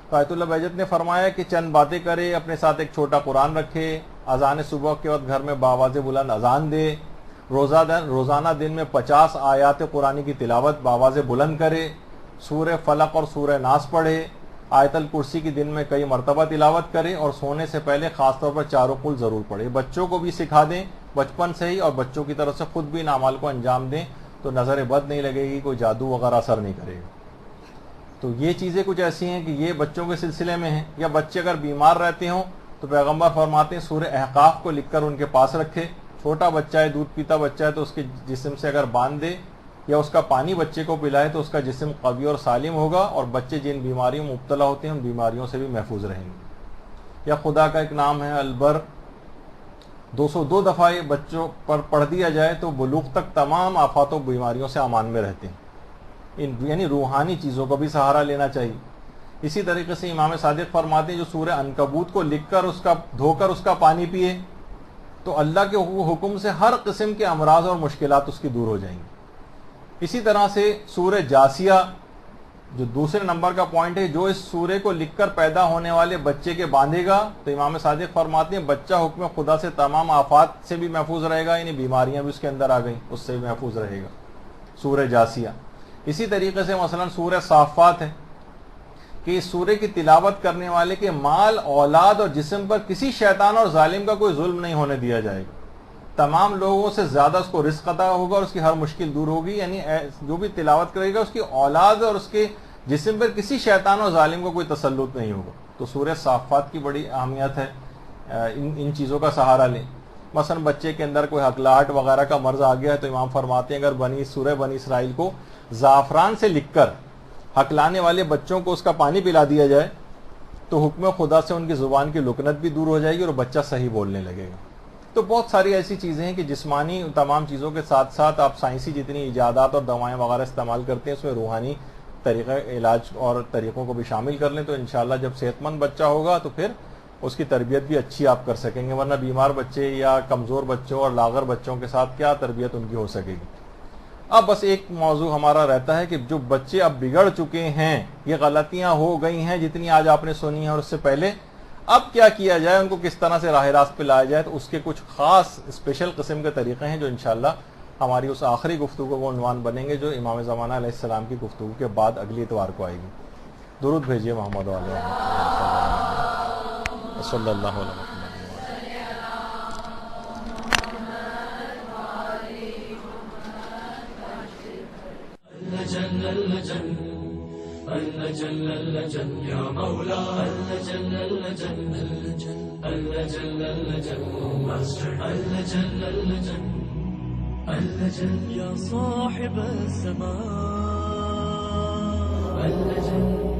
تو آیت اللہ بہجت نے فرمایا کہ چند باتیں کرے, اپنے ساتھ ایک چھوٹا قرآن رکھے, اذان صبح کے وقت گھر میں باواز بلند اذان دے, روزانہ دن میں 50 آیات قرآن کی تلاوت باواز بلند کرے, سورہ فلق اور سورہ ناس پڑھے, آیت الکرسی کی دن میں کئی مرتبہ تلاوت کرے اور سونے سے پہلے خاص طور پر چاروں قل ضرور پڑھے. بچوں کو بھی سکھا دیں بچپن سے ہی اور بچوں کی طرف سے خود بھی ان اعمال کو انجام دیں تو نظر بد نہیں لگے گی, کوئی جادو وغیرہ اثر نہیں کرے گا. تو یہ چیزیں کچھ ایسی ہیں کہ یہ بچوں کے سلسلے میں ہیں. یا بچے اگر بیمار رہتے ہوں تو پیغمبر فرماتے ہیں سورہ احقاف کو لکھ کر ان کے پاس رکھے. چھوٹا بچہ ہے, دودھ پیتا بچہ ہے تو اس کے جسم سے اگر باندھ دے یا اس کا پانی بچے کو پلائے تو اس کا جسم قوی اور سالم ہوگا اور بچے جن بیماریوں میں مبتلا ہوتے ہیں ان بیماریوں سے بھی محفوظ رہیں گے. یا خدا کا ایک نام ہے البر, 202 دفعہ یہ بچوں پر پڑھ دیا جائے تو بلوغ تک تمام آفات و بیماریوں سے امان میں رہتے ہیں. یعنی روحانی چیزوں کو بھی سہارا لینا چاہیے. اسی طریقے سے امام صادق فرماتے ہیں جو سورہ عنکبوت کو لکھ کر دھو کر اس کا پانی پیے تو اللہ کے حکم سے ہر قسم کے امراض اور مشکلات اس کی دور ہو جائیں گی. اسی طرح سے سورہ جاسیہ جو دوسرے نمبر کا پوائنٹ ہے, جو اس سورے کو لکھ کر پیدا ہونے والے بچے کے باندھے گا تو امام صادق فرماتے ہیں بچہ حکم خدا سے تمام آفات سے بھی محفوظ رہے گا, یعنی بیماریاں بھی اس کے اندر آ گئیں اس سے بھی محفوظ رہے گا. سورہ جاسیہ. اسی طریقے سے مثلا سورہ صافات ہے کہ اس سورے کی تلاوت کرنے والے کے مال, اولاد اور جسم پر کسی شیطان اور ظالم کا کوئی ظلم نہیں ہونے دیا جائے گا. تمام لوگوں سے زیادہ اس کو رزق عطا ہوگا اور اس کی ہر مشکل دور ہوگی. یعنی جو بھی تلاوت کرے گا اس کی اولاد اور اس کے جسم پر کسی شیطان اور ظالم کو کوئی تسلط نہیں ہوگا. تو سورہ صافات کی بڑی اہمیت ہے, ان چیزوں کا سہارا لیں. مثلا بچے کے اندر کوئی ہکلاہٹ وغیرہ کا مرض آ گیا ہے تو امام فرماتے ہیں اگر سورہ بنی اسرائیل کو زعفران سے لکھ کر ہکلانے والے بچوں کو اس کا پانی پلا دیا جائے تو حکم خدا سے ان کی زبان کی لکنت بھی دور ہو جائے گی اور بچہ صحیح بولنے لگے گا. تو بہت ساری ایسی چیزیں ہیں کہ جسمانی تمام چیزوں کے ساتھ ساتھ آپ سائنسی جتنی ایجادات اور دوائیں وغیرہ استعمال کرتے ہیں اس میں روحانی طریقہ علاج اور طریقوں کو بھی شامل کر لیں تو انشاءاللہ جب صحت مند بچہ ہوگا تو پھر اس کی تربیت بھی اچھی آپ کر سکیں گے. ورنہ بیمار بچے یا کمزور بچوں اور لاغر بچوں کے ساتھ کیا تربیت ان کی ہو سکے گی. اب بس ایک موضوع ہمارا رہتا ہے کہ جو بچے اب بگڑ چکے ہیں, یہ غلطیاں ہو گئی ہیں جتنی آج آپ نے سنی ہیں اور اس سے پہلے, اب کیا کیا جائے, ان کو کس طرح سے راہ راست پہ لایا جائے, تو اس کے کچھ خاص اسپیشل قسم کے طریقے ہیں جو انشاءاللہ ہماری اس آخری گفتگو کو عنوان بنیں گے جو امام زمانہ علیہ السلام کی گفتگو کے بعد اگلی اتوار کو آئے گی. درود بھیجیے محمد علیہ صلی اللہ علیہ وسلم. اللجن اللجن يا مولا اللجن اللجن اللجن اللجن اللجن اللجن اللجن يا صاحب الزمان اللجن